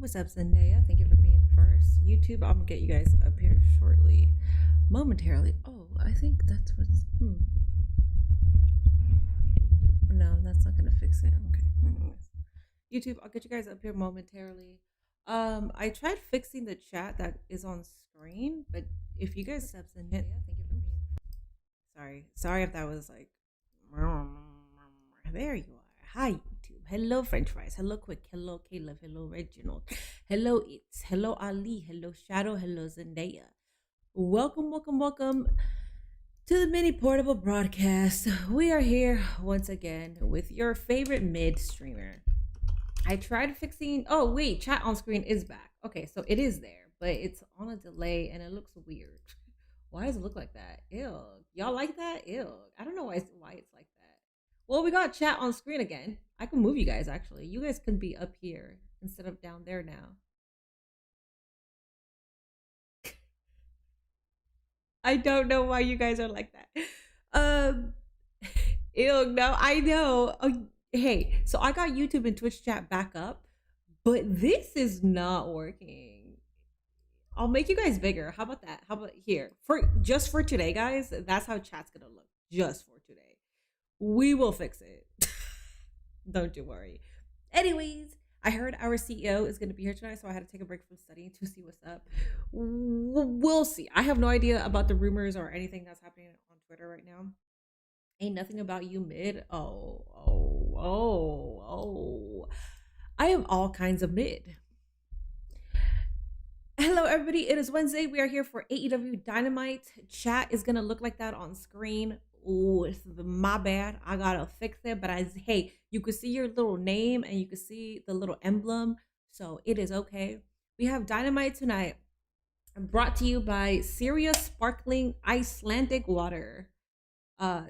What's up, Zendaya? Thank you for being first. YouTube, I'm gonna get you guys up here shortly, momentarily. Oh, I think that's what's. No, that's not gonna fix it. Okay. Anyways. YouTube, I'll get you guys up here momentarily. I tried fixing the chat that is on screen, but if you guys have Zendaya, thank you for being. Sorry if that was like. There you are. Hi, YouTube. Hello, French fries. Hello, Quick. Hello, Caleb. Hello, Reginald. Hello, It's. Hello, Ali. Hello, Shadow. Hello, Zendaya. Welcome to the mini portable broadcast. We are here once again with your favorite mid streamer. I tried fixing. Oh, wait. Chat on screen is back. Okay, so it is there, but it's on a delay and it looks weird. Why does it look like that? Ew. Y'all like that? Ew. I don't know why it's like that. Well, we got chat on screen again. I can move you guys actually. You guys can be up here instead of down there now. I don't know why you guys are like that. Um Ew, no, I know. Hey, so I got YouTube and Twitch chat back up, but this is not working. I'll make you guys bigger. How about that? How about here? For today, guys, that's how chat's gonna look. Just for today. We will fix it. Don't you worry. Anyways, I heard our CEO is going to be here tonight, so I had to take a break from studying to see what's up. We'll see. I have no idea about the rumors or anything that's happening on Twitter right now. Ain't nothing about you mid. Oh. I am all kinds of mid. Hello, everybody. It is Wednesday. We are here for AEW Dynamite. Chat is going to look like that on screen. Oh, it's my bad. I gotta fix it. But hey, you could see your little name and you could see the little emblem, so it is okay. We have Dynamite tonight, brought to you by Syria Sparkling Icelandic Water.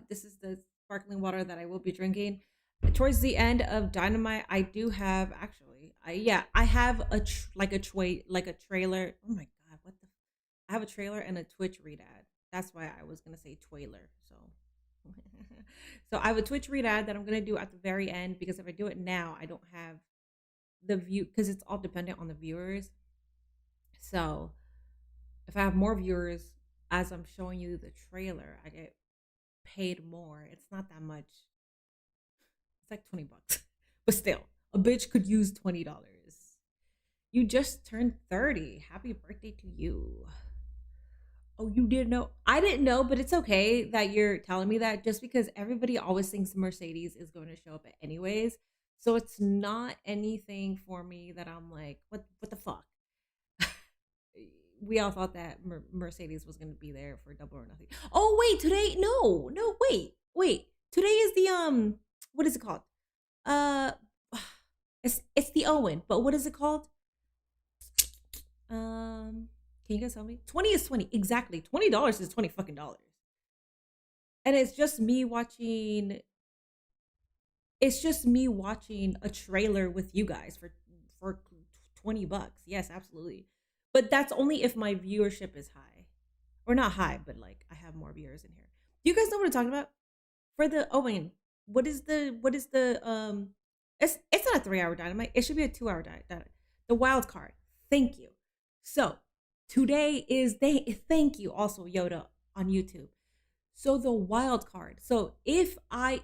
This is the sparkling water that I will be drinking. Towards the end of Dynamite, I do have actually, I have a trailer. Oh my god, what the? I have a trailer and a Twitch read ad. That's why I was gonna say trailer. So I have a Twitch read ad that I'm gonna do at the very end, because if I do it now, I don't have the view, because it's all dependent on the viewers. So if I have more viewers as I'm showing you the trailer, I get paid more. It's not that much. It's like $20. But still, a bitch could use $20. You just turned 30. Happy birthday to you. Oh, you didn't know? I didn't know, but it's okay that you're telling me that, just because everybody always thinks Mercedes is going to show up anyways. So it's not anything for me that I'm like, what the fuck? We all thought that Mercedes was going to be there for Double or Nothing. Oh, wait, today? No, wait. Today is the, what is it called? Uh, it's the Owen, but what is it called? Can you guys tell me? 20 is 20. Exactly. $20 is 20 fucking dollars. And it's just me watching a trailer with you guys for $20. Yes, absolutely. But that's only if my viewership is high. Or not high, but like I have more viewers in here. Do you guys know what I'm talking about? For the Owen, what is the it's not a 3-hour Dynamite. It should be a 2-hour Dynamite. The wild card. Thank you. So today is thank you also Yoda on YouTube. So the wild card. So if I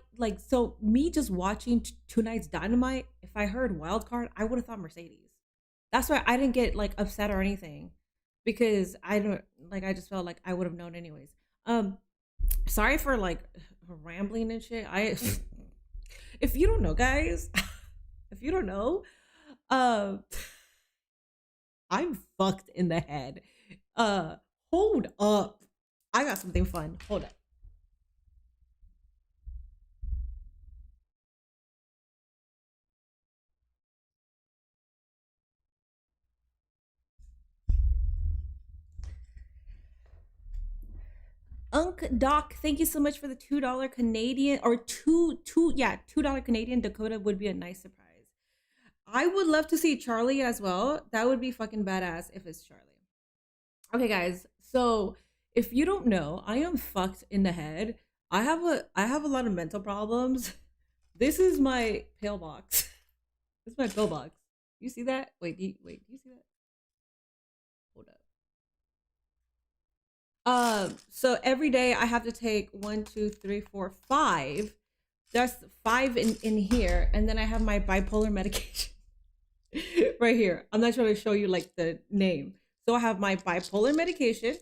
me just watching tonight's Dynamite, if I heard wild card, I would have thought Mercedes. That's why I didn't get like upset or anything, because I just felt like I would have known anyways. Sorry for like rambling and shit. If you don't know, guys, if you don't know, I'm fucked in the head. Hold up. I got something fun. Hold up. Unk Doc, thank you so much for the $2 Canadian, or $2 Canadian. Dakota would be a nice surprise. I would love to see Charlie as well. That would be fucking badass if it's Charlie. Okay, guys. So if you don't know, I am fucked in the head. I have a lot of mental problems. This is my pillbox. This is my pillbox. You see that? Do you see that? Hold up. So every day I have to take one, two, three, four, five. That's five in here, and then I have my bipolar medication right here. I'm not trying to show you like the name. So I have my bipolar medication,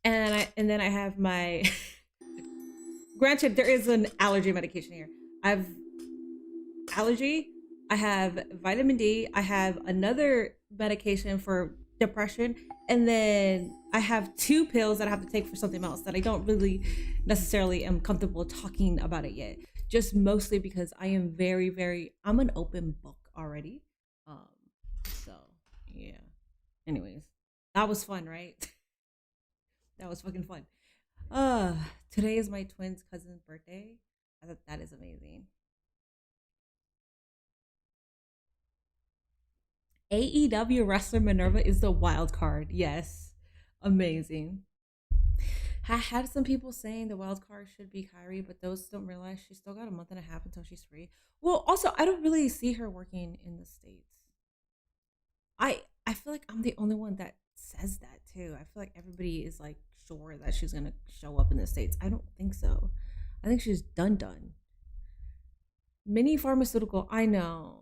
and then I have my. Granted, there is an allergy medication here. I have allergy. I have vitamin D. I have another medication for depression. And then I have two pills that I have to take for something else that I don't really necessarily am comfortable talking about it yet. Just mostly because I am I'm an open book already. Um, so yeah. Anyways, that was fun, right? That was fucking fun. Uh, Today is my twin's cousin's birthday. I thought that is amazing. AEW wrestler Minerva is the wild card. Yes. Amazing. I had some people saying the wild card should be Kyrie, but those don't realize she's still got a month and a half until she's free. Well, also, I don't really see her working in the States. I feel like I'm the only one that says that too. I feel like everybody is like sure that she's gonna show up in the States. I don't think so. I think she's done. Mini pharmaceutical, I know.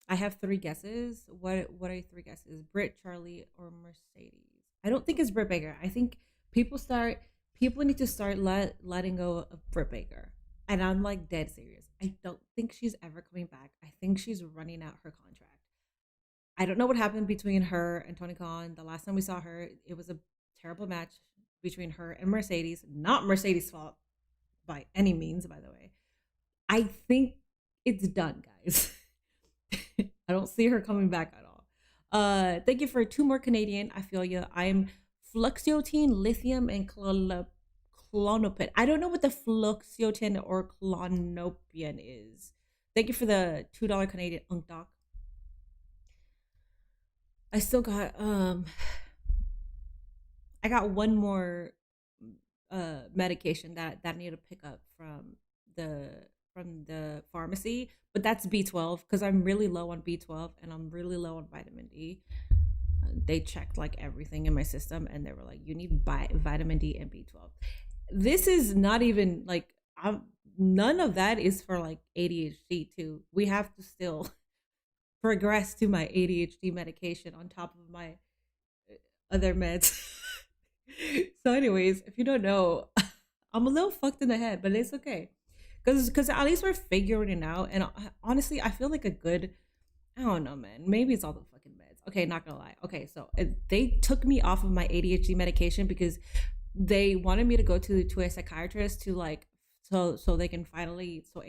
I have three guesses. What are your three guesses? Britt, Charlie, or Mercedes? I don't think it's Britt Baker. I think people need to start letting go of Britt Baker. And I'm like dead serious. I don't think she's ever coming back. I think she's running out her contract. I don't know what happened between her and Tony Khan. The last time we saw her, it was a terrible match between her and Mercedes. Not Mercedes' fault by any means, by the way. I think it's done, guys. I don't see her coming back at all. Thank you for two more Canadian. I feel you. I'm fluoxetine, lithium, and clonopin. I don't know what the fluoxetine or clonopin is. Thank you for the $2 Canadian unk doc. I still got I got one more medication that I need to pick up the the pharmacy, but that's B12 because I'm really low on B12 and I'm really low on vitamin D. They checked like everything in my system and they were like, you need vitamin D and B12. This is not even like none of that is for like ADHD too. We have to still progress to my ADHD medication on top of my other meds. So, anyways, if you don't know, I'm a little fucked in the head, but it's okay. Because at least we're figuring it out. And honestly, I feel like a good, I don't know, man. Maybe it's all the fucking meds. Okay, not gonna lie. Okay, so they took me off of my ADHD medication because they wanted me to go to a psychiatrist to like so they can finally so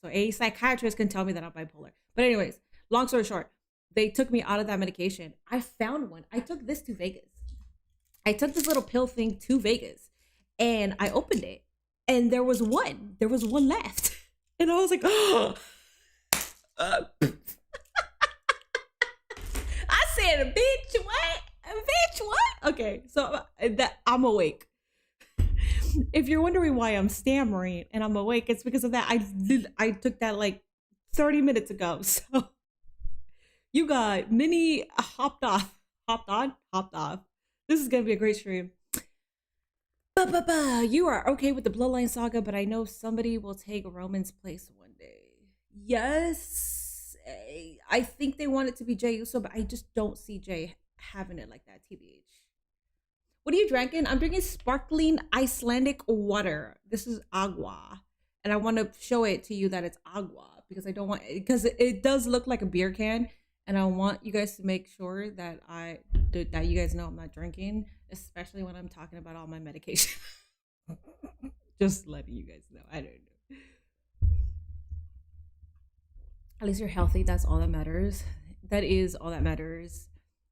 a psychiatrist can tell me that I'm bipolar. But anyways, long story short, they took me out of that medication. I found one. I took this to Vegas. I took this little pill thing to Vegas and I opened it and there was one. There was one left. And I was like, oh. I said, bitch, what? Bitch, what? Okay, so that I'm awake. If you're wondering why I'm stammering and I'm awake, it's because of that. I took that like 30 minutes ago. So you got mini hopped off, hopped on, hopped off. This is gonna be a great stream. You are okay with the Bloodline saga, but I know somebody will take Roman's place one day. Yes, I think they want it to be Jey Uso, but I just don't see Jay having it like that. TBH. What are you drinking? I'm drinking sparkling Icelandic water. This is agua, and I want to show it to you that it's agua because I don't want because it does look like a beer can, and I want you guys to make sure that that you guys know I'm not drinking, especially when I'm talking about all my medication. Just letting you guys know. I don't know. At least you're healthy. That's all that matters. That is all that matters.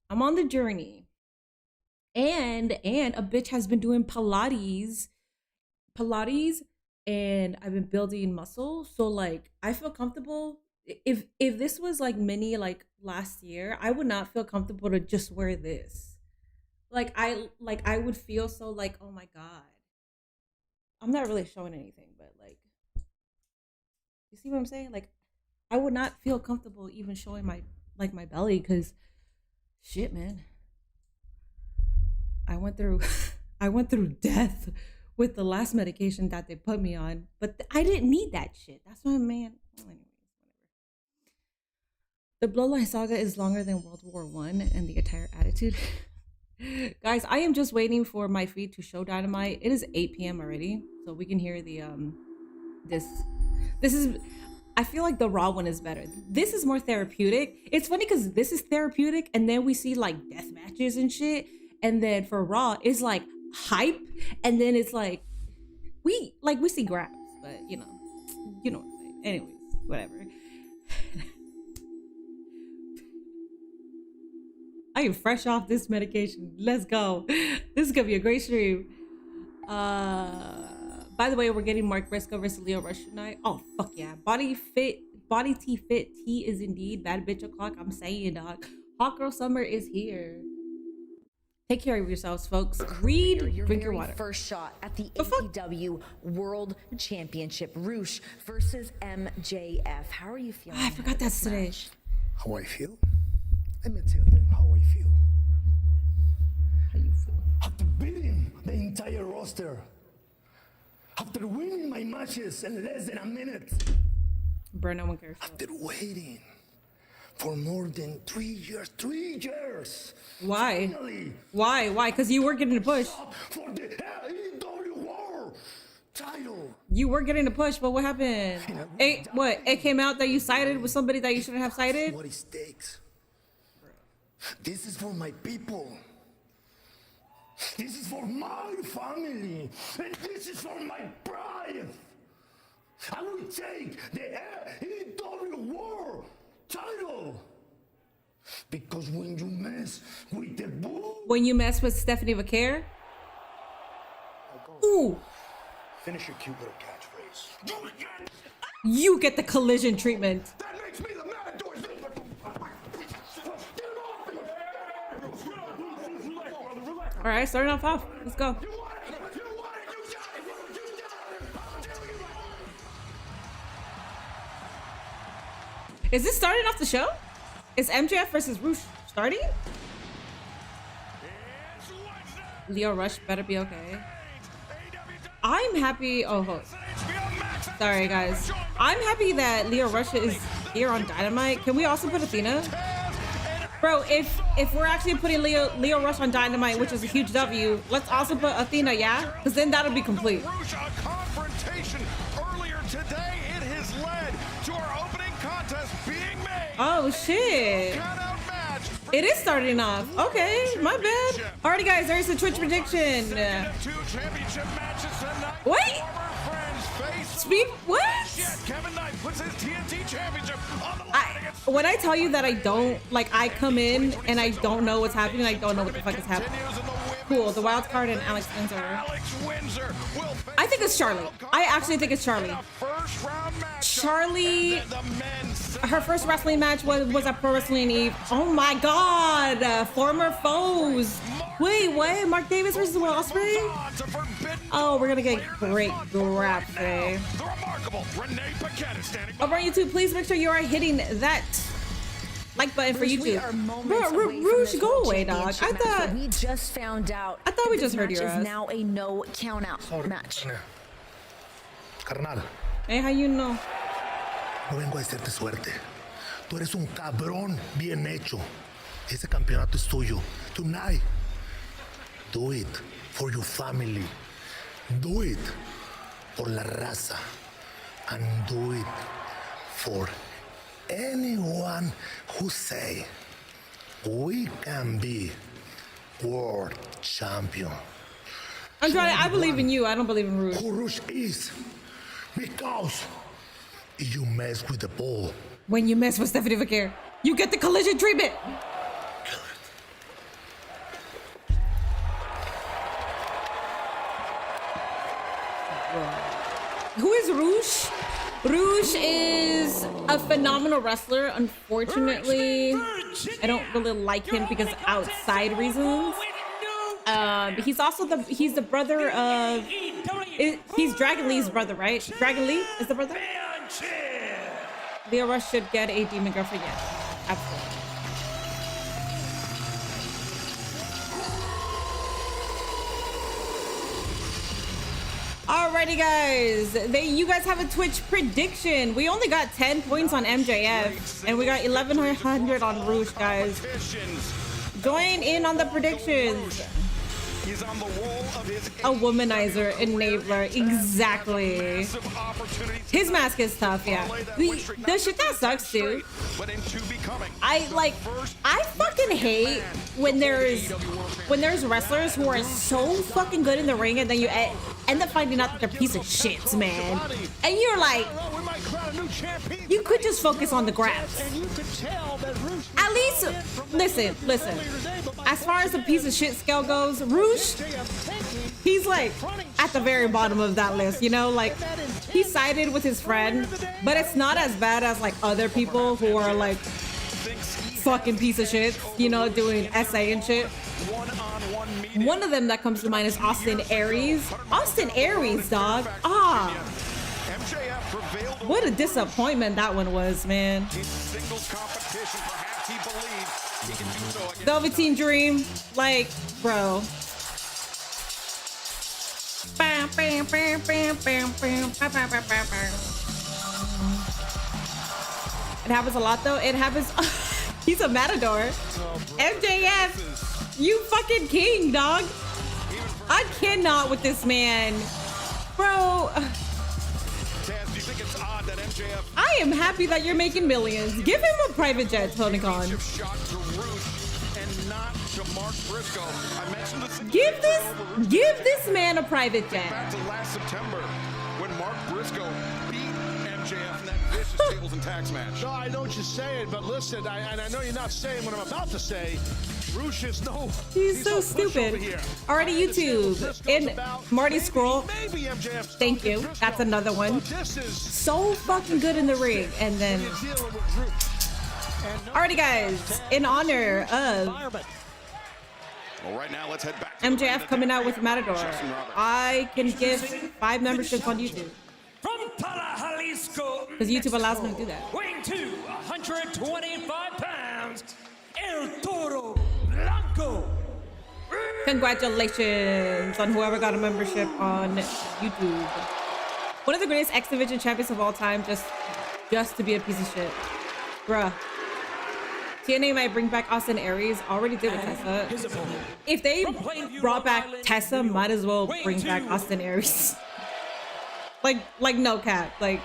I'm on the journey. And a bitch has been doing Pilates, and I've been building muscle. So like I feel comfortable. If this was like mini like last year, I would not feel comfortable to just wear this. Like I would feel so like, oh my god. I'm not really showing anything, but like You see what I'm saying? Like, I would not feel comfortable even showing my my belly because shit, man. I went through I went through death with the last medication that they put me on, but I didn't need that shit. That's why, man. Anyways, whatever. The Bloodline saga is longer than World War One and the entire attitude. Guys, I am just waiting for my feed to show Dynamite. It is 8 p.m. already, so we can hear the this. This is. I feel like the Raw one is better. This is more therapeutic. It's funny because this is therapeutic, and then we see like death matches and shit, and then for Raw, it's like hype, and then it's like we see grabs, but you know what I'm saying. Anyways, whatever. I am fresh off this medication. Let's go. This is gonna be a great stream. By the way, we're getting Mark Briscoe versus Leo Rush tonight. Oh fuck yeah. Body T fit. T is indeed bad bitch o'clock. I'm saying, dog. Hot Girl Summer is here. Take care of yourselves, folks. Read, drink your water. First shot at the AEW World Championship. Roosh versus MJF. How are you feeling? I forgot that's today. How I feel? Let me tell them how I feel. How you feel? After beating the entire roster, after winning my matches in less than a minute, Bro, no one cares. after waiting for more than 3 years, 3 years. Why? Finally, Why? Because you were getting a push. for the AEW World title. You were getting a push, but what happened? It came out that you sided with somebody that you shouldn't have sided? What it takes. This is for my people. This is for my family. And this is for my pride. I will take the AEW World title. Because when you mess with the bull... When you mess with Stephanie Vaquer? Ooh! Finish your cute little catchphrase. You get the collision treatment. That makes me the Matador. All right, starting off. Let's go. Is this starting off the show? Is MJF versus Roosh starting? Leo Rush better be okay. I'm happy. Oh, sorry guys. I'm happy that Leo Rush is here on Dynamite. Can we also put Athena? Bro, if we're actually putting Leo Rush on Dynamite, which is a huge W, let's also put Athena, yeah? Because then that'll be complete. Confrontation earlier today, it has led to our opening contest being made. Oh shit. It is starting off. Okay, my bad. Alrighty guys, there's the Twitch prediction. Wait. Speed what? Kevin Knight puts his TNT championship on the line. When I tell you that I don't, like, I come in and I don't know what's happening, I don't know what the fuck is happening. Cool, the wild card and Alex Windsor. I think it's Charlie. I actually think it's Charlie. Charlie, her first wrestling match was at Pro Wrestling Eve. Oh my god, former foes. Wait, what? Mark Davis versus Will Ospreay? Oh, we're gonna get great grab today. Over on YouTube, please make sure you are hitting that like button for YouTube. Bro, Roosh, go away, dog. I thought we just found out. I thought we just heard your ass. Is now a no count out match. Carnal. Hey, how you know? No vengo a hacerte suerte. Tú eres un cabrón bien hecho. Ese campeonato es tuyo. Tonight. Do it for your family. Do it for la raza. And do it for anyone who say we can be world champion. Andrade, I believe in you. I don't believe in Roosh. Who Roosh is because you mess with the ball. When you mess with Stephanie Vaquer, you get the collision treatment. Who is Roosh? Roosh is a phenomenal wrestler. Unfortunately, I don't really like him because of outside reasons. He's also the brother of he's Dragon Lee's brother, right? Dragon Lee is the brother. Leo Rush should get a demon girlfriend. Yes, absolutely. Alrighty, guys. You guys have a Twitch prediction. We only got 10 points on MJF, and we got 1,100 on Roosh, guys. Join in on the predictions. He's on the roll of his A womanizer enabler, exactly. His mask is tough, yeah. The shit that sucks too. I fucking hate when there's wrestlers who are so fucking good in the ring and then you end up finding out that they're piece of shits, man. And you're like, you could just focus on the grabs. At least, listen. As far as the piece of shit scale goes, Roosh, he's like at the very bottom of that list, you know? Like, he sided with his friend, but it's not as bad as like other people who are like fucking piece of shit, you know, doing essay and shit. One of them that comes to mind is Austin Aries. Austin Aries, dog. Ah. What a disappointment that one was, man. Velveteen Dream, like, bro. It happens a lot, though. It happens. He's a matador. MJF, you fucking king, dog. I cannot with this man, bro. I am happy that you're making millions. Give him a private jet, Tony Khan. Give this man a private jet. Back to last September when Mark Briscoe beat MJF in that vicious tables and tax match. No, I know what you're saying, but listen, and I know you're not saying what I'm about to say. Roosh is he's so stupid. Already YouTube in Marty Scroll. Thank you. That's another one. So fucking good in the ring. And then alrighty, guys, in honor of well, right now, let's head back to MJF coming out with Matador, I can give 5 memberships on YouTube. From Pala, Jalisco, because YouTube allows me to do that. Weighing 125 pounds, El Toro Blanco. Congratulations on whoever got a membership on YouTube. One of the greatest X Division champions of all time, just to be a piece of shit. Bruh. TNA might bring back Austin Aries. Already did with Tessa. If they brought back Tessa, might as well bring back Austin Aries. like no cap. Like,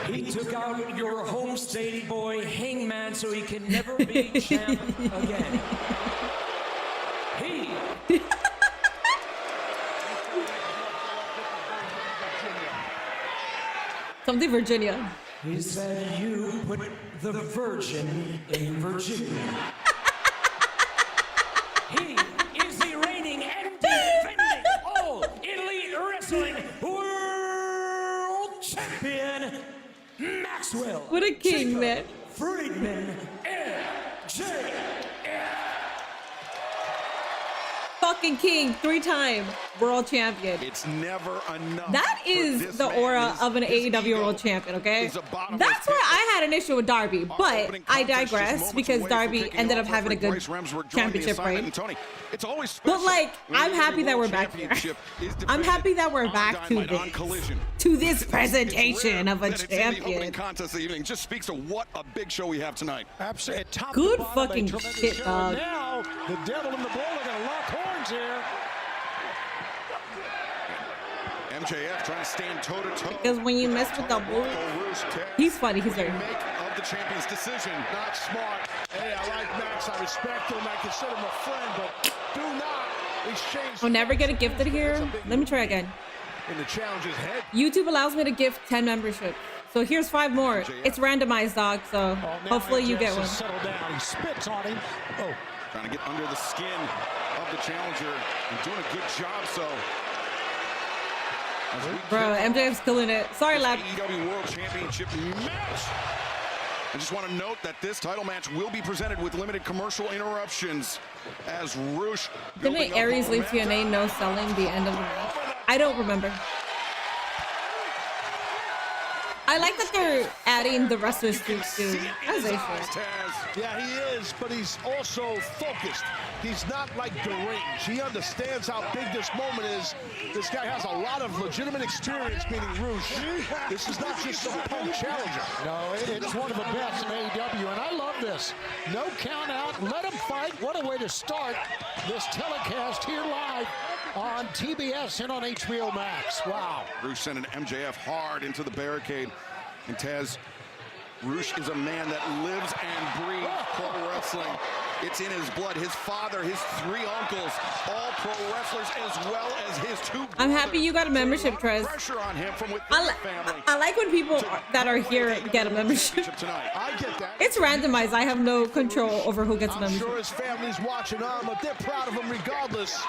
he took out your home state boy Hangman so he can never be champ again. something Virginia. He said you put the virgin in Virginia. He is the reigning and defending all elite wrestling world champion, Maxwell. What a king, man. Friedman, MJF. Fucking king, 3-time world champion. It's never enough. That is the aura of an AEW world champion, okay? That's where I had an issue with Darby, but I digress because Darby ended up having a good championship reign. But like, I'm happy that we're back here. I'm happy that we're back to this presentation of a champion. Contest evening just speaks of what a big show we have tonight. Absolutely. Good fucking shit, dog. Now, the devil and the bull are going to lock horns here. MJF trying to stand toe-to-toe. Because when you mess with the bull, he's funny. He's very of the champion's decision. Not smart. Hey, I like Max. I respect him. I consider him a friend, but do not exchange. I'll never get it gifted here. Let me try again. In the challenger's head. YouTube allows me to gift 10 memberships. So here's 5 more. It's randomized, dog. So hopefully you get one. Settle down. He spits on him. Oh. Trying to get under the skin of the challenger and doing a good job. So. Bro, MJF's killing it. Sorry, lad. AEW World Championship match. I just want to note that this title match will be presented with limited commercial interruptions as Rush. Didn't Aries leave TNA no selling the end of the match? I don't remember. I like that they're adding the wrestlers too, as they should. Yeah, he is, but he's also focused. He's not like deranged. He understands how big this moment is. This guy has a lot of legitimate experience, meaning Rush. This is not just some punk challenger. No, it's one of the best in AEW, and I love this. No count out, let him fight. What a way to start this telecast here live on TBS and on HBO Max. Wow. Rush sending MJF hard into the barricade. And Taz, Rush is a man that lives and breathes pro wrestling. It's in his blood. His father, his 3 uncles, all pro wrestlers, as well as his 2 brothers. I'm happy you got a membership, Trez. Pressure on him from within the family. I like when people that are here get a membership. I get that. It's randomized. I have no control over who gets a I'm membership. sure his family's watching on, but they're proud of him regardless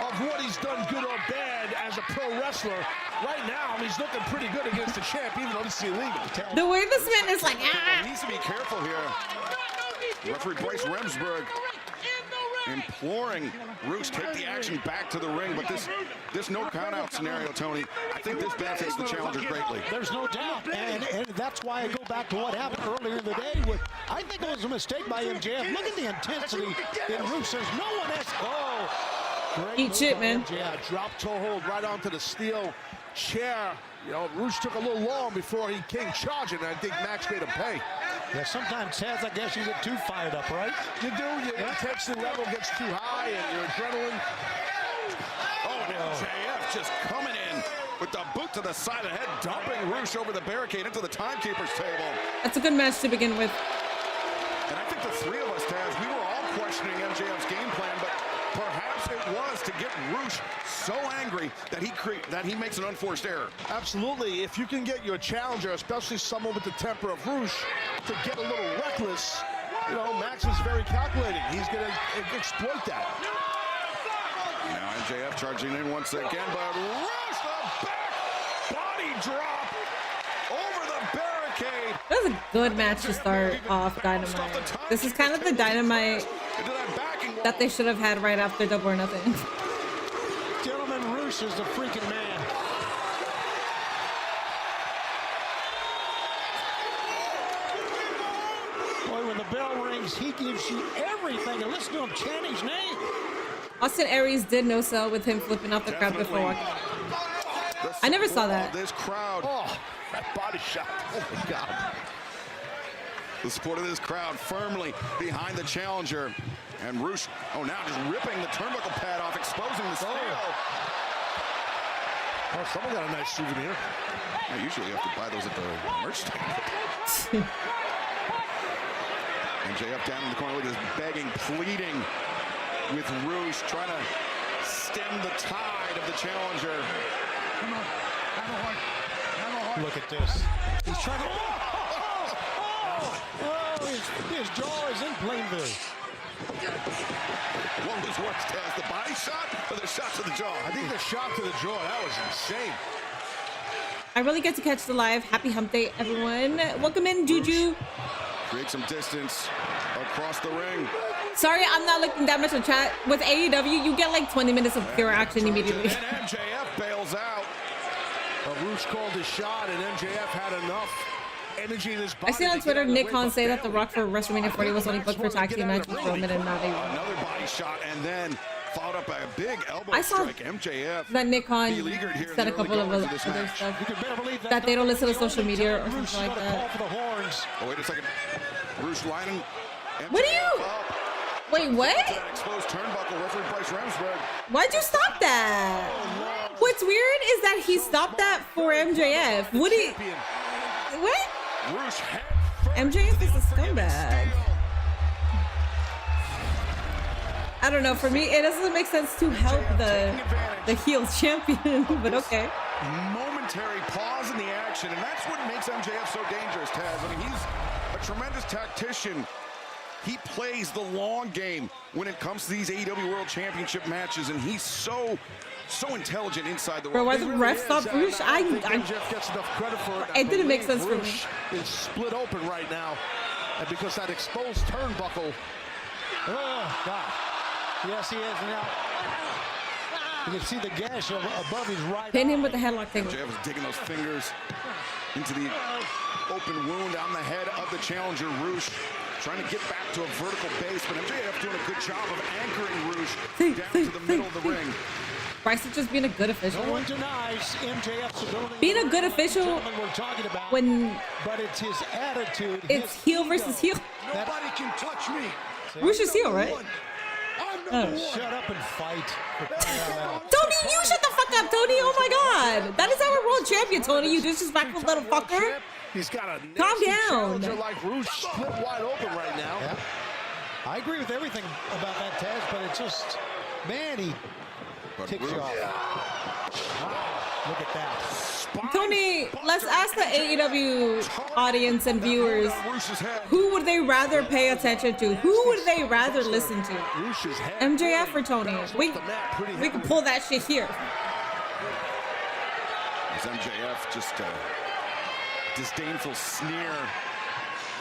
of what he's done, good or bad, as a pro wrestler. Right now, he's looking pretty good against the champ, even though this is illegal. The way this man is like, He needs to be careful here. Referee Bryce Remsburg imploring Rush take the action back to the ring, but this no count-out scenario, Tony, I think this benefits the challenger greatly. There's no doubt, and that's why I go back to what happened earlier in the day with, I think it was a mistake by MJF. Look at the intensity in Rush. There's no one else. Oh, eat shit, man. Yeah, drop toe hold right onto the steel chair. You know, Rush took a little long before he came charging, and I think Max made him pay. Yeah, sometimes, Taz, I guess you get too fired up, right? You do. Your intensity level gets too high, and your adrenaline. Oh, and MJF just coming in with the boot to the side of the head, dumping Rush over the barricade into the timekeeper's table. That's a good match to begin with. And I think the 3 of us, Taz, we were all questioning MJF's game plan, but perhaps it was to get Rush so angry that he makes an unforced error. Absolutely. If you can get your challenger, especially someone with the temper of Rush, to get a little reckless, you know, Max is very calculating. He's going to exploit that. Now MJF charging in once again, but Rush the back body drop over the barricade. That was a good match to start off Dynamite. This is kind of the Dynamite that they should have had right after Double or Nothing. Gentlemen, Rush is the freaking man. Boy, when the bell rings, he gives you everything. And listen to him chant his name. Austin Aries did no sell with him flipping off the crowd before walking. I never saw that. This crowd. Oh, that body shot. Oh, my God. The support of this crowd firmly behind the challenger. And Rush, now just ripping the turnbuckle pad off, exposing the steel. Oh, someone got a nice souvenir. I usually have to buy those at the merch stand. MJF down in the corner, look at this begging, pleading with Rush, trying to stem the tide of the challenger. Look at this. He's trying to... his jaw is in plain view. What was worse, Taz, the body shot or the shot to the jaw? I think the shot to the jaw, that was insane. I really get to catch the live. Happy hump day, everyone. Welcome in, Juju. Create some distance across the ring. Sorry, I'm not looking that much at chat. With AEW, you get like 20 minutes of pure action immediately. And MJF bails out. Rush called his shot, and MJF had enough energy in his body. I see on Twitter Nick Khan say that The Rock for WrestleMania 40 was only booked for tag team matches for Roman and not AEW. Another body shot, and then followed up by a big elbow I saw strike. MJF. that Nick Khan said a couple of other match. stuff that they don't listen to social media or something like that. Oh, wait a second. Rush lining. What do you? Wait, what? Exposed turnbuckle, referee Bryce Remsburg. Why'd you stop that? What's weird is that he stopped that for MJF. What do you? What? MJF is a scumbag. I don't know. For me, it doesn't make sense to help the heel champion, but okay. Momentary pause in the action, and that's what makes MJF so dangerous, Taz. I mean, he's a tremendous tactician. He plays the long game when it comes to these AEW World Championship matches, and he's so so intelligent inside the Bro, ring. why the ref stop Roosh? I think MJF gets enough credit for it. It didn't make sense for me. Roosh is split open right now, and because that exposed turnbuckle. Oh, God. Yes, he is now. You can see the gash above his right Pin him eye. with the headlock thing. MJF was digging those fingers into the open wound on the head of the challenger, Roosh. Trying to get back to a vertical base, but MJF doing a good job of anchoring Roosh down to the middle of the ring. Bryce is just being a good official. No one denies MJF's ability. Being a good official Gentlemen we're talking about, when but it's his attitude. it's his heel ego. versus heel. Nobody can touch me. Roosh is heel, right? I'm Shut up and fight. For crying out loud. Tony, you shut the fuck up, Tony. Oh my god. That is our world champion, Tony. You disrespectful little fucker. He's got a Calm nasty down. challenger like Roosh split wide open right now. Yeah. I agree with everything about that, Taz, but it's just, man, he ticks you off. Wow, look at that. Tony, let's ask the AEW audience and viewers, who would they rather pay attention to? Who would they rather listen to? Roosh's head MJF or Tony? We can pull that shit here. As MJF just a disdainful sneer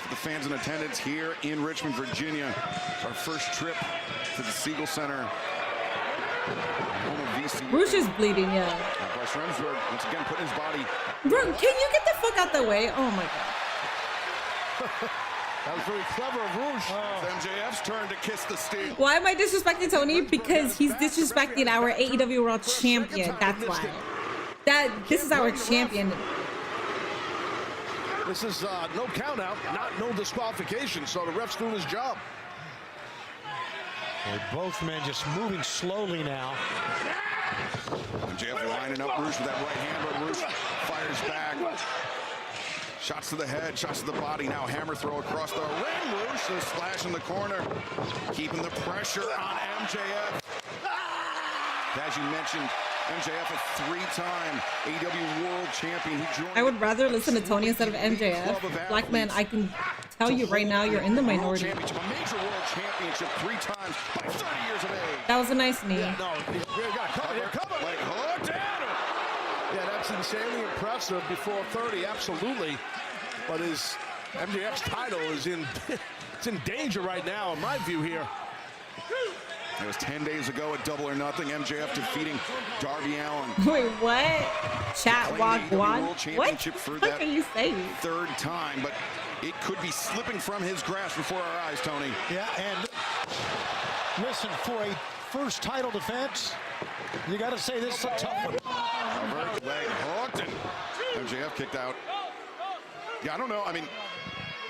for the fans in attendance here in Richmond, Virginia. It's our first trip to the Siegel Center. Home of VC. Roosh is bleeding, yeah. Bryce Remsburg once again putting his body. Bro, can you get the fuck out the way? Oh my god. That was very clever of Roosh. It's MJF's turn to kiss the steel. Why am I disrespecting Tony? Because he's disrespecting our AEW World Champion. That's why. This is our champion. This is no count out, not no disqualification, so the ref's doing his job. They're both men just moving slowly now. MJF lining up Roosh with that right hand, but Roosh fires back. Shots to the head, shots to the body. Now hammer throw across the ring. Roosh, a splash in the corner, keeping the pressure on MJF. As you mentioned, MJF, a three-time AEW World Champion. He joined. I would rather listen to Tony instead of MJF. Black man, I can tell you right now, you're in the minority. A major world championship 3 times by 30 years of age. That was a nice knee. No, he's really got covered here. Cover. Like hooked down. Yeah, that's insanely impressive before 30, absolutely. But his MJF's title is in it's in danger right now, in my view here. It was 10 days ago at Double or Nothing, MJF defeating Darby Allin. Wait, what? Chat Wagwan? What the for fuck are you saying? 3rd time, but it could be slipping from his grasp before our eyes, Tony. Yeah, and listen, for a first title defense, you got to say this is a tough one. Covered, leg hooked, and MJF kicked out. Yeah, I don't know. I mean,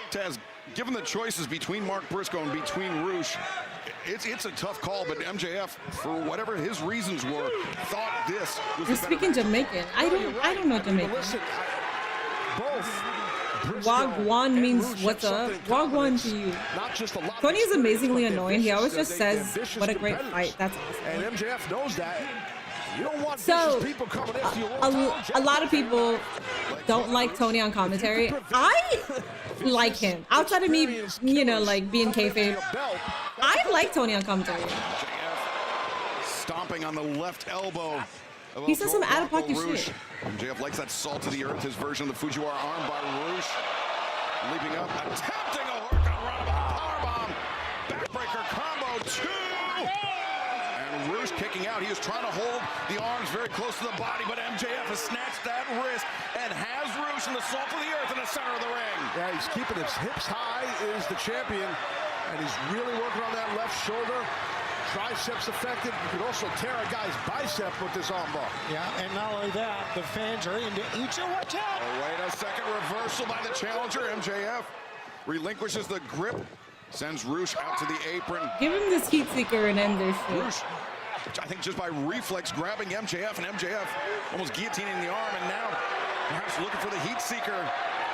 Taz, given the choices between Mark Briscoe and between Roosh, it's a tough call, but MJF, for whatever his reasons were, thought this was You're the better speaking match. Jamaican. I don't know Jamaican. Listen, both. Wagwan means what's up. Wagwan to you. Not just a lot. Tony is amazingly annoying. He always just says, what a great fight. That's And awesome. MJF knows that. You don't want So, vicious people coming after you all the time. a lot of people don't like Tony on commentary. I like him. Outside of me, you know, like being kayfabe, I like Tony on commentary. MJF stomping on the left elbow. of He says some Bronco out-of-pocket Roosh. shit. MJF likes that salt to the earth, his version of the Fujiwara arm by Roosh. Leaping up, attempting a hurricane powerbomb. Backbreaker combo 2. And Roosh kicking out. He was trying to hold the arms very close to the body, but MJF has snatched that wrist and has Roosh in the salt of the earth in the center of the ring. Yeah, he's keeping his hips high, is the champion, and he's really working on that left shoulder. Triceps effective. You could also tear a guy's bicep with this armbar. Yeah, and not only that, the fans are into each other. Watch out! Oh, wait a second, reversal by the challenger. MJF relinquishes the grip, sends Roosh out to the apron. Give him this heat seeker and end this shit. Roosh, I think just by reflex, grabbing MJF, and MJF almost guillotining the arm, and now perhaps looking for the heat seeker.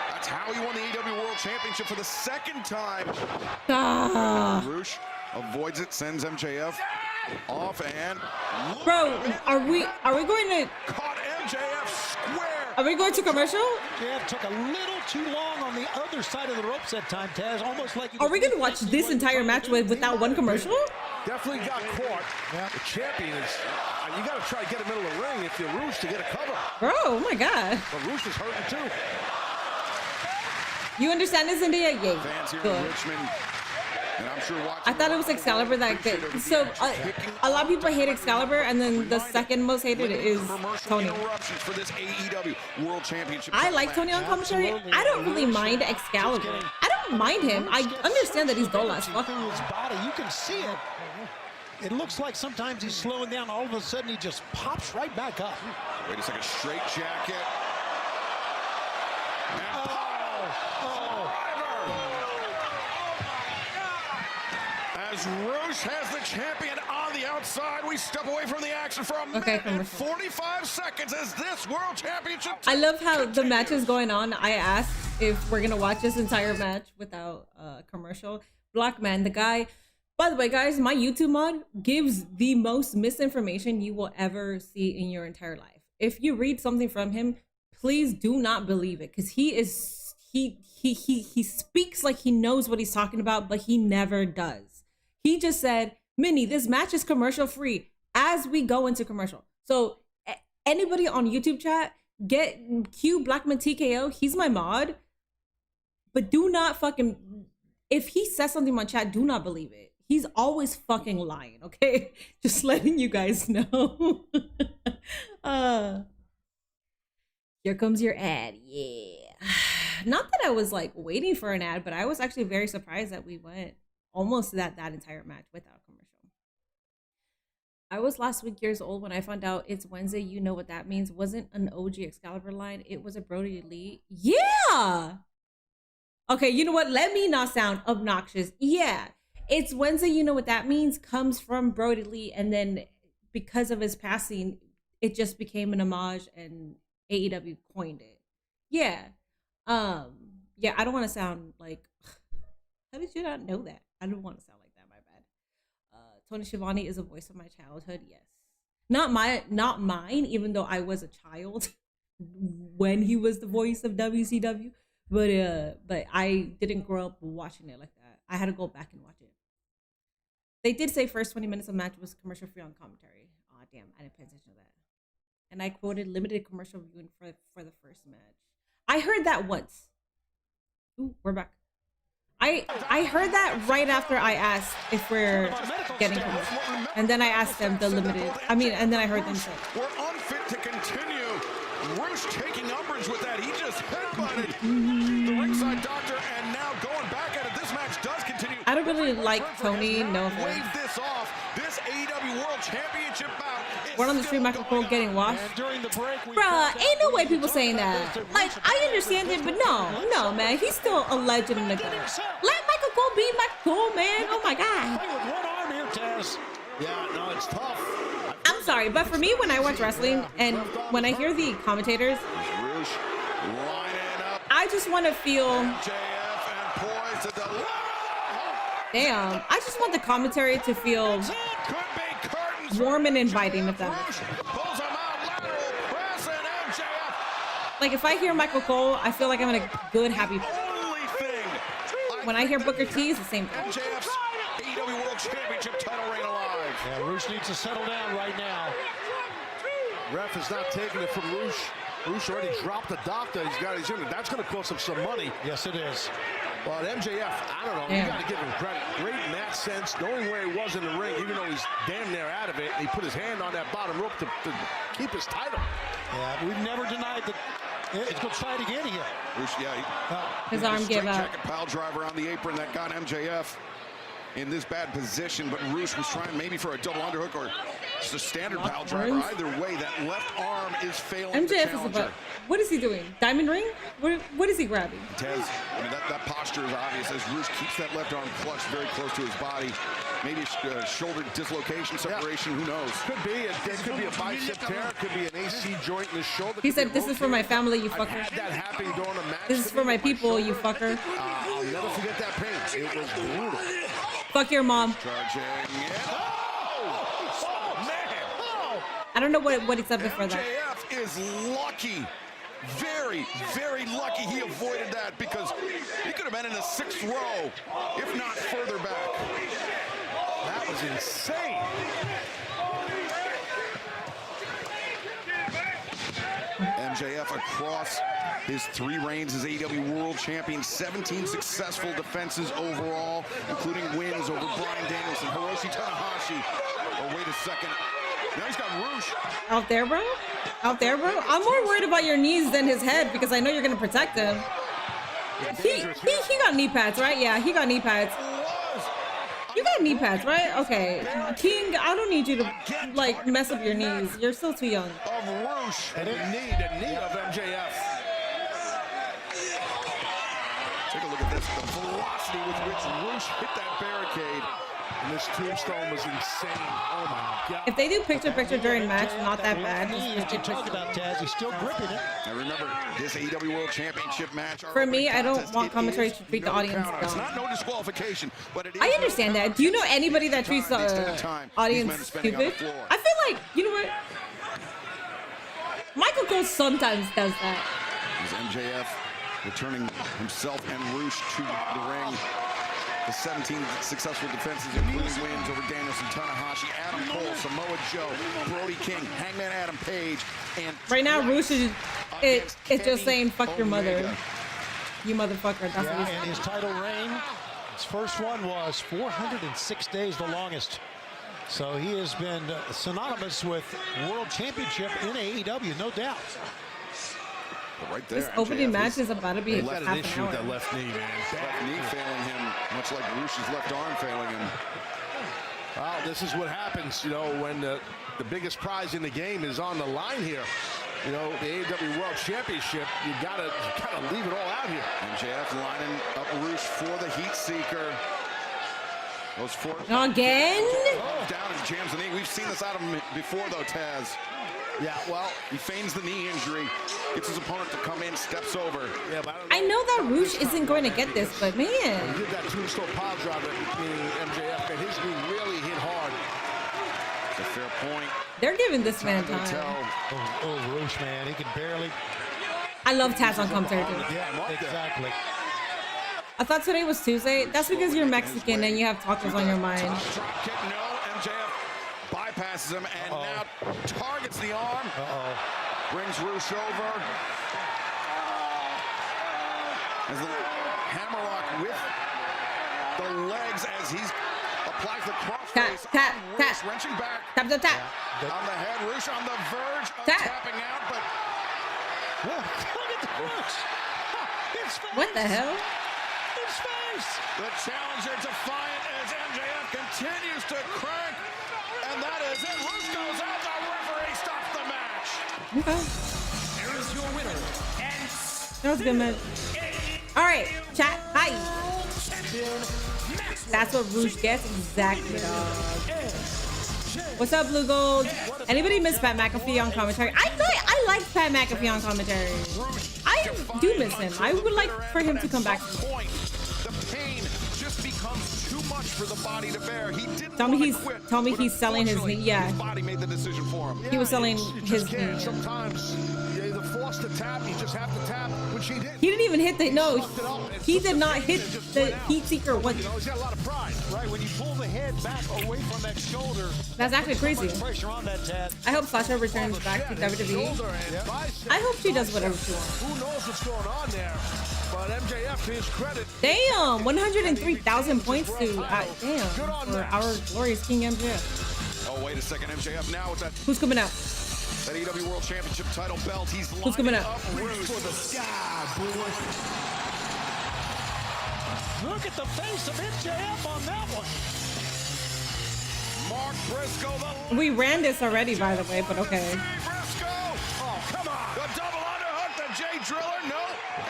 That's how he won the AEW World Championship for the 2nd time. Ah. Roosh avoids it, sends MJF off, and Bro, are we going to caught MJF square. are we going to commercial? MJF took a little too long on the other side of the ropes that time, Taz. Almost like. Are we going to watch this entire match without one commercial? Definitely got caught. Yeah. The champion is You got to try to get him middle of the ring if you're Roosh to get a cover. Bro, oh my God. But Roosh is hurting too. You understand this, India? Yeah. Fans here in Good. Richmond. And I'm sure I thought it was Excalibur that good. So a lot of people hate Excalibur, and then the second most hated is Tony. For this AEW World Championship. I like Tony on commentary. I don't really mind Excalibur. I don't mind him. I understand that he's dull as fuck. Through his body, you can see it. It looks like sometimes he's slowing down. All of a sudden, he just pops right back up. Wait a second, straight jacket. As Roosh has the champion on the outside, we step away from the action for a minute and 45 seconds as this World Championship. I love how the match is going on. I asked if we're gonna watch this entire match without commercial. Black Man, the guy. By the way, guys, my YouTube mod gives the most misinformation you will ever see in your entire life. If you read something from him, please do not believe it, because he speaks like he knows what he's talking about, but he never does. He just said, Minnie, this match is commercial free as we go into commercial. So anybody on YouTube chat, get Q Blackman TKO. He's my mod. But do not fucking, if he says something on chat, do not believe it. He's always fucking lying, okay? Just letting you guys know. Here comes your ad, yeah. Not that I was like waiting for an ad, but I was actually very surprised that we went almost that entire match without commercial. I was last week years old when I found out it's Wednesday. You know what that means. Wasn't an OG Excalibur line. It was a Brody Lee. Yeah. Okay, you know what? Let me not sound obnoxious. Yeah. It's Wednesday. You know what that means comes from Brody Lee. And then because of his passing, it just became an homage and AEW coined it. Yeah. Yeah, I don't want to sound like, how did you not know that? I don't want to sound like that, my bad. Tony Schiavone is a voice of my childhood, yes. Not mine, even though I was a child when he was the voice of WCW. But I didn't grow up watching it like that. I had to go back and watch it. They did say first 20 minutes of match was commercial free on commentary. Aw, damn, I didn't pay attention to that. And I quoted limited commercial viewing for the first match. I heard that once. Ooh, we're back. I heard that right after I asked if we're getting commercial. And then I asked them the limited, and then I heard them say, we're unfit to continue. Roosh taking umbrage with that. He just headbutted the ringside doctor, and now going back at it. This match does continue. I don't really like Tony, no offense. Wave this off. This AEW World Championship bout. We're on the street, Michael Cole getting washed. Bruh, ain't no way people saying that. Like, I understand it, but no, man. He's still a legend in the game. Let Michael Cole be Michael Cole, man. Oh my God. With one arm here, Taz. Yeah, no, it's tough. I'm sorry, but for me, when I watch wrestling and when I hear the commentators, I just want to feel. Damn, I just want the commentary to feel warm and inviting, if that makes sense. Like, if I hear Michael Cole, I feel like I'm in a good, happy place. When I hear Booker T, it's the same thing. MJF's AEW World Championship title reign alive. Yeah, Roosh needs to settle down right now. Ref is not taking it from Roosh. Roosh already dropped the doctor. He's got his unit. That's going to cost him some money. Yes, it is. But MJF, I don't know. You got to give him credit. Great in that sense, knowing where he was in the ring, even though he's damn near out of it. He put his hand on that bottom rope to keep his title. Yeah, we've never denied that. It's going to try it again here. Roosh, his arm gave out. Jacket pile driver on the apron that got MJF in this bad position, but Roosh was trying maybe for a double underhook or just a standard pile driver. Either way, that left arm is failing. MJF is about. What is he doing? Diamond ring? What is he grabbing? Tez, that posture is obvious as Roosh keeps that left arm clutched very close to his body. Maybe a shoulder dislocation, separation, who knows? Could be. It could be a bicep tear. It could be an AC joint in the shoulder. He said, "This is for my family, you fucker." I've had that happen during a match. This is for my people, you fucker. I'll never forget that pain. It was brutal. Fuck your mom. Charging. Oh, man. I don't know what he's up for that. MJF is lucky. Very, very lucky he avoided that because he could have been in the 6th row, if not further back. That was insane. MJF across his 3 reigns as AEW World Champion, 17 successful defenses overall, including wins over Bryan Danielson, Hiroshi Tanahashi. Oh, wait a second. Now he's got Roosh. Out there, bro? Out there, bro? I'm more worried about your knees than his head because I know you're going to protect him. He got knee pads, right? Yeah, he got knee pads. You got knee pads, right? Okay. King, I don't need you to, like, mess up your knees. You're still too young. Of Roosh. And the knee of MJF. Take a look at this. The velocity with which Roosh hit that barricade. And this tombstone was insane. Oh, my God. If they do picture-picture during match, not that bad. As you talked about, Taz, he's still gripping it. Now remember, this AEW World Championship match. For me, I don't want commentary to treat the audience It's dumb. not no disqualification, but it is. I understand that. Do you know anybody that treats the audience stupid? I feel like, you know what? Michael Cole sometimes does that. As MJF returning himself and Roosh to the ring. The 17 successful defenses, including wins over Danielson, Tanahashi, Adam Cole, Samoa Joe, Brody King, Hangman Adam Page, and right now, Roosh is it's just saying "fuck your mother," you motherfucker. That's what he's And his title reign, his first one was 406 days, the longest. So he has been synonymous with World Championship in AEW, no doubt. But right there, This opening match is about to be He's half got an an issue with hour. that left knee, man. left knee failing him, much like Roosh's left arm failing him. Well, this is what happens, you know, when the biggest prize in the game is on the line here. You know, the AEW World Championship, you gotta leave it all out here. MJF lining up Roosh for the Heat Seeker. Those 4 Again? down and jams the knee. We've seen this out of him before, though, Taz. Yeah, well, He feigns the knee injury, gets his opponent to come in, steps over. yeah, but I know that Roosh isn't going to get this, but He man, did that tombstone pile driver, meaning MJF, and his knee really hit hard. It's a fair point. they're giving this man Time to time. tell. Oh, Roosh, man, he can barely. I love Taz on commentary too. Yeah, exactly. I thought today was Tuesday. That's because you're Mexican and you have tacos on your mind. Drop kick, no. MJF bypasses him and now targets the arm. Brings Roosh over. As the hammerlock with the legs as he's applies the crossface Tap, on tap, Roosh, tap. wrenching back Tap, tap, tap. on the head. Roosh on the verge of Tap. tapping out, but Look at the Roosh. His face. What the hell? His face. the challenger defiant as MJF continues to crank, and that is it. Roosh goes out. The referee stops the match. Okay. Here is your winner and That was a good match. All right, chat. Hi. champion, Max. That's what Roosh gets. Exactly, dog. What's up, Blue Gold? Anybody miss Pat McAfee on commentary? I like Pat McAfee on commentary. I do miss him. I would like for him to come back. Point. The pain just becomes too much for the body to bear. He didn't Tell me wanna he's- quit, tell me but he's selling his knee. unfortunately, Yeah. his body made the decision for him. He was selling You his just can't. knee. Sometimes you're either forced to tap, you just have to tap, which he did. He didn't even hit the no. He did not hit the heat seeker once. You know, he's got a lot of pride. Right, when you pull the head back away from that shoulder, That's actually crazy. much pressure on that, Tad. I hope Sasha returns back to WWE. I hope she does whatever she wants. Who knows what's going on there? But MJF, to his credit, Damn, 103,000 points to damn for our glorious King MJF. Oh, wait a second. MJF now with that Who's coming out? AEW World Championship title belt. He's Who's coming lining out? up Roosh. Look at the face of MJF on that one. Mark Briscoe, the We ran this already, by the way, but okay. Briscoe. Oh, come on. The double underhook, the Jay Driller. No.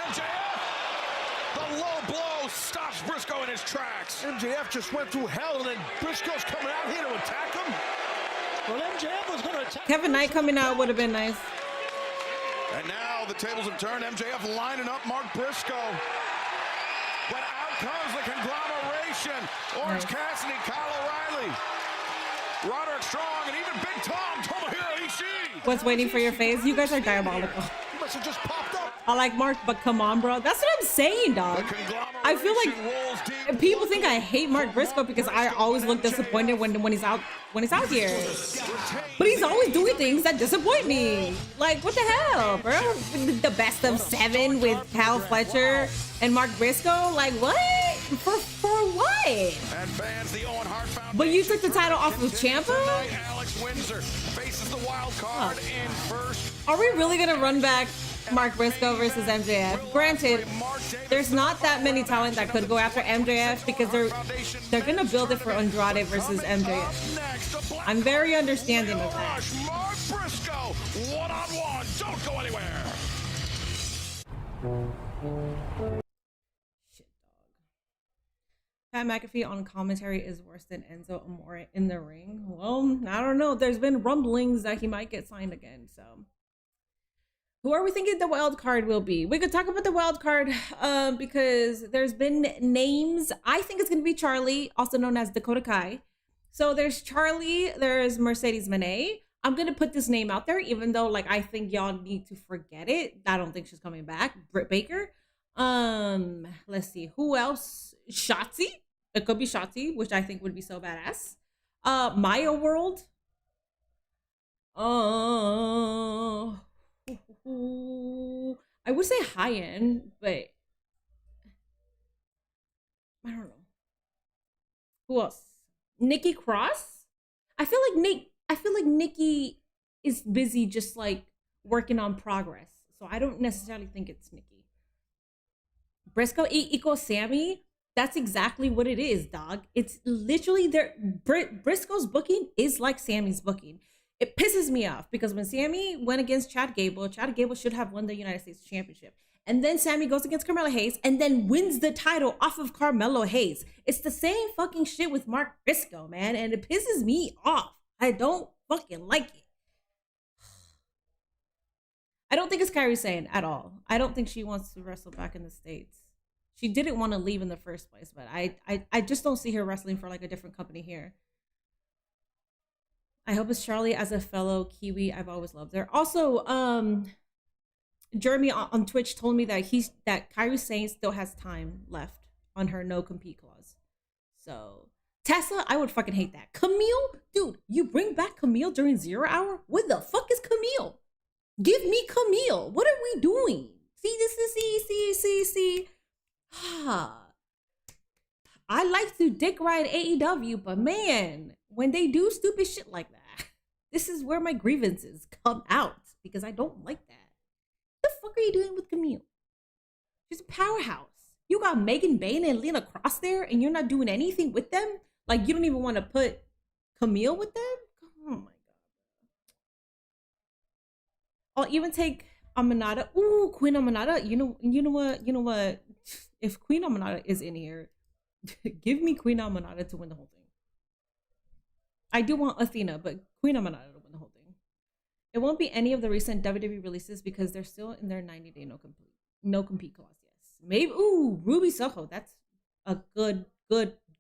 MJF. The low blow stops Briscoe in his tracks. MJF just went through hell, and then Briscoe's coming out here to attack him. Well, MJF was going to attack. Kevin Knight coming out would have been nice. And now the tables have turned. MJF lining up Mark Briscoe. But out comes the conglomeration. Orange Nice. Cassidy, Kyle O'Reilly, Roderick Strong, and even Big Tom, Tomohiro Ishii. What's waiting for your face? You guys are diabolical. must have just popped up. I like Mark, but come on, bro. That's what I'm saying, dog. I feel like people think I hate Mark Briscoe because I always look disappointed when he's out here. But he's always doing things that disappoint me. Like, what the hell, bro? The best of 7 with Cal Fletcher and Mark Briscoe? Like, what? For what? And fans, the Owen Hart Foundation. But you took the title off of Ciampa? Alex Windsor faces the wild card in first. Are we really gonna run back Mark Briscoe versus MJF? Granted, there's not that many talent that could go after MJF because they're gonna build it for Andrade versus MJF. I'm very understanding of that. Mark Briscoe, one-on-one. Don't go anywhere. Shit, dog. Pat McAfee on commentary is worse than Enzo Amore in the ring. Well, I don't know. There's been rumblings that he might get signed again, so. Who are we thinking the wild card will be? We could talk about the wild card because there's been names. I think it's going to be Charlie, also known as Dakota Kai. So there's Charlie, there's Mercedes Moné. I'm going to put this name out there, even though like I think y'all need to forget it. I don't think she's coming back. Britt Baker. Let's see. Who else? Shotzi. It could be Shotzi, which I think would be so badass. Maya World. I would say high end, but I don't know. Who else? Nikki Cross? I feel like Nikki is busy just like working on progress. So I don't necessarily think it's Nikki. Briscoe equals Sammy. That's exactly what it is, dog. It's literally their Briscoe's booking is like Sammy's booking. It pisses me off because when Sammy went against Chad Gable should have won the United States Championship. And then Sammy goes against Carmelo Hayes and then wins the title off of Carmelo Hayes. It's the same fucking shit with Mark Briscoe, man. And it pisses me off. I don't fucking like it. I don't think it's Kairi Sane at all. I don't think she wants to wrestle back in the States. She didn't want to leave in the first place, but I just don't see her wrestling for like a different company here. I hope it's Charlie. As a fellow Kiwi, I've always loved her. Also, Jeremy on Twitch told me that Kairi Sane still has time left on her no compete clause. So Tessa, I would fucking hate that. Camille, dude, you bring back Camille during 0 hour? What the fuck is Camille? Give me Camille. What are we doing? See, this is see. I like to dick ride AEW, but man, when they do stupid shit like that, this is where my grievances come out because I don't like that. What the fuck are you doing with Camille? She's a powerhouse. You got Megan Bayne and Lena Cross there and you're not doing anything with them? Like you don't even want to put Camille with them? Oh my god. I'll even take Amanada. Ooh, Queen Amanada. You know what? If Queen Amanada is in here, give me Queen Amanada to win the whole thing. I do want Athena, but Queen Amanada to win the whole thing. It won't be any of the recent WWE releases because they're still in their 90-day no compete clause. Yes, maybe. Ooh, Ruby Soho. That's a good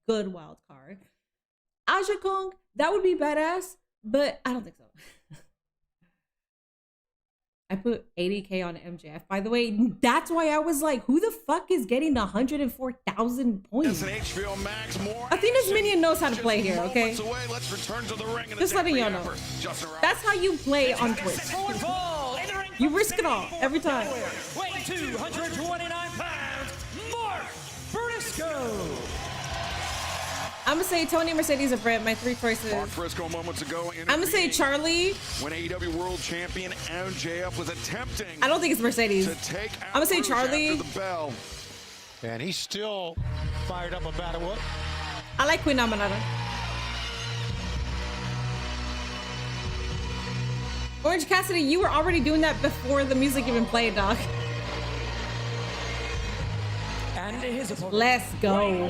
wild card. Aja Kong, that would be badass, but I don't think so. I put 80K on MJF. By the way, that's why I was like, who the fuck is getting 104,000 points? Athena's minion knows how to play here, okay? Just letting y'all know. That's how you play on Twitch. You risk it all every time. Weighing 229 pounds, Mark Briscoe. I'm gonna say Tony, Mercedes, or Brett. My three choices. Mark Briscoe moments ago. I'm gonna say Charlie. When AEW World Champion MJF was attempting. I don't think it's Mercedes. I'm gonna say Charlie. The bell. And he's still fired up about it. What? I like Queen Amanada. Orange Cassidy, you were already doing that before the music even played, dog. And his opponent, let's go.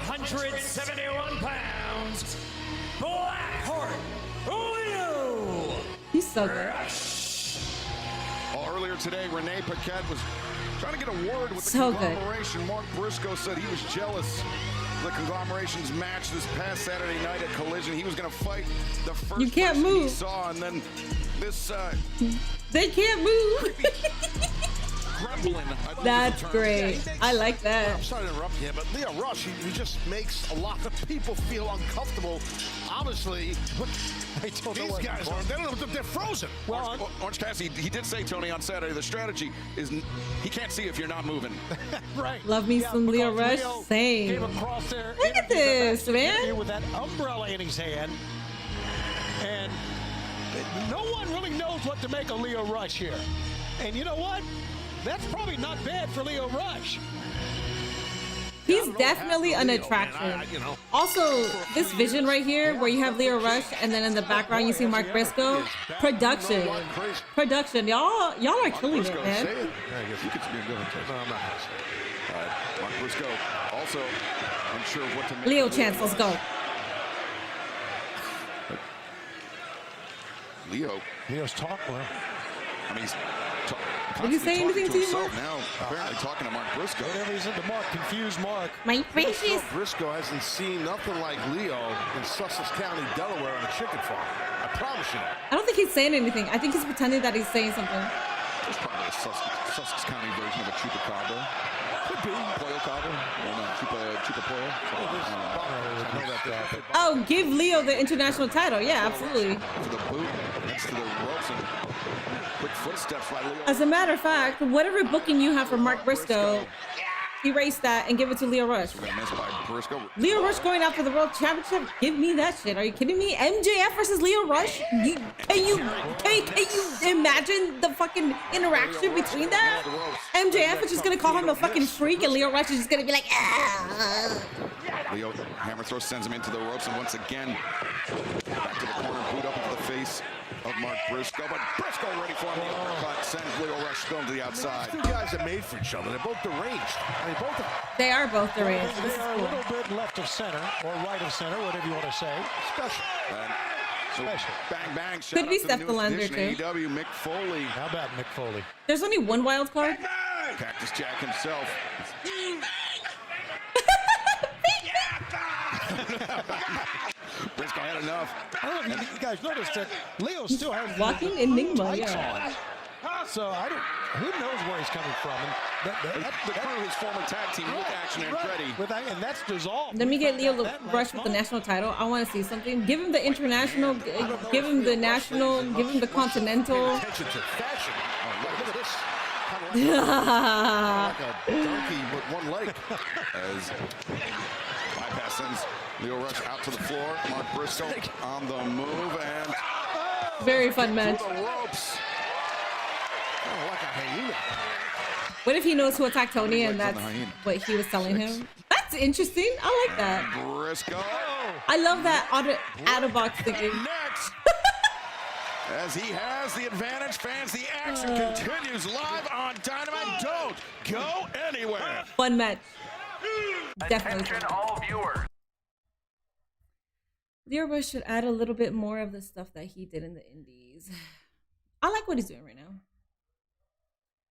171 pounds, Blackheart Leo. He's so good. Well, earlier today, Renee Paquette was trying to get a word with the so conglomeration. Mark Briscoe said he was jealous the conglomeration's match this past Saturday night at Collision. He was going to fight the first You can't person he move. saw, and then this They can't move. gremlin. I love That's the term. great. I like that. I'm sorry to interrupt you, but Leo Rush, he just makes a lot of people feel uncomfortable. Obviously, I don't know these what- guys are, they're frozen. Well, Orange Cassidy, he did say, Tony, on Saturday, the strategy is he can't see if you're not moving. right. Love me some Leo because Rush. Leo Same. Came across there. Look at this, man. With that umbrella in his hand. And no one really knows what to make of Leo Rush here. And you know what? That's probably not bad for Leo Rush. He's definitely an attraction. Also, this vision right here, where you have Leo Rush, and then in the background you see Mark Briscoe. Production, y'all are killing it, man. You could go ahead. No, I'm not going to say it. All right, Mark Briscoe also unsure of what to make. Leo of Chance, let's go. Leo's talk well. I mean, he's Did he say anything to you, Mark? now? Apparently talking to Mark Briscoe. Whatever he said to Mark, confused Mark. My precious. Briscoe hasn't seen nothing like Leo in Sussex County, Delaware on a chicken farm. I promise you that. I don't think he's saying anything. I think he's pretending that he's saying something. There's probably a Sussex County version of a chupacabra. Could be. Pollo cabra. Well, no, chupa pollo. Oh, give Leo the international title. Yeah, absolutely. To the boot, next to the ropes, and quick footsteps by Leo. As a matter of fact, whatever booking you have for Mark Briscoe, erase that and give it to Leo Rush. We got missed by Briscoe. Leo Rush going after the world championship? Give me that shit. Are you kidding me? MJF versus Leo Rush? Can you imagine the fucking interaction between that? MJF is just gonna call him a fucking freak, and Leo Rush is just gonna be like, ah. Leo hammer throw sends him into the ropes, and once again back to the corner, boot up into the face of Mark Briscoe, but Briscoe ready for him. The uppercut sends Leo Rush going to the outside. These two guys are made for each other. They're both deranged. I mean, both of They are both deranged. This They is are a cool. little bit left of center, or right of center, whatever you want to say. special. And so Special. bang bang. Could be shout out Steph to the newest Delander, addition too. to AEW, Mick Foley. How about Mick Foley? There's only one wild card. Cactus Jack himself. Briscoe had enough. I don't know if you guys noticed that Leo still has Walking enigma, tights yeah. on. So who knows where he's coming from? And The crew, his former tag team with Action and Freddie. And that's dissolved. Let me get Leo That Rush with the national title. I want to see something. Give him the international, give him the national, give him the continental. Attention to fashion. Oh, look at this. Kind of like a donkey with one leg. As bypass sends Leo Rush out to the floor. Mark Briscoe on the move and Very fun match. through the ropes. Oh, like a hyena. What if he knows who attacked Tony and Legs on that's the hyena. what he was telling him? That's interesting. I like that. Briscoe I love that out of box thinking. next. As he has the advantage, fans, the action continues live on Dynamite. Don't go anywhere. Fun match. Definitely. Attention all viewers. Leo Rush should add a little bit more of the stuff that he did in the indies. I like what he's doing right now.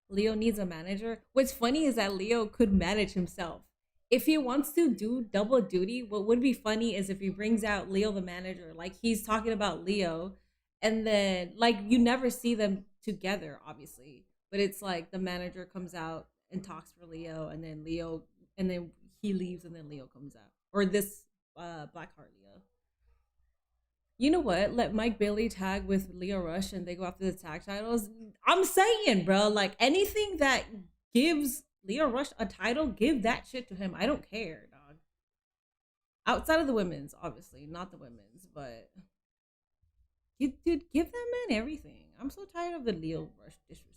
Leo needs a manager. What's funny is that Leo could manage himself. If he wants to do double duty, what would be funny is if he brings out Leo the manager, like he's talking about Leo, and then like you never see them together, obviously, but it's like the manager comes out and talks for Leo, and then he leaves, and then Leo comes out, or this Blackheart Leo. You know what? Let Mike Bailey tag with Leo Rush and they go after the tag titles. I'm saying, bro, like anything that gives Leo Rush a title, give that shit to him. I don't care, dog. Outside of the women's, obviously, not the women's, but dude, give that man everything. I'm so tired of the Leo Rush disrespect.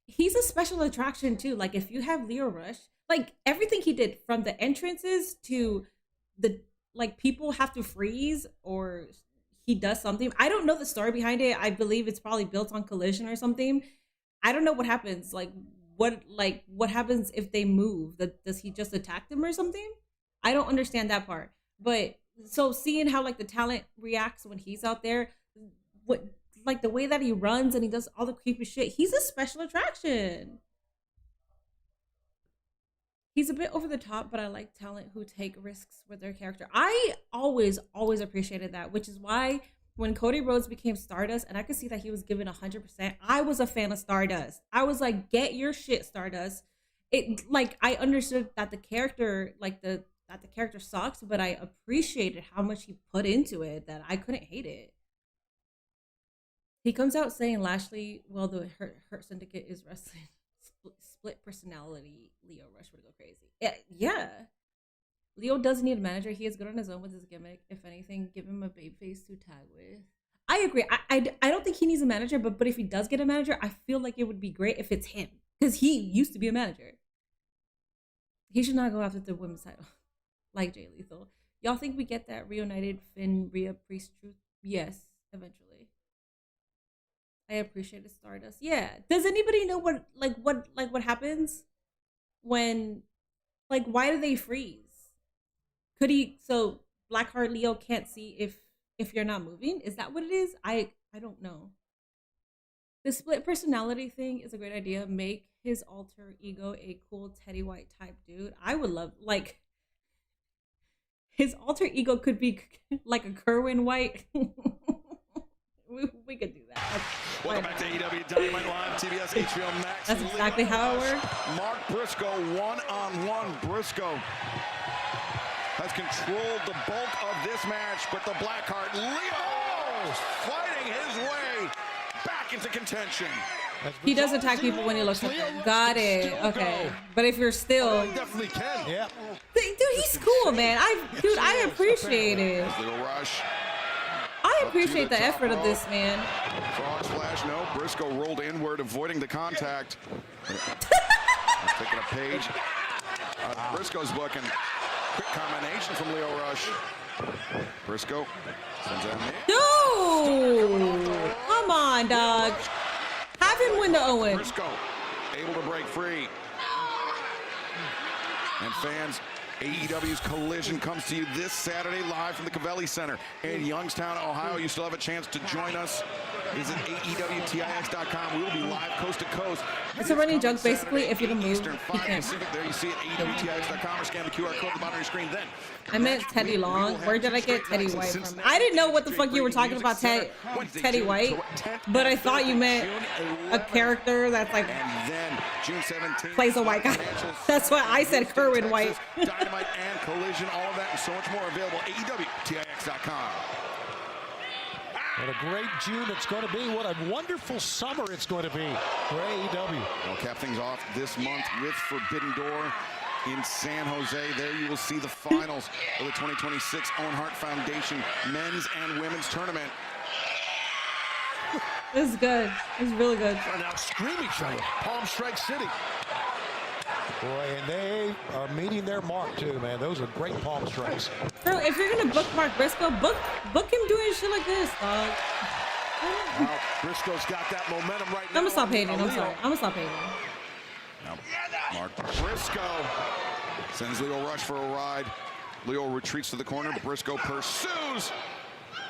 He's a special attraction too. Like if you have Leo Rush, like everything he did from the entrances to the like people have to freeze or he does something. I don't know the story behind it. I believe it's probably built on Collision or something. I don't know what happens. Like what happens if they move? Does he just attack them or something? I don't understand that part. But so seeing how like the talent reacts when he's out there, what, like the way that he runs and he does all the creepy shit. He's a special attraction. He's a bit over the top, but I like talent who take risks with their character. I always appreciated that, which is why when Cody Rhodes became Stardust and I could see that he was given 100%, I was a fan of Stardust. I was like, get your shit, Stardust. It, like, I understood that the character, like that the character sucks, but I appreciated how much he put into it that I couldn't hate it. He comes out saying Lashley, well, the Hurt Syndicate is wrestling. Split personality. Lio Rush would go crazy. Yeah. Leo doesn't need a manager. He is good on his own with his gimmick. If anything, give him a babyface to tag with. I agree. I don't think he needs a manager, but if he does get a manager, I feel like it would be great if it's him. Because he used to be a manager. He should not go after the women's title. Like Jay Lethal. Y'all think we get that reunited Finn, Rhea, Priest truth? Yes, eventually. I appreciated Stardust. Yeah. Does anybody know what happens when, like, why do they freeze? Could he, so Blackheart Leo can't see if you're not moving? Is that what it is? I don't know. The split personality thing is a great idea. Make his alter ego a cool Teddy White type dude. I would love, like, his alter ego could be like a Kerwin White. we could do that. Welcome back to AEW Dynamite Live, TBS, HBO Max. That's exactly how it works. Mark Briscoe, one-on-one. Briscoe has controlled the bulk of this match, but the Blackheart Leo fighting his way back into contention. He does attack people when he looks at them. Got it. Okay. But if you're still... He definitely can. Yeah. Dude, he's cool, man. I appreciate it. Little rush. I appreciate the effort of this man. Frog splash, no. Briscoe rolled inward, avoiding the contact. Taking a page. Briscoe's book, and quick combination from Lio Rush. Briscoe sends out mid. Dude! Come on, dog. Have him win the Owen. Briscoe able to break free. And fans, AEW's Collision comes to you this Saturday live from the Covelli Center in Youngstown, Ohio. You still have a chance to join us. Visit AEWTIX.com. We will be live coast to coast. It's a running joke, basically. If you can move, Eastern, 5 Pacific. There you see it, AEWTIX.com, or scan the QR code at the bottom of your screen. Then I meant Teddy Long. Where did I get Teddy White from? I didn't know what the fuck you were talking about, Teddy White, but I thought you meant a character that's like and then June 17th plays a white guy. That's why I said Kerwin White. Dynamite and Collision, all of that and so much more available at AEWTIX.com. What a great June it's going to be. What a wonderful summer it's going to be for AEW. We'll cap things off this month with Forbidden Door in San Jose. There you will see the finals of the 2026 Owen Hart Foundation Men's and Women's Tournament. This is good. This is really good. Trying to outscream each other. Palm Strike City. Boy, and they are meeting their mark too, man. Those are great palm strikes. Bro, if you're gonna book Mark Briscoe, book him doing shit like this, dog. Well, Briscoe's got that momentum right now. I'm gonna stop hating. I'm sorry. I'm gonna stop hating. Now, Mark Briscoe sends Lio Rush for a ride. Lio retreats to the corner. Briscoe pursues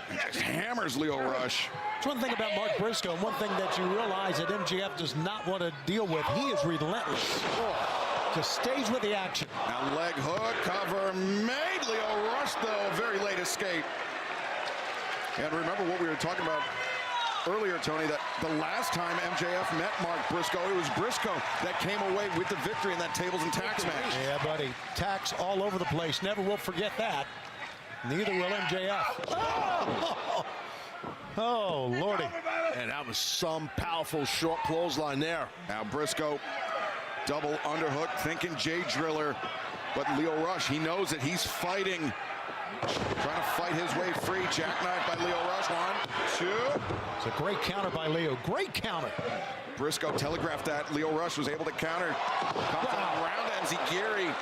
and just hammers Lio Rush. It's one thing about Mark Briscoe, and one thing that you realize that MJF does not want to deal with. He is relentless. Just stays with the action. Now leg hook, cover made. Lio Rush, though, very late escape. And remember what we were talking about earlier, Tony, that the last time MJF met Mark Briscoe, it was Briscoe that came away with the victory in that tables and tax match. Yeah, buddy. Tax all over the place. Never will forget that. Neither will MJF. Oh, Lordy. And that was some powerful short clothesline there. Now Briscoe, double underhook, thinking Jay Driller. But Lio Rush, he knows that he's fighting. Trying to fight his way free. Jackknife by Lio Rush. 1, 2. It's a great counter by Leo. Great counter. Briscoe telegraphed that. Lio Rush was able to counter. Round Enziguri.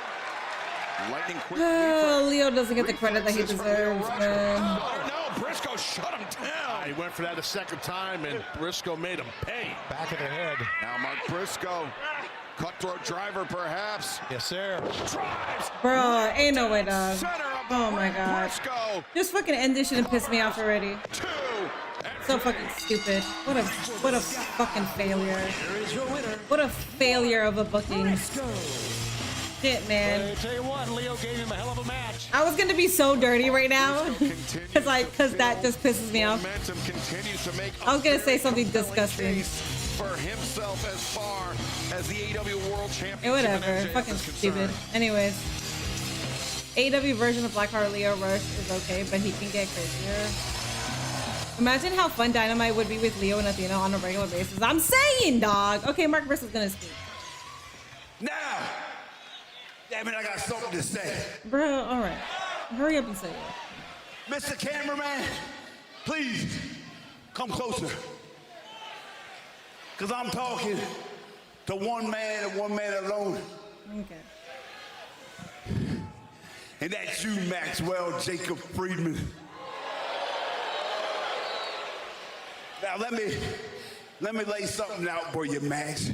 Lightning quick. Leo doesn't get the credit that he deserves, man. Oh no, Briscoe shut him down. He went for that a second time, and Briscoe made him pay. Back of the head. Now Mark Briscoe. Cutthroat driver, perhaps. Yes, sir. Drives. Bro, ain't no way, dog. Center of Oh my god. Briscoe. Just fucking end this shit and piss me off already. 2 and So fucking stupid. What a fucking failure. What a failure of a booking. Shit, man. I tell you what, Leo gave him a hell of a match. I was gonna be so dirty right now, cause that just pisses me off. Momentum continues to make I was gonna say something disgusting. for himself as far as the AEW World Championship. Hey, whatever. and MJF Fucking is stupid. concerned. Anyways, AEW version of Blackheart Leo Rush is okay, but he can get crazier. Imagine how fun Dynamite would be with Leo and Athena on a regular basis. I'm saying, dog. Okay, Mark Bristol's gonna speak. Now, damn it, I got something to say. Bro, all right. Hurry up and say it. Mr. Cameraman, please come closer. Because I'm talking to one man and one man alone. Okay. And that's you, Maxwell Jacob Friedman. Now let me lay something out for you, Max.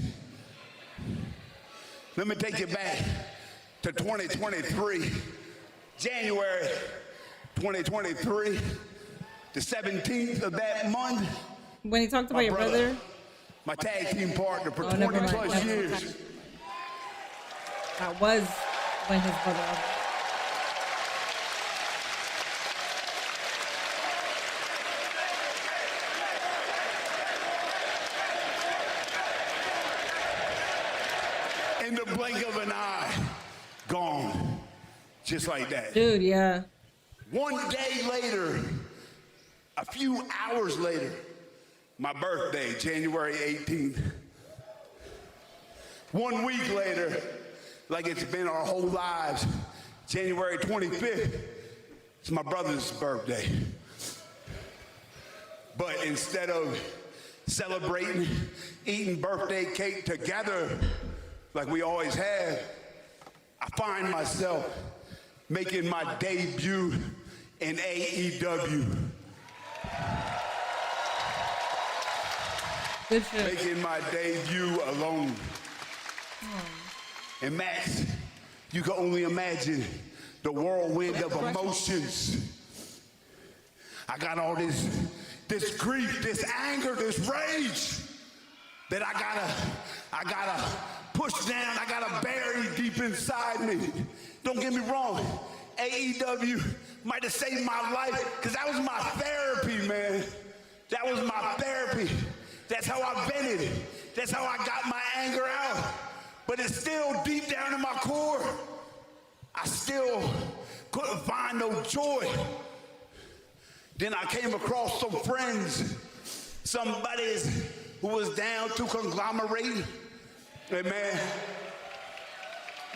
Let me take you back to 2023, January 2023, the 17th of that month. When he talked about your brother. My tag team partner for 20 never mind. plus years. That was when his brother. In the blink of an eye, gone. Just like that. Dude, yeah. One day later, a few hours later, my birthday, January 18th. 1 week later, like it's been our whole lives, January 25th, it's my brother's birthday. But instead of celebrating, eating birthday cake together, like we always have, I find myself making my debut in AEW. Good shit. Making my debut alone. And Max, you can only imagine the whirlwind of emotions. I got all this grief, this anger, this rage that I gotta push down, I gotta bury deep inside me. Don't get me wrong, AEW might have saved my life, because that was my therapy, man. That was my therapy. That's how I vented. That's how I got my anger out. But it's still deep down in my core. I still couldn't find no joy. Then I came across some friends, some buddies who was down to conglomerate. And man,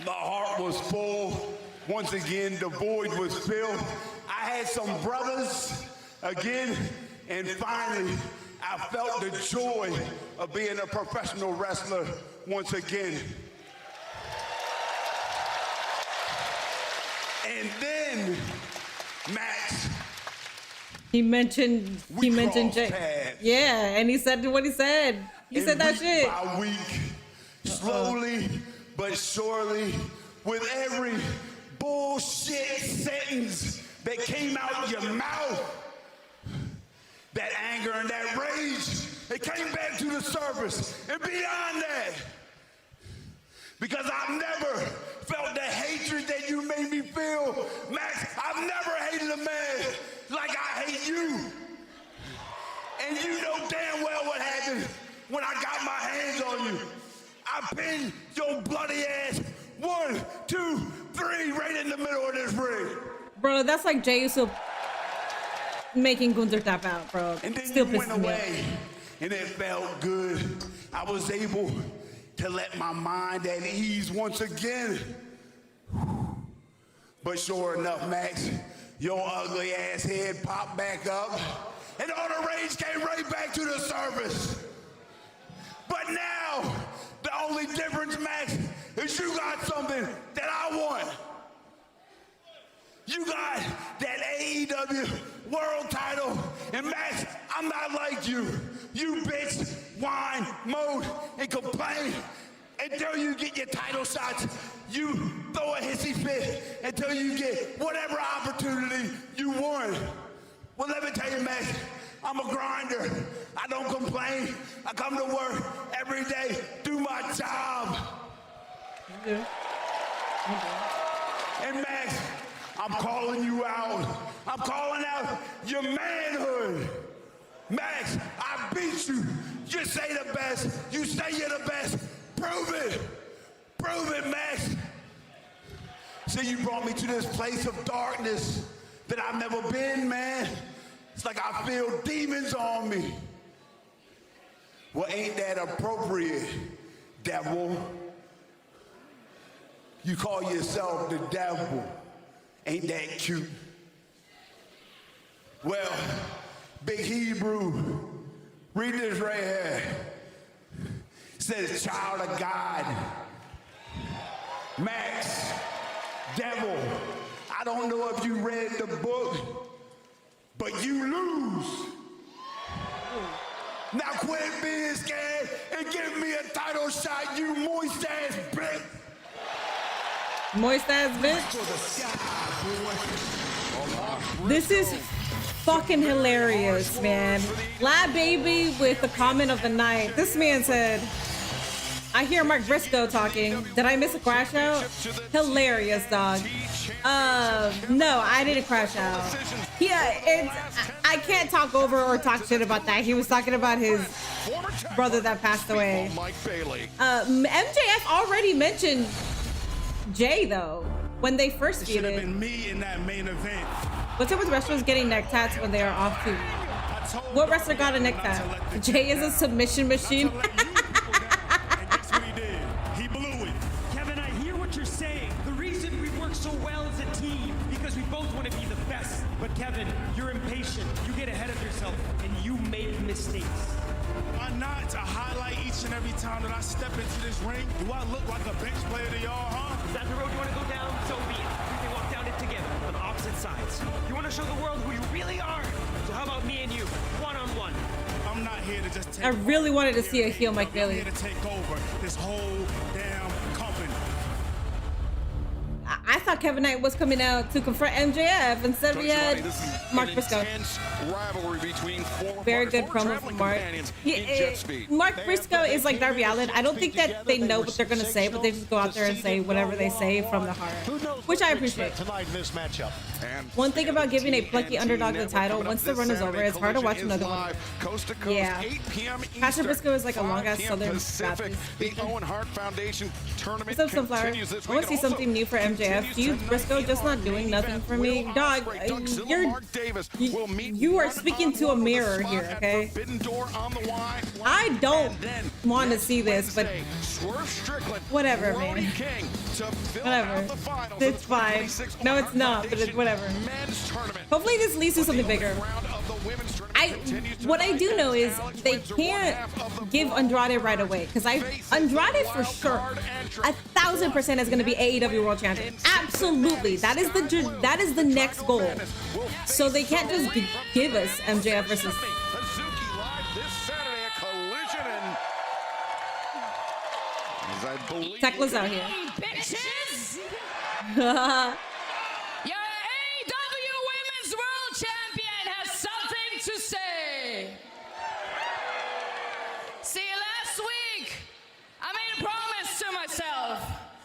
my heart was full. Once again, the void was filled. I had some brothers again, and finally, I felt the joy of being a professional wrestler once again. And then, Max, He mentioned Jay. paths. Yeah, and he said what he said. He said that week shit. by week, slowly but surely, with every bullshit sentence that came out your mouth, that anger and that rage, it came back to the surface. And beyond that, because I've never felt the hatred that you made me feel, Max, I've never hated a man like I hate you. And you know damn well what happened when I got my hands on you. I pinned your bloody ass 1, 2, 3 right in the middle of this ring. Bro, that's like Jay Uso making Gunther tap out, bro. And then Still you went pisses me away, off. and it felt good. I was able to let my mind at ease once again. But sure enough, Max, your ugly ass head popped back up, and all the rage came right back to the surface. But now, the only difference, Max, is you got something that I want. You got that AEW world title, and Max, I'm not like you. You bitch, whine, moan, and complain until you get your title shots. You throw a hissy fit until you get whatever opportunity you want. Well, let me tell you, Max, I'm a grinder. I don't complain. I come to work every day, do my job. And Max, I'm calling you out. I'm calling out your manhood. Max, I beat you. You say the best. You say you're the best. Prove it. Prove it, Max. So you brought me to this place of darkness that I've never been, man. It's like I feel demons on me. Well, ain't that appropriate, devil? You call yourself the devil. Ain't that cute? Well, Big Hebrew, read this right here. It says, child of God. Max, devil, I don't know if you read the book, but you lose. Now quit being scared and give me a title shot, you moist ass bitch. Moist ass bitch. This is fucking hilarious, man. Lab Baby with the comment of the night. This man said, I hear Mark Briscoe talking. Did I miss a crash out? Hilarious, dog. No, I didn't crash out. Yeah, I can't talk over or talk shit about that. He was talking about his brother that passed away. MJF already mentioned Jay though when they first feuded. Should have been me in that main event. What's up with wrestlers getting neck tats when they are off TV? What wrestler got a neck tat? Jay is a submission machine. He blew it. Kevin, I hear what you're saying. The reason we work so well as a team because we both want to be the best. But Kevin, you're impatient. You get ahead of yourself and you make mistakes. Why not to highlight each and every time that I step into this ring? Do I look like a bench player to y'all, huh? Is that the road you want to go down? So be it. We can walk down it together on opposite sides. You want to show the world who you really are? So how about me and you, one-on-one? I'm not here to just take I really wanted to see a heel Mike I'm Bailey. here to take over this whole damn company. I thought Kevin Knight was coming out to confront MJF. Instead we had Mark Briscoe. Rivalry between Very good promo from Mark. Mark Briscoe is like Darby Allin. I don't think that they know what they're gonna say, but they just go out there and say whatever they say from the heart, which I appreciate. Tonight in this matchup. One thing about giving a plucky underdog the title, once the run is over, it's hard to watch another one. Yeah. Pastor Briscoe is like a long ass Southern Baptist. The Owen Hart Foundation tournament What's up, Sunflower? I want to see something new for MJF. You, Briscoe, just not doing nothing for me, dog. You are speaking to a mirror here, okay? I don't want to see this, but whatever, man. Whatever. It's fine. No, it's not, but it's whatever. Hopefully this leads to something bigger. What I do know is they can't give Andrade right away, because Andrade for sure 1,000% is going to be AEW World Champion. Absolutely, that is the next goal. So they can't just give us MJF versus. Tekla's out here. Bitches! Your AEW Women's World Champion has something to say. See, last week, I made a promise to myself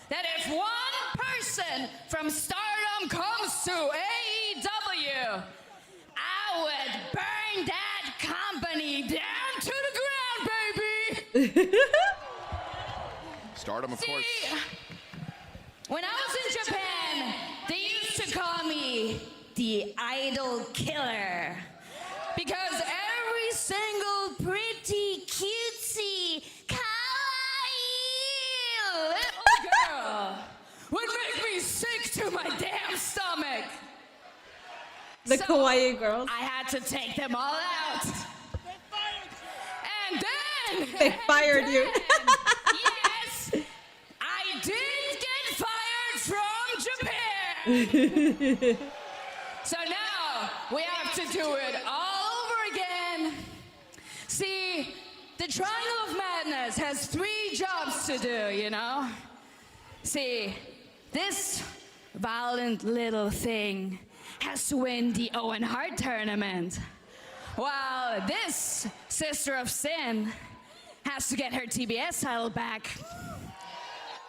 that if one person from Stardom comes to AEW, I would burn that company down to the ground, baby! Stardom, of course. When I was in Japan, they used to call me the Idol Killer because every single pretty, cutesy, kawaii little girl would make me sick to my damn stomach. The kawaii girls. I had to take them all out. And then they fired you. Yes, I did get fired from Japan. So now we have to do it all over again. See, the Triangle of Madness has 3 jobs to do, you know? See, this violent little thing has to win the Owen Hart tournament. Well, this sister of sin has to get her TBS title back.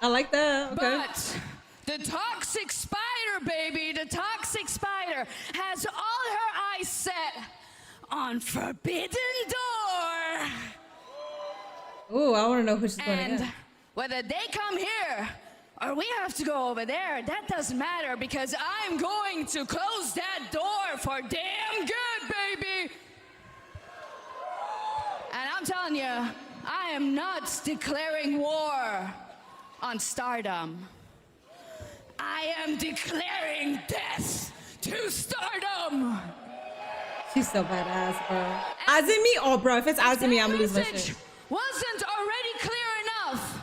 I like that. Okay. But the toxic spider, baby, the toxic spider has all her eyes set on Forbidden Door. Ooh, I want to know who she's going to And get. whether they come here or we have to go over there, that doesn't matter because I'm going to close that door for damn good, baby. And I'm telling you, I am not declaring war on Stardom. I am declaring death to Stardom. She's so badass, bro. Azumi? Oh, bro, if it's Azumi, I'm losing my Message shit. wasn't already clear enough.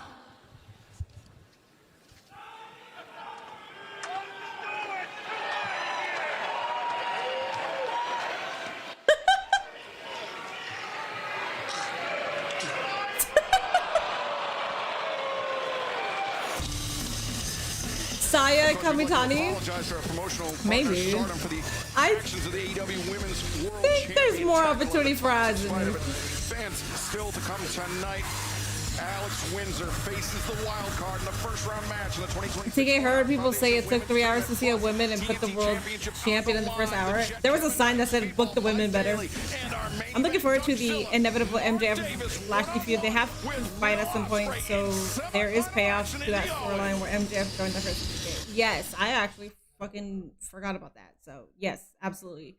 Saya Kamitani. Kamitani? Maybe. I think think there's more opportunity for Azumi. Fans still to come tonight. Alex Windsor faces the wild card in the first round match in the 2020. TK heard people say it took 3 hours to see a woman and put the world champion in the first hour. There was a sign that said book the women better. I'm looking forward to the inevitable MJF Lashley feud. They have to fight at some point, so there is payoff to that storyline where MJF joined the first. Yes, I actually fucking forgot about that. So yes, absolutely.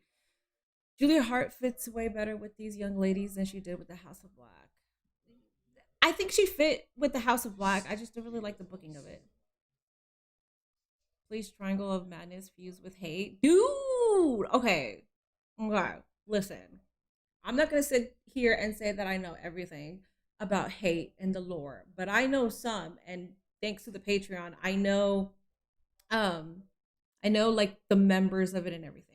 Julia Hart fits way better with these young ladies than she did with the House of Black. I think she fit with the House of Black. I just don't really like the booking of it. Please, Triangle of Madness fused with hate. Dude! Okay. Listen. I'm not going to sit here and say that I know everything about hate and the lore, but I know some, and thanks to the Patreon, I know like the members of it and everything.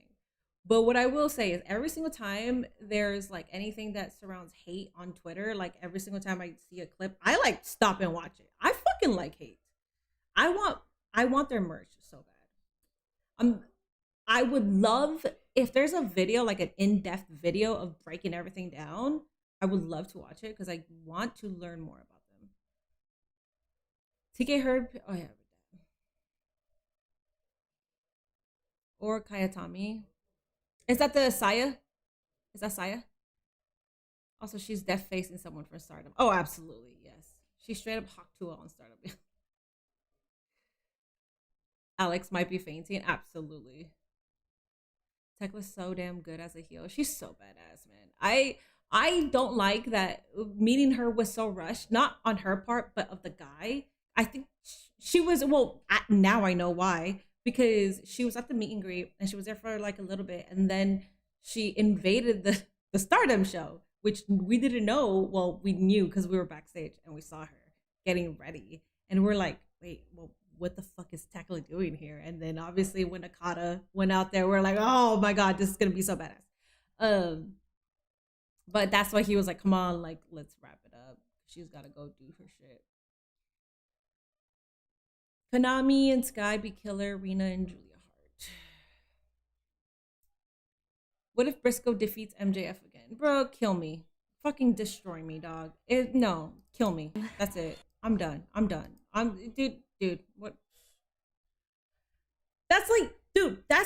But what I will say is every single time there's like anything that surrounds hate on Twitter, like every single time I see a clip, I like stop and watch it. I fucking like hate. I want their merch so bad. I would love if there's a video, like an in-depth video of breaking everything down. I would love to watch it because I want to learn more about them. TK Herb, oh yeah. Or Kayatami. Is that the Saya? Is that Saya? Also, she's deaf facing someone from Stardom. Oh, absolutely, yes. She's straight up Hakuto on Stardom. Alex might be fainting. Absolutely. Tekla's so damn good as a heel. She's so badass, man. I don't like that meeting her was so rushed. Not on her part, but of the guy. I think she was, well, now I know why. Because she was at the meet and greet and she was there for like a little bit, and then she invaded the Stardom show, which we didn't know. Well, we knew because we were backstage and we saw her getting ready, and we're like, wait, well, what the fuck is Tekla doing here? And then obviously when Okada went out there, we're like, oh my god, this is gonna be so badass. But that's why he was like, come on, like, let's wrap it up. She's gotta go do her shit. Konami and Sky be killer, Rena and Julia Hart. What if Briscoe defeats MJF again? Bro, kill me. Fucking destroy me, dog. No, kill me. That's it. I'm done. Dude, what? That's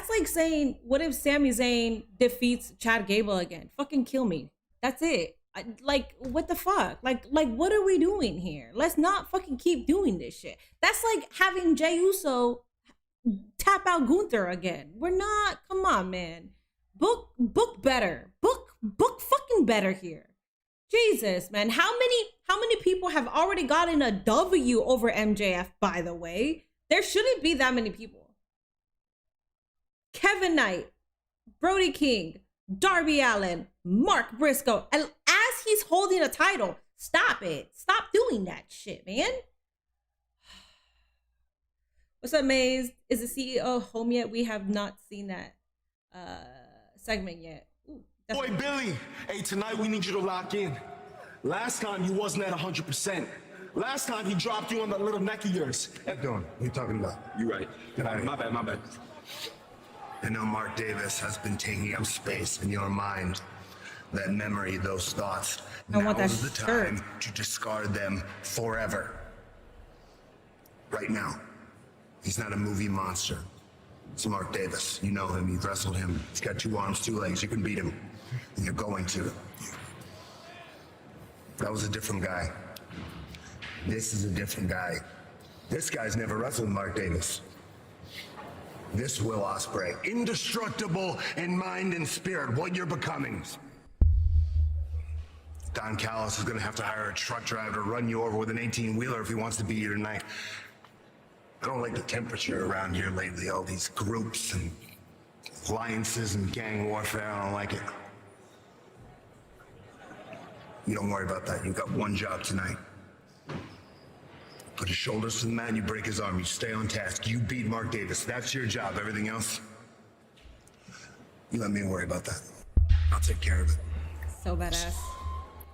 like saying, what if Sami Zayn defeats Chad Gable again? Fucking kill me. That's it. Like, what the fuck? Like, what are we doing here? Let's not fucking keep doing this shit. That's like having Jey Uso tap out Gunther again. We're not, come on, man. Book better. Book fucking better here. Jesus, man. How many people have already gotten a W over MJF, by the way? There shouldn't be that many people. Kevin Knight, Brody King, Darby Allin, Mark Briscoe, and as he's holding a title, stop it. Stop doing that shit, man. What's up, Maze? Is the CEO home yet? We have not seen that segment yet. Ooh, Boy, Billy, hey, tonight we need you to lock in. Last time you wasn't at 100%. Last time he dropped you on that little neck of yours. What are you talking about? You right. My bad. I know Mark Davis has been taking up space in your mind. that memory, those thoughts. I want Now that is the shirt. time to discard them forever. Right now. He's not a movie monster. It's Mark Davis. You know him. You've wrestled him. He's got 2 arms, 2 legs. You can beat him. And you're going to. That was a different guy. This is a different guy. This guy's never wrestled Mark Davis. This Will Ospreay, indestructible in mind and spirit, what you're becoming. Don Callis is gonna have to hire a truck driver to run you over with an 18-wheeler if he wants to beat you tonight. I don't like the temperature around here lately, all these groups and alliances and gang warfare, I don't like it. You don't worry about that, you've got one job tonight. Put his shoulders to the mat, you break his arm, you stay on task, you beat Mark Davis. That's your job. Everything else, you let me worry about that. I'll take care of it. So badass.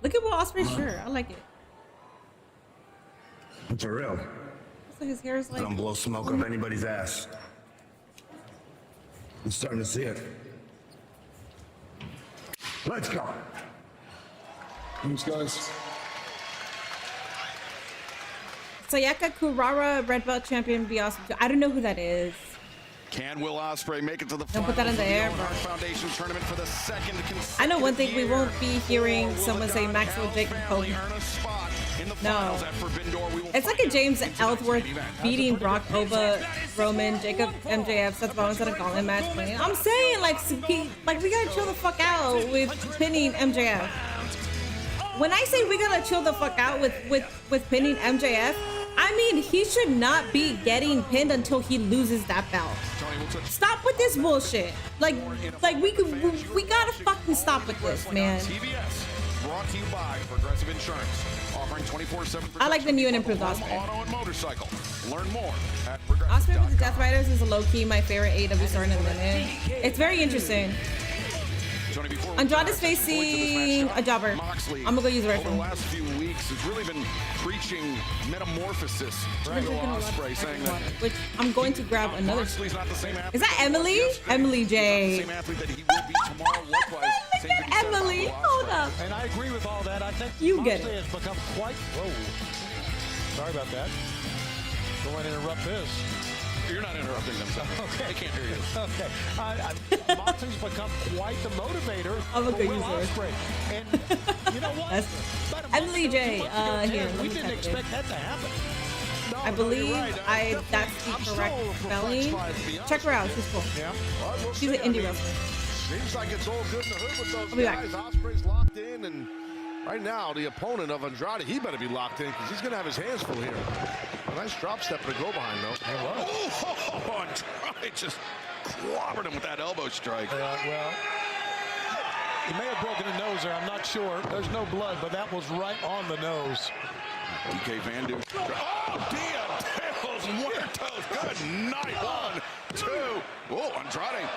Look at Will Ospreay's shirt. I like it. For real. So his hair is like. Don't blow smoke up anybody's ass. I'm starting to see it. Let's go. Thanks, guys. Sayaka Kurara, red belt champion, be awesome too. I don't know who that is. Can Will Ospreay make it to the Don't put that in the air, bro. Foundation tournament for the second consecutive I know one thing, we year. won't be hearing Or will someone the say Don Maxwell Cal Jacob family Hogan. earn a spot in the No. finals at Forbidden Door? We will It's like find a James out in tonight's Ellsworth main event. beating Brock Ova, Roman, Jacob, MJF, Seth Rollins at a gauntlet match. I'm saying, like we gotta chill the fuck out with pinning MJF. When I say we gotta chill the fuck out with pinning MJF, I mean he should not be getting pinned until he loses that belt. Stop with this bullshit. Like we gotta fucking stop with this, man. TBS, brought to you by Progressive Insurance, offering 24/7. I like the new and improved Ospreay. Auto and motorcycle. Learn more at Ospreay with the Death progressive.com. Riders is a low-key my favorite AEW star in a minute. It's very interesting. Tony, before we Andrade's start, as we point to this facing matchup, a jobber. Moxley, I'm gonna go use it right over from the last few weeks has really been preaching metamorphosis to Will Ospreay, saying that Which I'm going to grab another. Moxley's not the same athlete. Is that Emily? yesterday. Emily He's J. not the same athlete that he will be tomorrow. Likewise, same could be said about Emily, Will hold Ospreay. up. And I agree with all that. I think You get Moxley it. has become quite. Whoa. Sorry about that. Go ahead and interrupt this. You're not interrupting them, so Okay. they can't hear you. Okay. Moxley's become quite the motivator I'm a for good Will user. Ospreay. And you know what? That's- About a month Emily ago, J, 2 months ago, here, Ted, let we me didn't type it expect in. that to happen. I believe that's the correct spelling. Check her out. She's cool. Yeah. Well, we'll She's see. an I indie mean, wrestler. Seems like it's all good in the hood with those I'll be back. guys. Ospreay's locked in, and right now the opponent of Andrade, he better be locked in because he's going to have his hands full here. A nice drop step to go behind, though. Oh, Andrade just clobbered him with that elbow strike. Well, he may have broken a nose there. I'm not sure. There's no blood, but that was right on the nose. DK Van Dam. Oh, Dia Delos Muertos. Good night. 1, 2. Oh, Andrade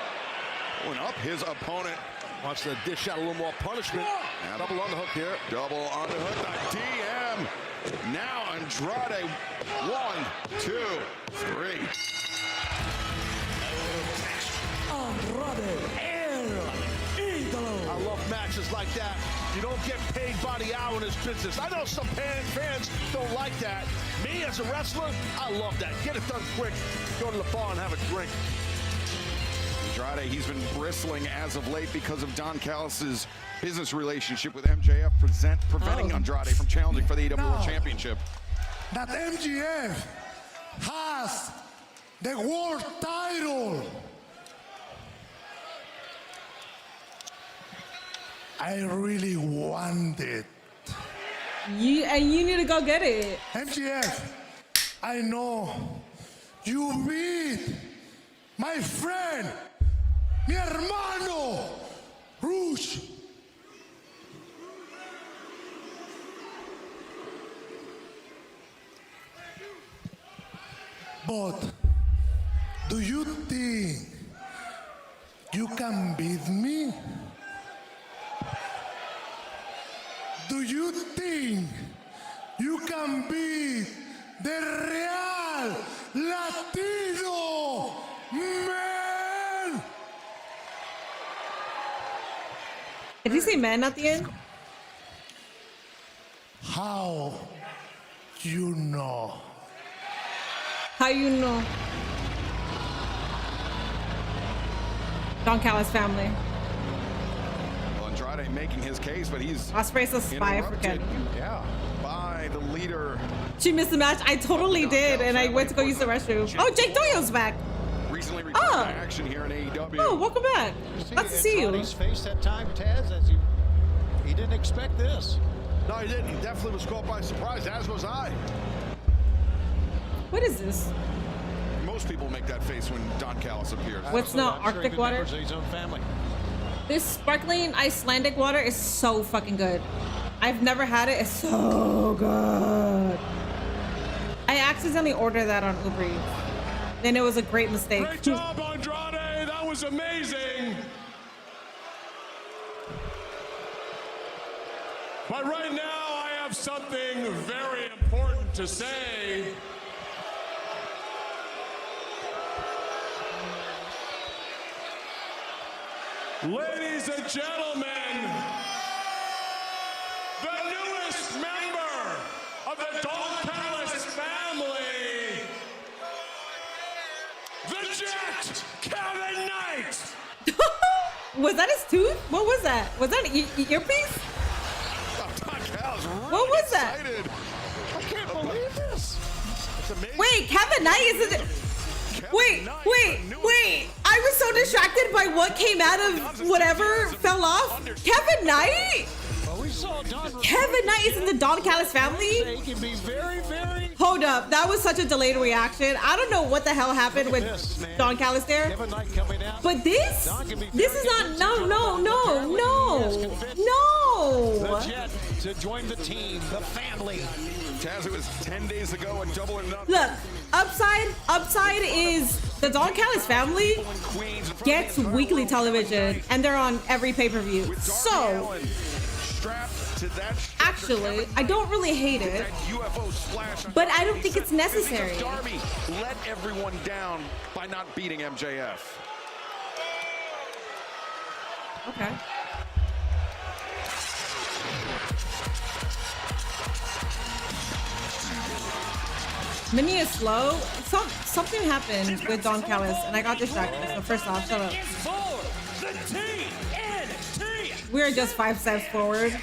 pulling up his opponent. Wants to dish out a little more punishment. Double on the hook here. Double on the hook. The DM. Now Andrade. 1, 2, 3. I love matches like that. You don't get paid by the hour in this business. I know some fans don't like that. Me as a wrestler, I love that. Get it done quick. Go to the bar and have a drink. Andrade, he's been bristling as of late because of Don Callis' business relationship with MJF, preventing Andrade from challenging for the AEW World Championship. That MGF has the world title. I really want it. You need to go get it. MGF, I know you beat my friend, mi hermano, Rush. But do you think you can beat me? Do you think you can beat the Real Latino man? Did he say men at the end? How you know? How you know? Don Callis family. Well, Andrade making his case, but he's Ospreay's a spy for interrupted, Kevin. yeah, by the leader. She missed the match. I totally did, and I went to go use the restroom. Oh, Jake Doyo's back. Recently returned to action here in AEW. Oh, welcome back. Glad to see you. Andrade's face that time, Taz, as he didn't expect this. No, he didn't. He definitely was caught by surprise, as was I. What is this? Most people make that face when Don Callis appears. What's not I'm sure he Arctic water? remembers his own family. This sparkling Icelandic water is so fucking good. I've never had it. It's so good. I accidentally ordered that on Uber Eats. Then it was a great mistake. Great job, Andrade. That was amazing. But right now, I have something very important to say. Ladies and gentlemen, the newest member of the Don Callis family, the Jet, Kevin Knight. Was that his tooth? What was that? Was that an earpiece? Don Callis really What was that? excited. I can't believe this. It's amazing. Wait, Kevin Knight isn't it? Wait. I was so distracted by what came out of whatever fell off. Kevin Knight? Well, we saw Don. Kevin Knight is in the Don Callis family? He can be very, very. Hold up. That was such a delayed reaction. I don't know what the hell happened with Don Callis there. Kevin Knight coming out. But this is not, no. The Jet to join the team, the family. Taz, it was 10 days ago at Double or Nothing. Look, upside is the Don Callis family gets weekly television and they're on every pay-per-view. So, actually, I don't really hate it, but I don't think it's necessary. Darby let everyone down by not beating MJF. Okay. Mini is slow. Something happened with Don Callis and I got distracted. So first off, shut up. We're just 5 steps forward.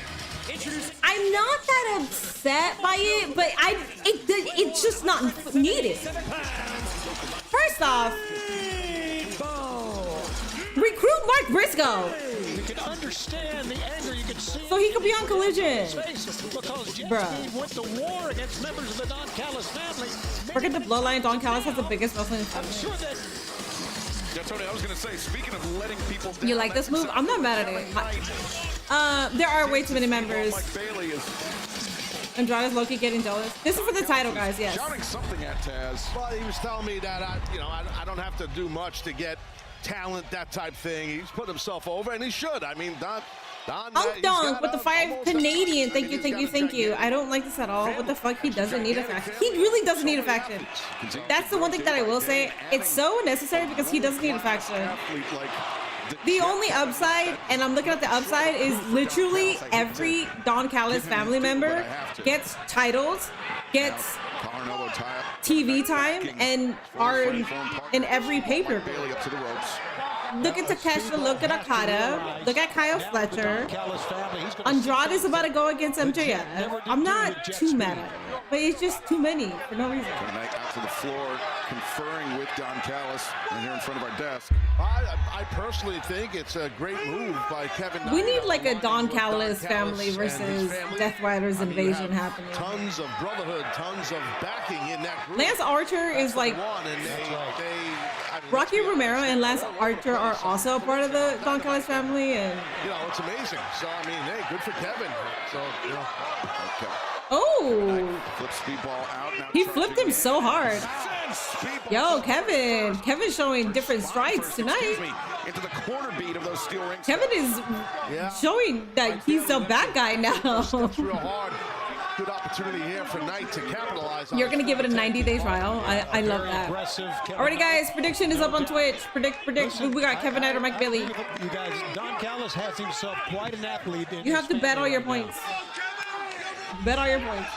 I'm not that upset by it, but it's just not needed. First off, recruit Mark Briscoe. You can understand the anger you can see. So he could be on Collision. Because Jeff's Bruh. team went to war against members of the Don Callis family. Forget the bloodline. Don Callis has the biggest wrestling I'm family. sure that Yeah, Tony, I was going to say, speaking of letting people down. You like this move? I'm not mad at it. There are way too many members. Mike Bailey is Andrade's Loki getting jealous. This is for the title, guys. Yes. shouting something at Taz. Well, he was telling me that I don't have to do much to get talent, that type thing. He's put himself over, and he should. I mean, Don. Unk Dunk with the 5 Canadian. Thank you. I don't like this at all. What the fuck? He doesn't need a faction. He really doesn't need a faction. That's the one thing that I will say. It's so necessary because he doesn't need a faction. The only upside, and I'm looking at the upside, is literally every Don Callis family member gets titles, gets TV time, and are in every pay-per-view. Bailey up to the ropes. Look at Takeshita, look at Okada, look at Kyle Fletcher. Andrade is about to go against MJF. I'm not too mad at it, but it's just too many for no reason. Tonight out to the floor, conferring with Don Callis, and here in front of our desk. I personally think it's a great move by Kevin Knight. We need like a Don Callis family versus Death Riders invasion happening. Tons of brotherhood, tons of backing in that group. Lance Archer is like Rocky Romero and Lance Archer are also a part of the Don Callis family, and it's amazing. So I mean, hey, good for Kevin. So oh, Flip speedball out. Now he flipped him so hard. Yo, Kevin's showing different strides tonight. Into the corner beat of those steel rings. Kevin is showing that he's a bad guy now. Real hard. good opportunity here for Knight to capitalize on. You're gonna give it a 90-day trial. I love that. Alrighty, guys, prediction is up on Twitch. Predict. Listen, We got Kevin Knight or Mike Bailey. You guys, Don Callis has himself quite an athlete. You have to bet all your points. Bet all your points.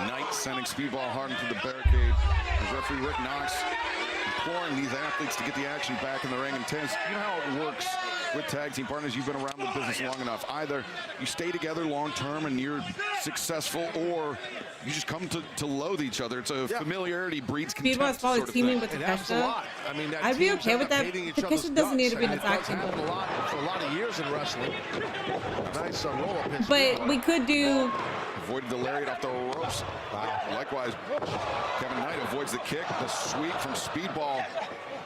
Knight sending Speedball hard into the barricade. As referee Rick Knox imploring these athletes to get the action back in the ring. And Tez, you know how it works with tag team partners. You've been around the business long enough. Either you stay together long term and you're successful, or you just come to loathe each other. It's a familiarity breeds contempt. Speedball's probably sort of teaming thing. with It happens a Takeshita. lot. I mean, I'd be okay with that. Takeshita doesn't need to be in a tag team. For a lot of years in wrestling. Nice roll-up hit. But we could do. Avoided the lariat off the ropes. Wow. Likewise, Kevin Knight avoids the kick. The sweep from Speedball.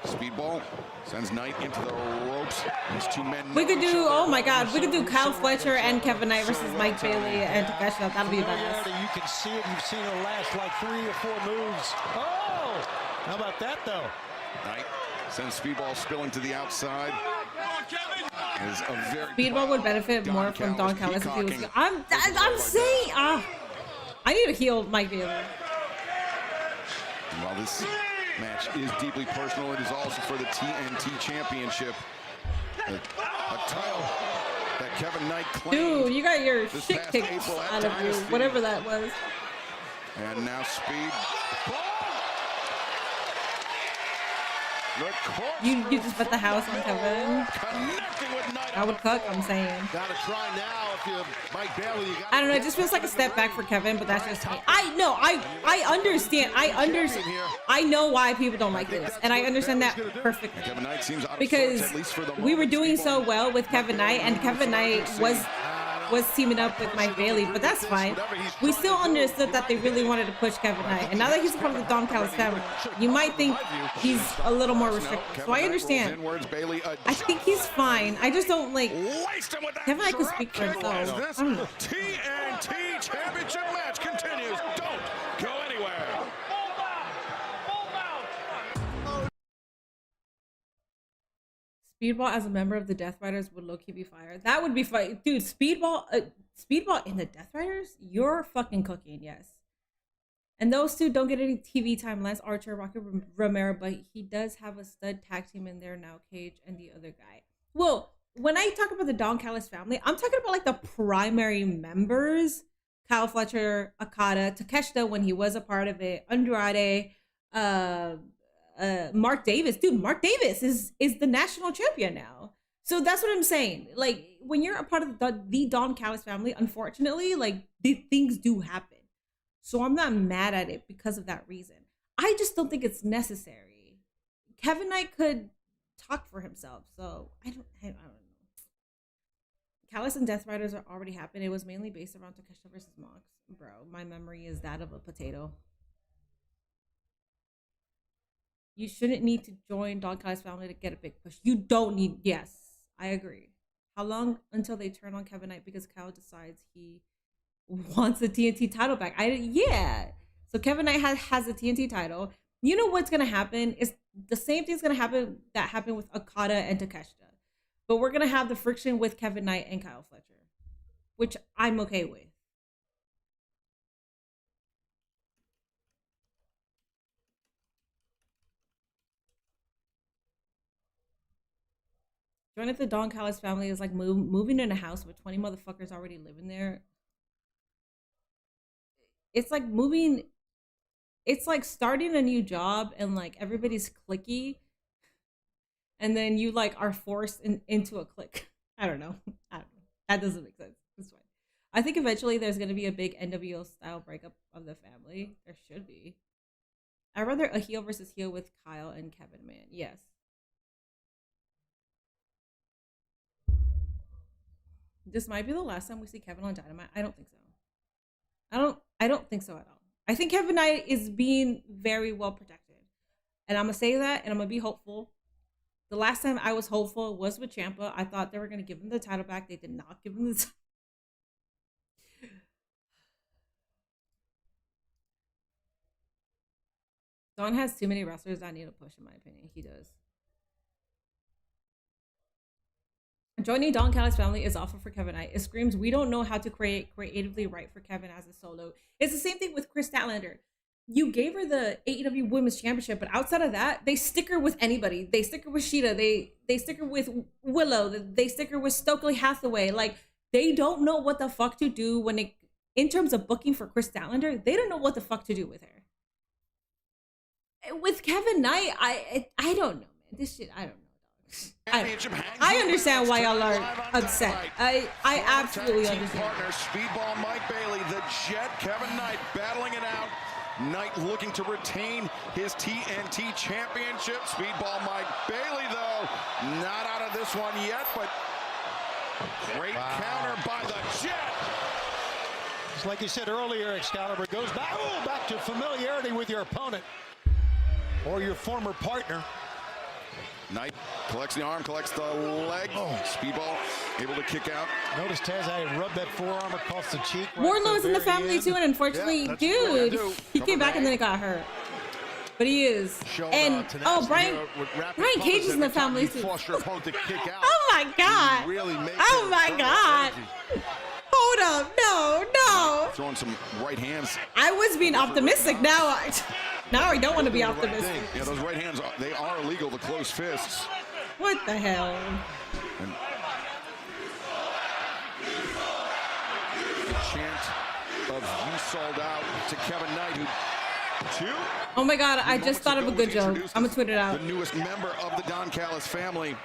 Speedball sends Knight into the ropes. These two men. We could do. Oh my God, we could do Kyle Fletcher and Kevin Knight versus Mike Bailey and Takeshita. That'll be badass. You can see it. You've seen it last like 3 or 4 moves. Oh, how about that though? Knight sends Speedball spilling to the outside. Is a very Speedball would benefit more from Don Callis if he was. I'm saying. I need to heal Mike Bailey. While this match is deeply personal, it is also for the TNT Championship. A title that Kevin Knight claimed. Dude, you got your this shit past kicked April at out of you, Dynasty. whatever that was. And now Speed. You just bet the house on Kevin. I would cook, I'm saying. Gotta try now if you Mike Bailey. I don't know, it just feels like a step back for Kevin, but that's just me. I understand. I know why people don't like this, and I understand that perfectly. Kevin Knight seems out of Because sorts, at least for the we were moment. doing so well with Kevin Knight, and Kevin Knight was teaming up with Mike Bailey, but that's fine. We still understood that they really wanted to push Kevin Knight, and now that he's a part of the Don Callis family, you might think he's a little more restricted. So I understand. I think he's fine. I just don't like. Kevin Knight can speak for himself. I don't know. TNT Championship match continues. Don't go anywhere. Speedball as a member of the Death Riders would low-key be fire. That would be fire. Dude, Speedball in the Death Riders? You're fucking cooking, yes. And those two don't get any TV time. Lance Archer, Rocky Romero, but he does have a stud tag team in there now, Cage and the other guy. Well, when I talk about the Don Callis family, I'm talking about like the primary members. Kyle Fletcher, Okada, Takeshita when he was a part of it, Andrade, Mark Davis. Dude, Mark Davis is the national champion now. So that's what I'm saying. Like, when you're a part of the Don Callis family, unfortunately, like, things do happen. So I'm not mad at it because of that reason. I just don't think it's necessary. Kevin Knight could talk for himself. So I don't know. Callis and Death Riders are already happened. It was mainly based around Takeshita versus Mox. Bro, my memory is that of a potato. You shouldn't need to join Don Callis' family to get a big push. You don't need. Yes, I agree. How long until they turn on Kevin Knight because Kyle decides he wants the TNT title back? Yeah. So Kevin Knight has the TNT title. You know what's gonna happen is the same thing's gonna happen that happened with Okada and Takeshita, but we're gonna have the friction with Kevin Knight and Kyle Fletcher, which I'm okay with. Joining the Don Callis family is like moving in a house with 20 motherfuckers already living there. It's like moving. It's like starting a new job and like everybody's cliquey, and then you like are forced into a clique. I don't know. That doesn't make sense. It's fine. I think eventually there's gonna be a big NWO style breakup of the family. There should be. I'd rather a heel versus heel with Kyle and Kevin, man. Yes. This might be the last time we see Kevin on Dynamite. I don't think so. I don't think so at all. I think Kevin Knight is being very well protected. And I'm going to say that, and I'm going to be hopeful. The last time I was hopeful was with Ciampa. I thought they were going to give him the title back. They did not give him the title. Don has too many wrestlers that need a push, in my opinion. He does. joining Don Callis family is awful for Kevin Knight. It screams we don't know how to creatively write for Kevin as a solo. It's the same thing with Chris Statlander. You gave her the AEW Women's Championship, but outside of that, they stick her with anybody. They stick her with Sheeta. They stick her with Willow. They stick her with Stokely Hathaway. Like, they don't know what the fuck to do when it, in terms of booking for Chris Statlander, they don't know what the fuck to do with her. With Kevin Knight, I don't know, man. This shit, I don't know. I understand why y'all are upset. I absolutely understand. Partner, Speedball Mike Bailey, the Jet, Kevin Knight battling it out. Knight looking to retain his TNT championship. Speedball Mike Bailey, though, not out of this one yet, but great counter by the Jet. Just like you said earlier, Excalibur goes back to familiarity with your opponent or your former partner. Knight collects the arm, collects the leg. Speedball able to kick out. Notice Taz, I rubbed that forearm across the cheek. Wardlow's in the family too, and unfortunately, dude, he came back and then it got hurt. But he is. And Brian Cage is in the family too. Oh my god! Oh my god! Hold up! No! Throwing some right hands. I was being optimistic. Now I don't want to be optimistic. Yeah, those right hands, they are illegal, the closed fists. What the hell? And the chant of "You Sold Out" to Kevin Knight, who Oh my god, I just thought of a good joke. I'm gonna tweet it out. The newest member of the Don Callis family.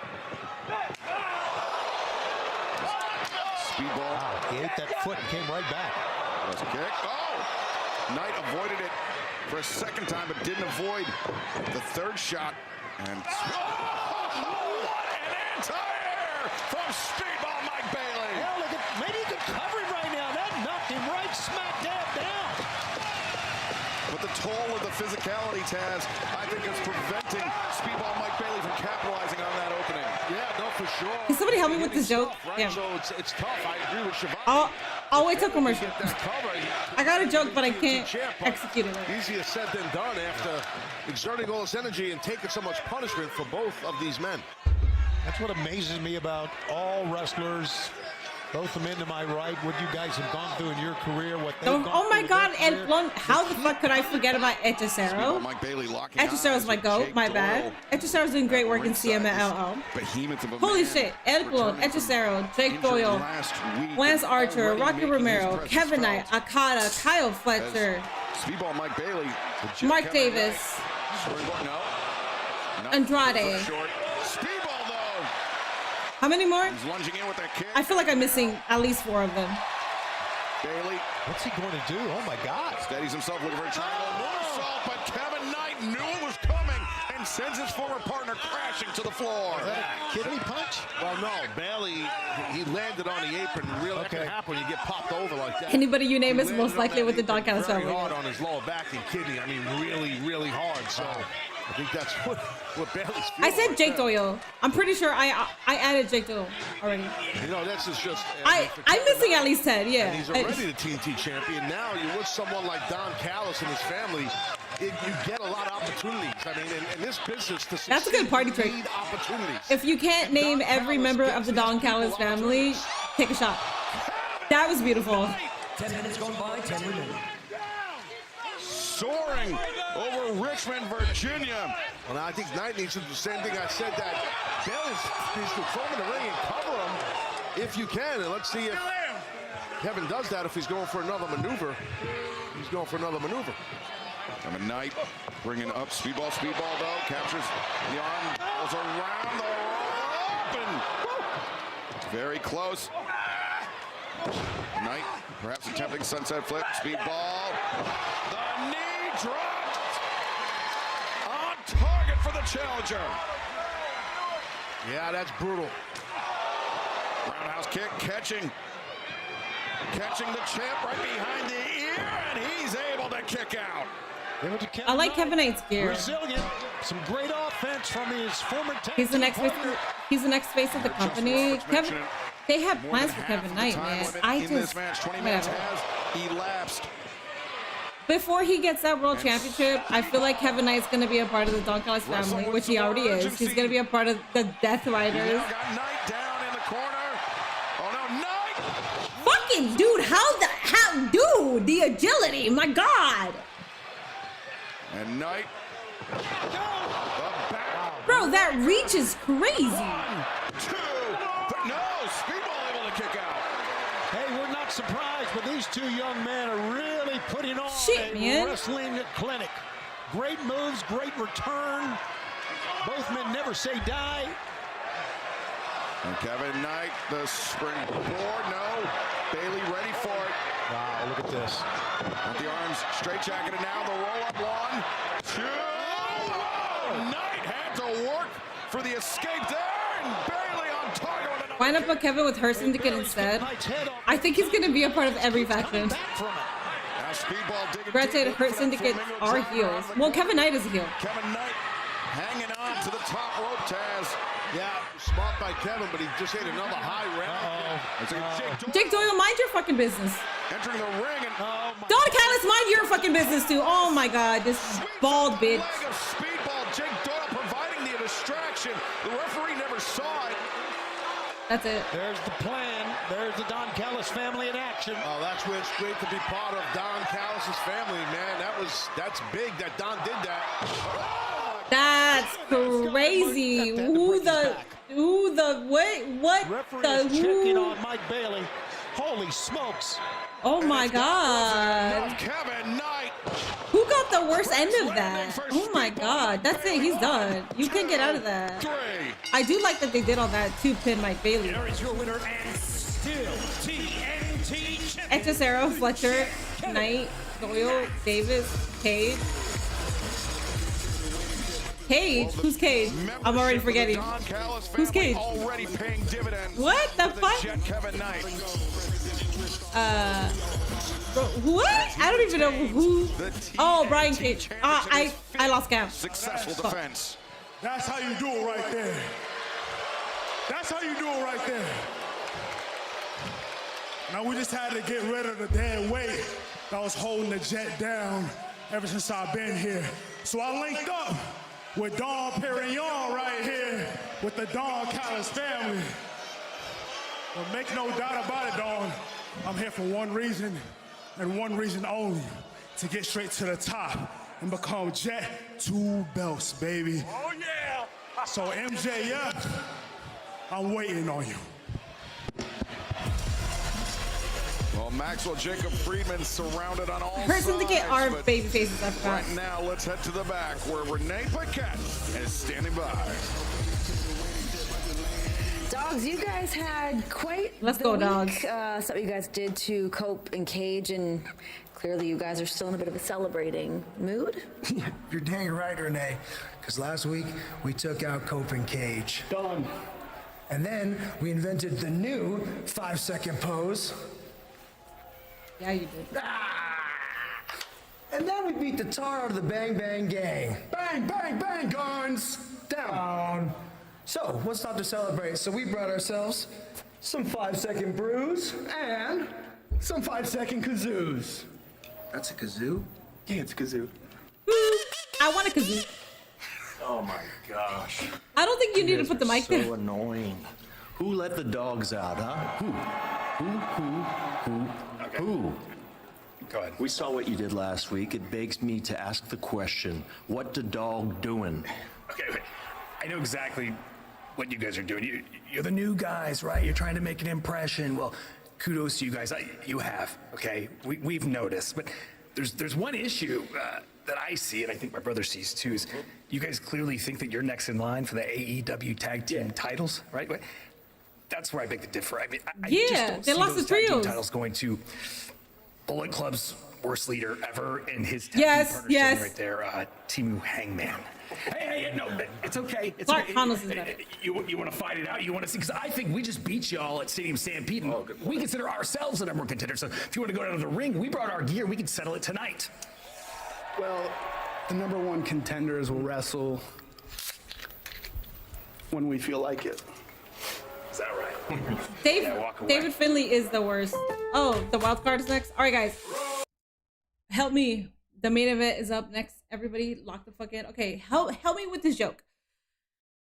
Speedball. Wow, he ate that foot and came right back. Let's kick. Oh! Knight avoided it for a second time, but didn't avoid the third shot. And what an anti-air from Speedball Mike Bailey. Well, look at, maybe you could cover him right now. That knocked him right smack dab down. But the toll of the physicality, Taz, I think is preventing Speedball Mike Bailey from capitalizing on that opening. Yeah, no, for sure. Can somebody help me with this joke? Right? Yeah. So it's tough. I agree with Shivani. I'll wait till commercial. I got a joke, but I can't execute it. Easier said than done after exerting all this energy and taking so much punishment for both of these men. That's what amazes me about all wrestlers, both the men to my right, what you guys have gone through in your career, what they've gone Oh my through god, in their and career. how the fuck could I forget about Hechicero? Mike Bailey locking Hechicero's my goat, my bad. Hechicero's doing great work in CMLL. Behemoth of a Holy man. shit, El Clone, Hechicero, Jake Doyle, Lance Archer, Rocky Romero, Kevin Knight, Akata, Kyle Fletcher, Speedball Mike Bailey. Mark Davis, Andrade. Speedball, though. How many more? He's lunging in with that kick. I feel like I'm missing at least 4 of them. Bailey. What's he going to do? Oh my god. Steadies himself looking for a triangle moonsault, but Kevin Knight knew it was coming and sends his former partner crashing to the floor. Is that a kidney punch? Well, no, Bailey, he landed on the apron. Really, that can happen when you get popped over like that. Anybody you name He is most landed on likely that with the Don apron Callis very family. hard on his lower back and kidney. I mean, really, really hard. So I think that's what Bailey's feeling. I said right Jake there. Doyle. I'm pretty sure I added Jake Doyle already. You know, that's just. I'm missing at least 10, yeah. And he's already the TNT champion. Now you're with someone like Don Callis and his family. You get a lot of opportunities. I mean, in this business, to That's a good party trick. you need opportunities. If you can't name every member of the Don Callis family, take a shot. That was beautiful. 10 minutes gone by, 10 remaining. Soaring over Richmond, Virginia. Well, now I think Knight needs to do the same thing I said, that Bailey needs to throw him in the ring and cover him if you can. And let's see if Kevin does that, if he's going for another maneuver. He's going for another maneuver. Kevin Knight bringing up Speedball, though. Captures the arm, goes around the rope, and very close. Knight perhaps attempting sunset flip. Speedball. The knee dropped. On target for the challenger. Yeah, that's brutal. Roundhouse kick, catching the champ right behind the ear, and he's able to kick out. I like Kevin Knight's gear. Resilient. Some great offense from his former team. He's the next face of the company. Kevin, they have plans for Kevin Knight, man. I just whatever. Elapsed. Before he gets that world championship, I feel like Kevin Knight's going to be a part of the Don Callis family, which he already is. He's going to be a part of the Death Riders. Got Knight down in the corner. fucking dude, dude, the agility, my God. And Knight. Bro, that reach is crazy. 1, 2, but no, Speedball able to kick out. Hey, we're not surprised, but these two young men are really putting on a wrestling clinic. Great moves, great return. Both men never say die. And Kevin Knight, the springboard, no. Bailey ready for it. Wow, look at this. Got the arms straight jacketed now, the roll-up 1, 2. Knight had to work for the escape there, and Bailey on target with another. Why not put Kevin with her syndicate instead? I think he's gonna be a part of every faction. Now Speedball digging Granted, deep her for that syndicates flamingo are drop heels. around the Well, corner. Kevin Knight is a heel. Kevin Knight hanging on to the top rope, Taz. Yeah, smart by Kevin, but he just hit another high round. Jake Doyle, mind your fucking business. Entering the ring and Don Callis, mind your fucking business too. Oh my God, this bald bitch. leg of Speedball. Jake Doyle providing the distraction. The referee never saw it. That's it. There's the plan. There's the Don Callis family in action. Oh, that's where it's great to be part of Don Callis' family, man. That's big that Don did that. That's crazy. Referee is checking on Mike Bailey. Holy smokes. Oh my God. Kevin Knight. Who got the worst end of that? Oh my God. That's it. He's done. You can't get out of that. 3. I do like that they did all that to pin Mike Bailey. There is your winner and still TNT champion. Hechicero, Fletcher, Knight, Doyle, Davis, Cage. Cage? Who's Cage? I'm already forgetting. Don Callis Who's family Cage? already paying dividends. What the for fuck? Jet Kevin Knight. Bro, what? I don't even know who. Oh, Brian Cage. I lost count. Successful defense. That's how you do it right there. That's how you do it right there. Now we just had to get rid of the dead weight that was holding the Jet down ever since I've been here. So I linked up with Don Perignon right here with the Don Callis family. But make no doubt about it, Don. I'm here for one reason and one reason only, to get straight to the top and become Jet 2 belts, baby. Oh, yeah. So MJF, I'm waiting on you. Well, Maxwell Jacob Friedman surrounded on all Her sides. syndicate are but baby faces, I forgot. right now, let's head to the back where Renee Paquette is standing by. Dogs, you guys had quite Let's the go, week. dogs. So you guys did to Cope and Cage, and clearly you guys are still in a bit of a celebrating mood. You're dang right, Renee. Because last week we took out Cope and Cage. Done. And then we invented the new 5-second pose. Yeah, you did. And then we beat the tar out of the Bang Bang Gang. Bang, bang, bang, guns down. So, what's not to celebrate? So we brought ourselves some 5-second brews and some 5-second kazoos. That's a kazoo? Yeah, it's a kazoo. I want a kazoo. Oh my gosh. I don't think you need to put the mic there. So annoying. Who let the dogs out, huh? Who? Who? Go ahead. We saw what you did last week. It begs me to ask the question, what the dog doing? Okay, wait. I know exactly what you guys are doing. You're the new guys, right? You're trying to make an impression. Well, kudos to you guys. You have, okay? We've noticed. But there's one issue that I see, and I think my brother sees too, is you guys clearly think that you're next in line for the AEW tag team titles, right? That's where I beg to differ. I mean, I just don't they see lost those the tag team trios. titles going to Bullet Club's worst leader ever and his tag Yes, team partner yes. sitting right there, Timu Hangman. Hey, no, it's okay. It's Clark okay. Thomas is better. You want to fight it out? You want to see? Because I think we just beat y'all at Stadium Stampede, and we consider ourselves the number one contender. So if you want to go down to the ring, we brought our gear. We can settle it tonight. Well, the number one contenders will wrestle when we feel like it. Is that right? David Finley is the worst. Oh, the wild card is next. All right, guys, help me. The main event is up next. Everybody, lock the fuck in. Okay, help me with this joke.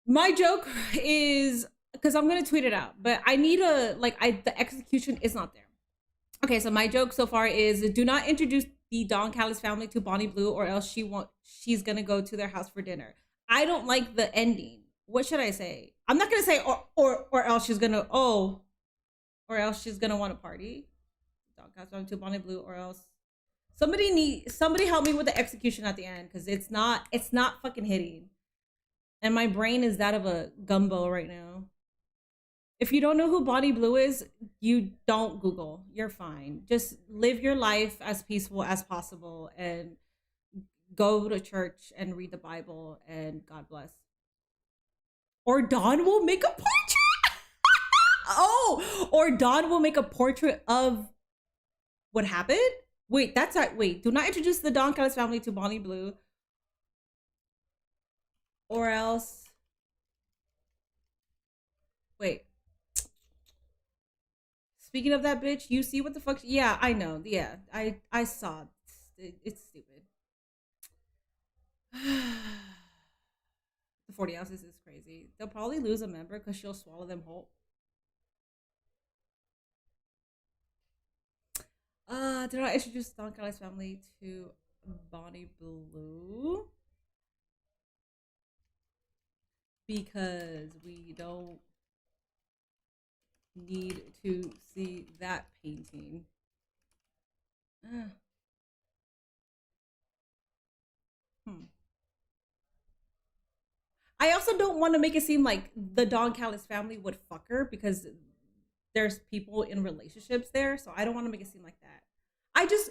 My joke is because I'm gonna tweet it out, but I need the execution is not there. Okay, so my joke so far is do not introduce the Don Callis family to Bonnie Blue, or else she's gonna go to their house for dinner. I don't like the ending. What should I say? I'm not gonna say or else she's gonna or else she's gonna want to party. Don Callis family to Bonnie Blue, or else somebody help me with the execution at the end, because it's not fucking hitting. And my brain is that of a gumbo right now. If you don't know who Bonnie Blue is, you don't Google. You're fine. Just live your life as peaceful as possible and go to church and read the Bible, and God bless. Or Dawn will make a portrait. Or Dawn will make a portrait of what happened. Wait, that's right. Wait, do not introduce the Don Callis family to Bonnie Blue, or else. Wait. Speaking of that bitch, you see what the fuck? Yeah, I know. Yeah, I saw. It's stupid. The 40 ounces is crazy. They'll probably lose a member because she'll swallow them whole. Did I introduce Don Callis family to Bonnie Blue? Because we don't need to see that painting. I also don't want to make it seem like the Don Callis family would fuck her, because there's people in relationships there, so I don't want to make it seem like that. I just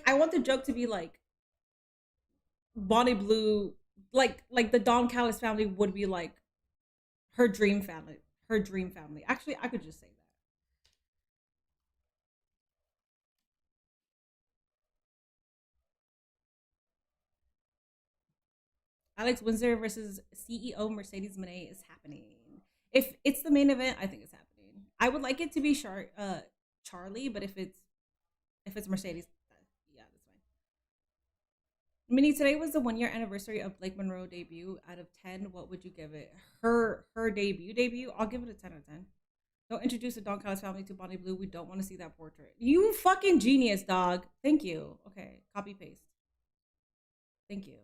I want the joke to be like Bonnie Blue, like the Don Callis family would be like her dream family. Actually, I could just say that. Alex Windsor versus CEO Mercedes Moné is happening. If it's the main event, I think it's happening. I would like it to be Charlie, but if it's Mercedes, yeah, that's fine. Minnie, today was the 1-year anniversary of Blake Monroe debut. Out of 10, what would you give it? Her debut? I'll give it a 10 out of 10. Don't introduce the Don Callis family to Bonnie Blue. We don't want to see that portrait. You fucking genius, dog. Thank you. Okay, copy paste. Thank you.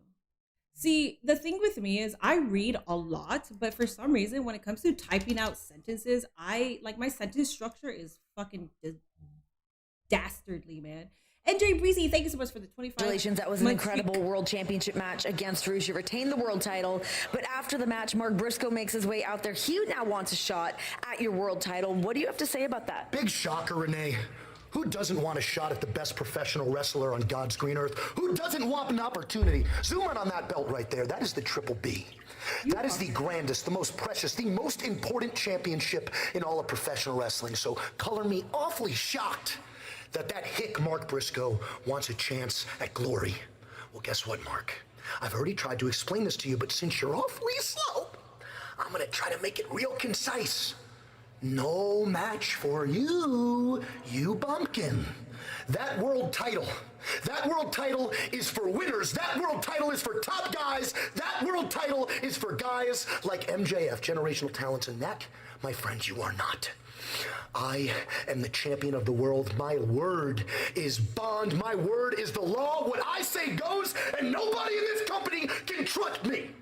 See, the thing with me is I read a lot, but for some reason, when it comes to typing out sentences, my sentence structure is fucking dastardly, man. NJ Breezy, thank you so much for the 25. Congratulations, that was an incredible world championship match against Rush. You retained the world title, but after the match, Mark Briscoe makes his way out there. He now wants a shot at your world title. What do you have to say about that? Big shocker, Renee. Who doesn't want a shot at the best professional wrestler on God's green earth? Who doesn't want an opportunity? Zoom in on that belt right there. That is the Triple B. That is the grandest, the most precious, the most important championship in all of professional wrestling. So color me awfully shocked that hick Mark Briscoe wants a chance at glory. Well, guess what, Mark? I've already tried to explain this to you, but since you're awfully slow, I'm gonna try to make it real concise. No match for you, you bumpkin. That world title is for winners. That world title is for top guys. That world title is for guys like MJF, generational talents, and that, my friends, you are not. I am the champion of the world. My word is bond. My word is the law. What I say goes, and nobody in this company can trust me.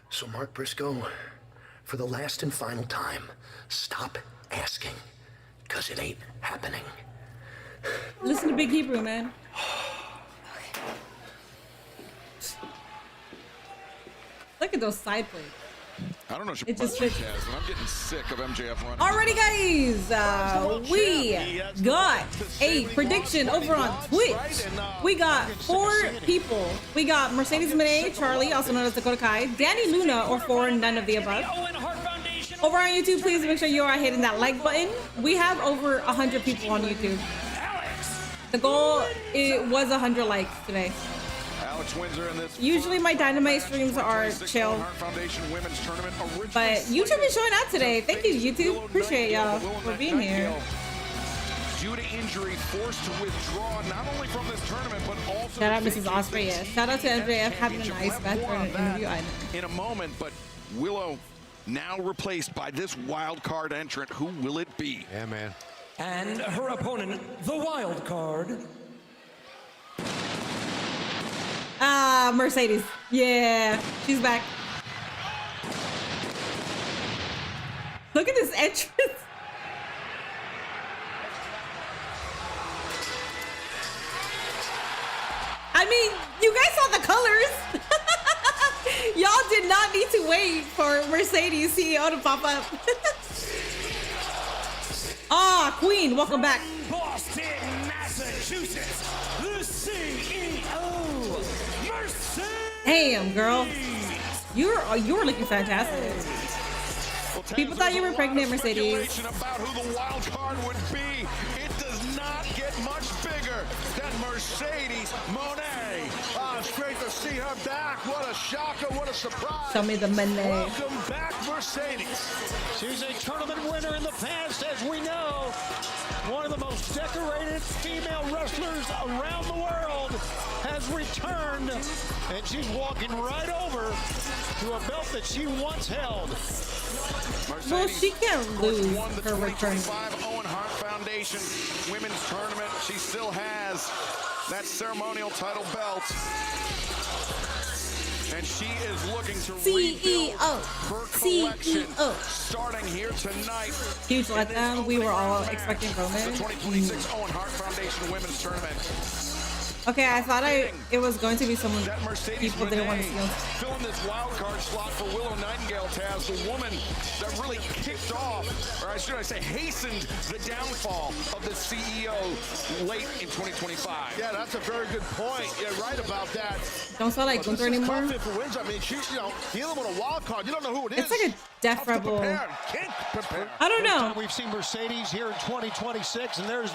So, Mark Briscoe, for the last and final time, stop asking, because it ain't happening. Listen to Big Hebrew, man. Look at those side plates. I don't know. It just fits. But I'm getting sick of MJF running. Alrighty, guys, we got a prediction over on Twitch. We got 4 people. We got Mercedes Moné, Charlie, also known as Dakota Kai, Danny Luna, or 4, none of the above. Over on YouTube, please make sure you are hitting that like button. We have over 100 people on YouTube. The goal, it was 100 likes today. Alex Windsor in this. Usually my Dynamite streams are chill, but YouTube is showing out today. Thank you, YouTube. Appreciate y'all for being here. Due to injury, forced to withdraw not only from this tournament but also. Shout out Mrs. Osprey. Yeah. Shout out to MJF having a nice background interview. I know. In a moment, but Willow now replaced by this wild card entrant. Who will it be? Yeah, man. And her opponent, the wild card. Ah, Mercedes. Yeah, she's back. Look at this entrance. I mean, you guys saw the colors. Y'all did not need to wait for Mercedes CEO to pop up. Ah, Queen, welcome back. Boston, Massachusetts, the CEO, Mercedes. Damn, girl. You're looking fantastic. People thought you were pregnant, Mercedes. About who the wild card would be. It does not get much bigger than Mercedes Moné. Oh, it's great to see her back. What a shocker, what a surprise. Show me the money. Welcome back, Mercedes. She's a tournament winner in the past, as we know. One of the most decorated female wrestlers around the world has returned, and she's walking right over to a belt that she once held. Well, she can't lose her return. Owen Hart Foundation Women's Tournament. She still has that ceremonial title belt. And she is looking to rebuild her collection starting here tonight. Huge letdown. We were all expecting Roman. The 2026 Owen Hart Foundation Women's Tournament. Okay, I thought it was going to be someone people didn't want to see on. Filling this wild card slot for Willow Nightingale, Taz, the woman that really kicked off, or should I say hastened the downfall of the CEO late in 2025. Yeah, that's a very good point. You're right about that. Don't sound like Gunther anymore. I mean, she's, dealing with a wild card. You don't know who it is. It's like a Death Rebel. Can't prepare. I don't know. We've seen Mercedes here in 2026, and there's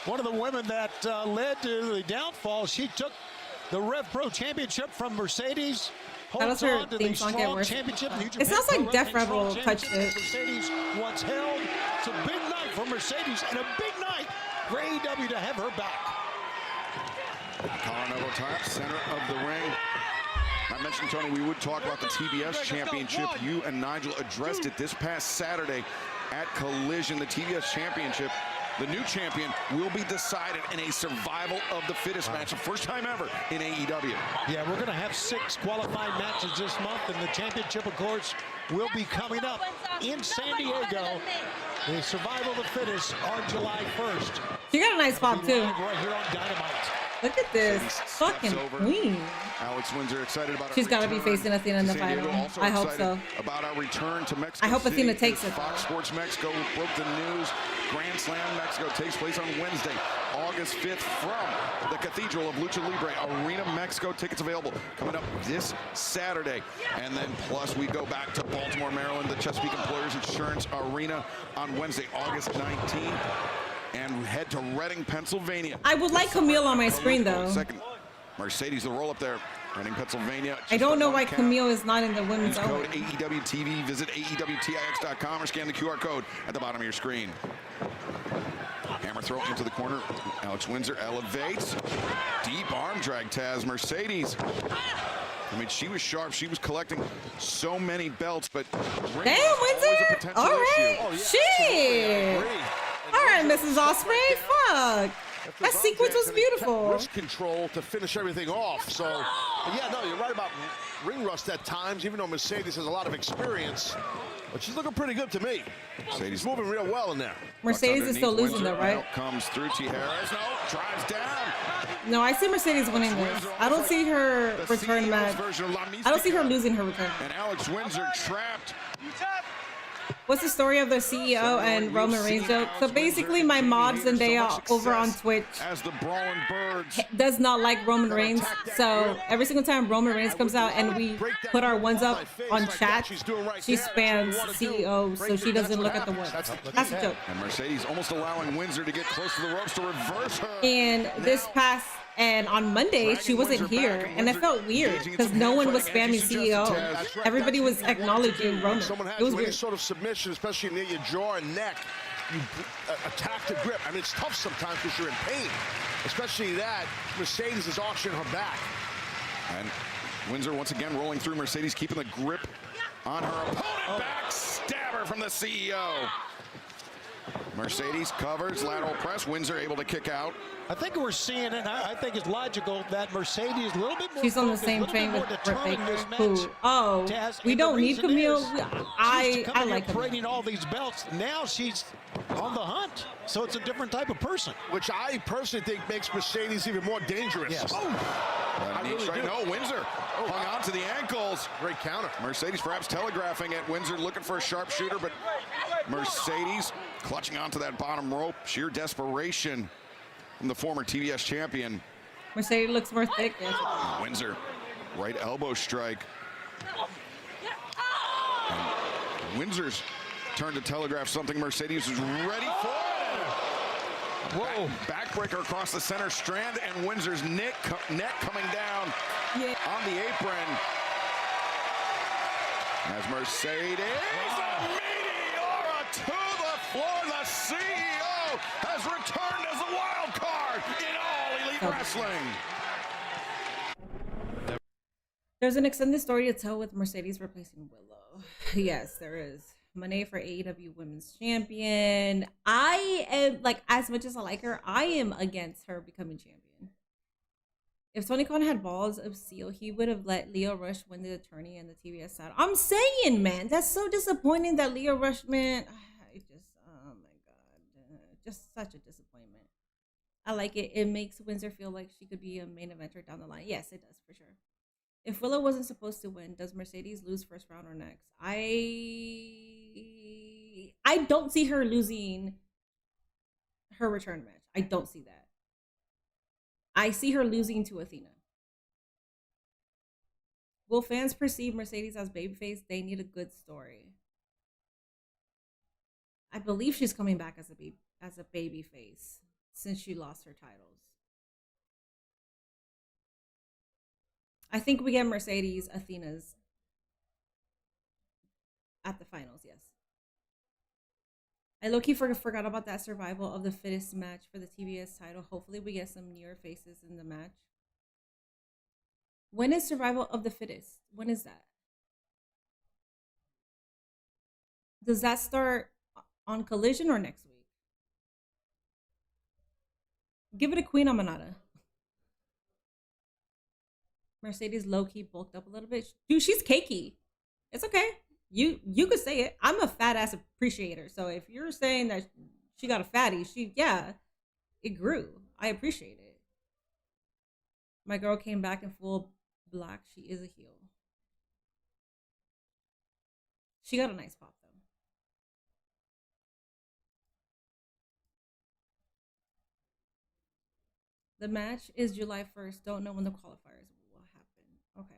one of the women that led to the downfall. She took the Rev Pro Championship from Mercedes. That was her theme song get worse. It sounds like Death Rebel touched it. Mercedes once held. It's a big night for Mercedes and a big night for AEW to have her back. Colin over top, center of the ring. I mentioned, Tony, we would talk about the TBS Championship. You and Nigel addressed it this past Saturday at Collision. The TBS Championship, the new champion, will be decided in a survival of the fittest match, the first time ever in AEW. Yeah, we're going to have 6 qualified matches this month, and the championship, of course, will be coming up in San Diego. The survival of the fittest on July 1st. She got a nice pop, too. Right here on Dynamite. Look at this fucking queen. Alex Windsor excited about She's got to be facing Athena in the final. I hope so. About our return to Mexico I hope City. Athena takes it. Fox Sports Mexico broke the news. Grand Slam Mexico takes place on Wednesday, August 5th from the Cathedral of Lucha Libre Arena, Mexico. Tickets available coming up this Saturday. And then plus we go back to Baltimore, Maryland, the Chesapeake Employers Insurance Arena on Wednesday, August 19th. And head to Reading, Pennsylvania. I would like Camille on my screen, though. Second, Mercedes, the roll up there. Reading, Pennsylvania. I don't know why Camille is not in the women's Use own. code AEW TV. Visit AEWTIX.com or scan the QR code at the bottom of your screen. Hammer throw into the corner. Alex Windsor elevates. Deep arm drag, Taz. Mercedes. I mean, she was sharp. She was collecting so many belts, but Damn, Windsor. All right. Shit. All right, Mrs. Osprey. Fuck. That sequence was beautiful. Wrist control to finish everything off. So, yeah, no, you're right about ring rust at times, even though Mercedes has a lot of experience. But she's looking pretty good to me. Mercedes moving real well in there. Mercedes is still losing, though, right? Out comes through T. Harris. No, drives down. No, I see Mercedes winning this. I don't see her return match. I don't see her losing her return. And Alex Windsor trapped. What's the story of the CEO and Roman Reigns joke? So basically, my mod Zendaya over on Twitch as the Brawling Birds does not like Roman Reigns. So every single time Roman Reigns comes out and we put our ones up on chat, she spams CEO so she doesn't look at the ones. That's a joke. And Mercedes almost allowing Windsor to get close to the ropes to reverse her. And this past and on Monday, she wasn't here, and it felt weird because no one was spamming CEO. Everybody was acknowledging Roman. Someone has It was any weird. sort of submission, especially near your jaw and neck. You attack the grip. I mean, it's tough sometimes because you're in pain. Especially that, Mercedes is auctioning her back. And Windsor once again rolling through. Mercedes keeping the grip on her opponent. Back stabber from the CEO. Mercedes covers, lateral press. Windsor able to kick out. I think we're seeing it. I think it's logical that Mercedes is a little bit more. She's on the focused, same a little train bit with more Britt determined Baker. this match. Who? Oh, Taz, we and the don't need reason Camille. is I like like Camille. parading all these belts. Now she's on the hunt, so it's a different type of person. Which I personally think makes Mercedes even more dangerous. Yes. I really do. No, Windsor hung on to the ankles. Great counter. Mercedes perhaps telegraphing it. Windsor looking for a sharpshooter, but Mercedes clutching onto that bottom rope. Sheer desperation from the former TBS champion. Mercedes looks more thick. Windsor, right elbow strike. And Windsor's turn to telegraph something. Mercedes is ready for it. Whoa. Backbreaker across the center strand, and Windsor's neck coming down on the apron. As Mercedes, a meteora to the floor. The CEO has returned as a wild card in All Elite Wrestling. There's an extended story to tell with Mercedes replacing Willow. Yes, there is. Monet for AEW Women's Champion. I am, like, as much as I like her, I am against her becoming champion. If Tony Khan had balls of steel, he would have let Leo Rush win the attorney and the TBS title. I'm saying, man, that's so disappointing that Leo Rush, man, I just, oh my God, just such a disappointment. I like it. It makes Windsor feel like she could be a main eventer down the line. Yes, it does, for sure. If Willow wasn't supposed to win, does Mercedes lose first round or next? I don't see her losing her return match. I don't see that. I see her losing to Athena. Will fans perceive Mercedes as babyface? They need a good story. I believe she's coming back as a babyface since she lost her titles. I think we get Mercedes Athena's at the finals, yes. I low-key forgot about that survival of the fittest match for the TBS title. Hopefully we get some newer faces in the match. When is survival of the fittest? When is that? Does that start on Collision or next week? Give it a Queen Amanada. Mercedes low-key bulked up a little bit. Dude, she's cakey. It's okay. You could say it. I'm a fat ass appreciator. So if you're saying that she got a fatty, it grew. I appreciate it. My girl came back in full black. She is a heel. She got a nice pop though. The match is July 1st. Don't know when the qualifiers will happen.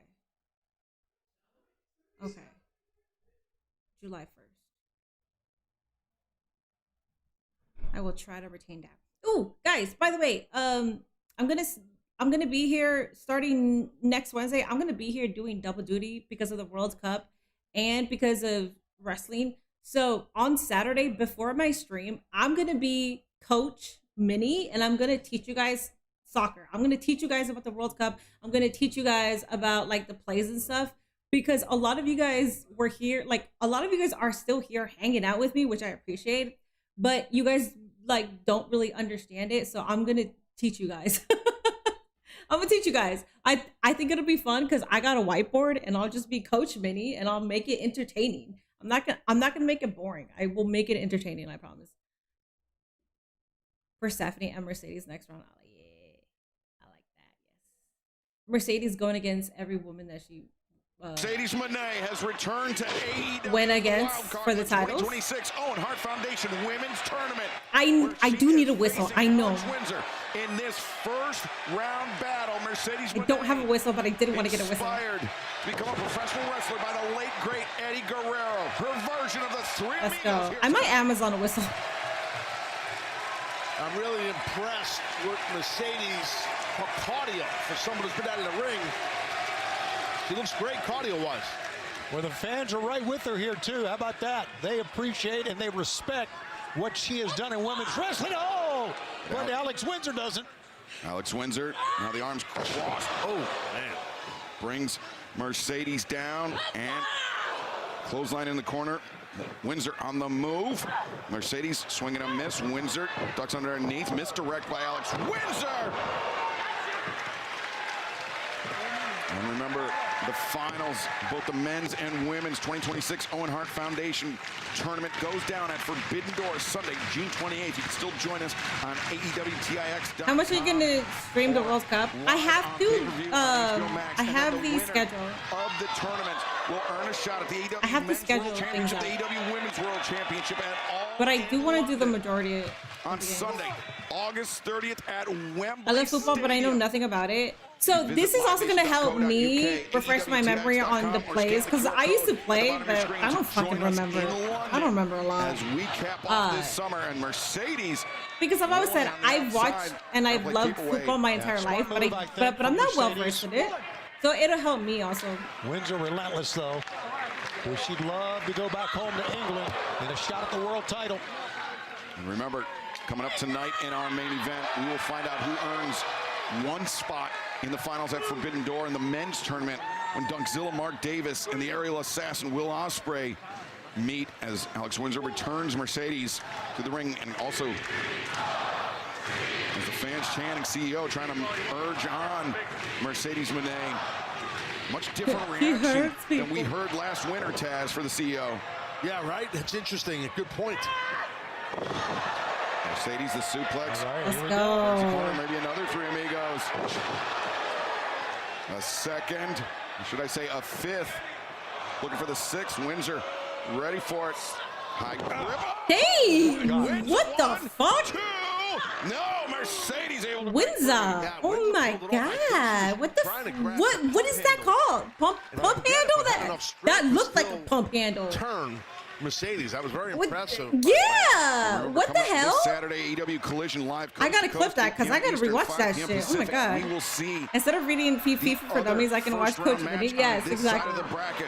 Okay. July 1st. I will try to retain that. Ooh, guys, by the way, I'm gonna be here starting next Wednesday. I'm gonna be here doing double duty because of the World Cup and because of wrestling. So on Saturday before my stream, I'm gonna be Coach Minnie and I'm gonna teach you guys soccer. I'm gonna teach you guys about the World Cup. I'm gonna teach you guys about like the plays and stuff. Because a lot of you guys were here, like a lot of you guys are still here hanging out with me, which I appreciate, but you guys like don't really understand it. So I'm going to teach you guys. I'm going to teach you guys. I think it'll be fun because I got a whiteboard and I'll just be Coach Minnie and I'll make it entertaining. I'm not going to make it boring. I will make it entertaining. I promise. For Stephanie and Mercedes next round. I like that. Yes. Mercedes going against every woman that she Mercedes Monet has returned to AEW. Win against for the titles. 2026 Owen Hart Foundation Women's Tournament. I do need a whistle. I know. Windsor in this first round battle. Mercedes I don't have a whistle, but I did want to get a whistle. Inspired to become a professional wrestler by the late great Eddie Guerrero. Her version of the Three Let's go. I might Amazon a whistle. I'm really impressed with Mercedes' cardio for someone who's been out in the ring. She looks great cardio-wise. Well, the fans are right with her here, too. How about that? They appreciate and they respect what she has done in women's wrestling. Oh, but Alex Windsor doesn't. Alex Windsor, now the arms crossed. Oh, man. Brings Mercedes down and clothesline in the corner. Windsor on the move. Mercedes swinging a miss. Windsor ducks underneath. Misdirect by Alex Windsor. And remember, the finals, both the men's and women's 2026 Owen Hart Foundation tournament goes down at Forbidden Door Sunday, June 28th. You can still join us on AEWTIX. How much are you going to stream the World Cup? I have to. I have the schedule of the tournament. Will earn a shot at the AEW I have to Men's schedule World things Championship, out. the AEW Women's World Championship at all. But I do want to do the majority on Sunday, August 30th at Wembley. I love football, but I know nothing about it. So this is also going to help me refresh my memory on the plays, because I used to play, but I don't fucking remember. I don't remember a lot. As we cap off this summer, and Mercedes. Because I've always said I've watched and I've loved football my entire life, but I'm not well versed in it. So it'll help me also. Windsor relentless though. Well, she'd love to go back home to England and a shot at the world title. And remember, coming up tonight in our main event, we will find out who earns one spot in the finals at Forbidden Door in the men's tournament when Dunkzilla Mark Davis and the aerial assassin Will Ospreay meet as Alex Windsor returns Mercedes to the ring, and also as the fans chanting CEO trying to urge on Mercedes Moné. Much different reaction than we heard last winter, Taz, for the CEO. Yeah, right? That's interesting. A good point. Mercedes, the suplex. Let's go. Corner, maybe another three amigos. A second, should I say a fifth. Looking for the sixth. Windsor ready for it. High grip. Hey, what the fuck? Two. No, Mercedes able to Windsor. Oh my god. What the what is that called? Pump handle? That looked like a pump handle. Turn Mercedes. That was very impressive. Yeah. What the hell? This Saturday, EW Collision Live. I gotta clip that because I gotta rewatch that shit. Oh my god. We will see. Instead of reading FIFA for Dummies, I can watch Coach Vinny. Yes, exactly. Side of the bracket,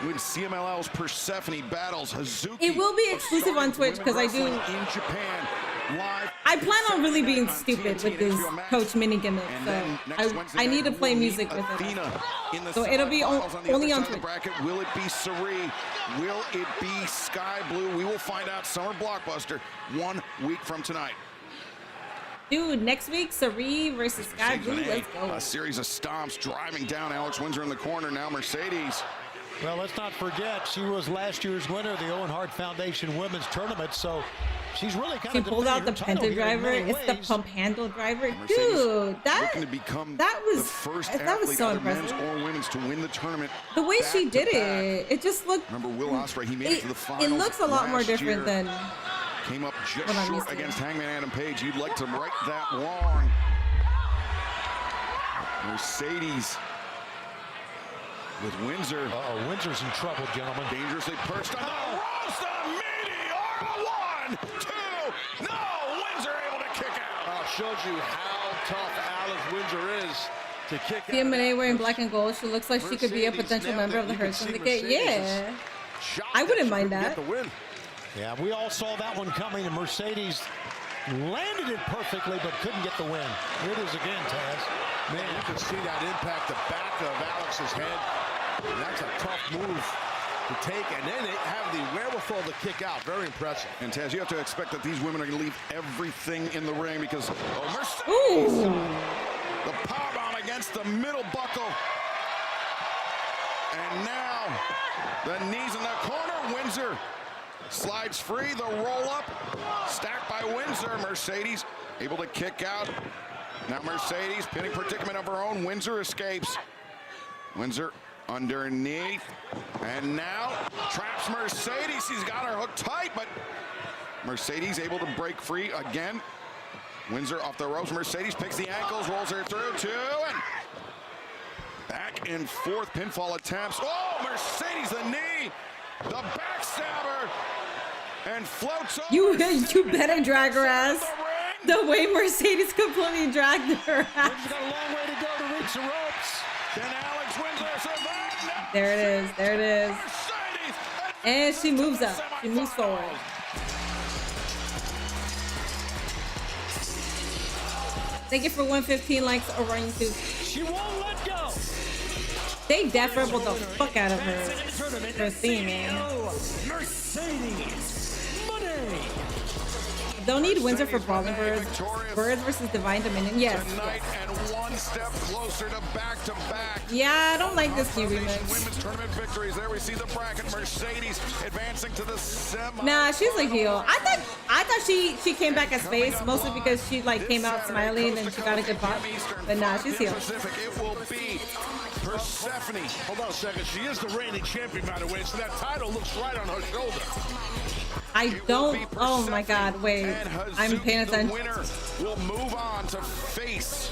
when CMLL's Persephone battles Hazuki. It will be exclusive on Twitch because I do. In Japan, live. I plan on really being stupid with this Coach Mini gimmick, so I need to play music with it. So it'll be only on Twitch. Bracket. Will it be Sari? Will it be Sky Blue? We will find out. Summer Blockbuster 1 week from tonight. Dude, next week, Sari versus Sky Blue. Let's go. A series of stomps driving down Alex Windsor in the corner. Now Mercedes. Well, let's not forget, she was last year's winner of the Owen Hart Foundation Women's Tournament, so she's really kind of pulled out the penta driver. It's the pump handle driver. Dude, that was the first that was so men's impressive. or women's to win the tournament. The way she did it just looked. Remember Will Ospreay? He made it to the finals. It looks a lot more different than. Came up just short against Hangman Adam Page. You'd like to right that wrong. Mercedes with Windsor. Uh-oh, Windsor's in trouble, gentlemen. Dangerously perched on the ropes. The Meteor. 1, 2. No, Windsor able to kick out. Shows you how tough Alex Windsor is to kick out. Moné wearing black and gold. She looks like she could be a potential member of the Hurt Syndicate. Yeah, I wouldn't mind that. Yeah, we all saw that one coming, and Mercedes landed it perfectly, but couldn't get the win. Here it is again, Taz. Man, you can see that impact the back of Alex's head. And that's a tough move to take, and then they have the wherewithal to kick out. Very impressive. And Taz, you have to expect that these women are going to leave everything in the ring because Mercedes, the powerbomb against the middle buckle. And now the knees in the corner. Windsor slides free. The roll up, stacked by Windsor. Mercedes able to kick out. Now Mercedes, pinning predicament of her own. Windsor escapes. Windsor underneath. And now traps Mercedes. He's got her hooked tight, but Mercedes able to break free again. Windsor off the ropes. Mercedes picks the ankles, rolls her through 2, and back and forth pinfall attempts. Oh, Mercedes the knee. The backstabber. And floats over. You better drag her ass. The way Mercedes completely dragged her ass. She's got a long way to go to reach the ropes. Then Alex Windsor survives. There it is. There it is. And she moves up. She moves forward. Thank you for 115 likes over on YouTube. She won't let go. They definitely the fuck out of her theme, man. Mercedes Money. Don't need Windsor for Brawling Birds. Birds versus Divine Dominion. Yes. Tonight and one step closer to back-to-back. Yeah, I don't like this Q remix. Women's tournament victories. There we see the bracket. Mercedes advancing to the semi. Nah, she's a heel. I thought she came back as face mostly because she like came out smiling and she got a good pop. But nah, she's heel. It will be Persephone. Hold on a second. She is the reigning champion, by the way, so that title looks right on her shoulder. I don't. Oh my God! Wait, I'm paying attention. The winner will move on to face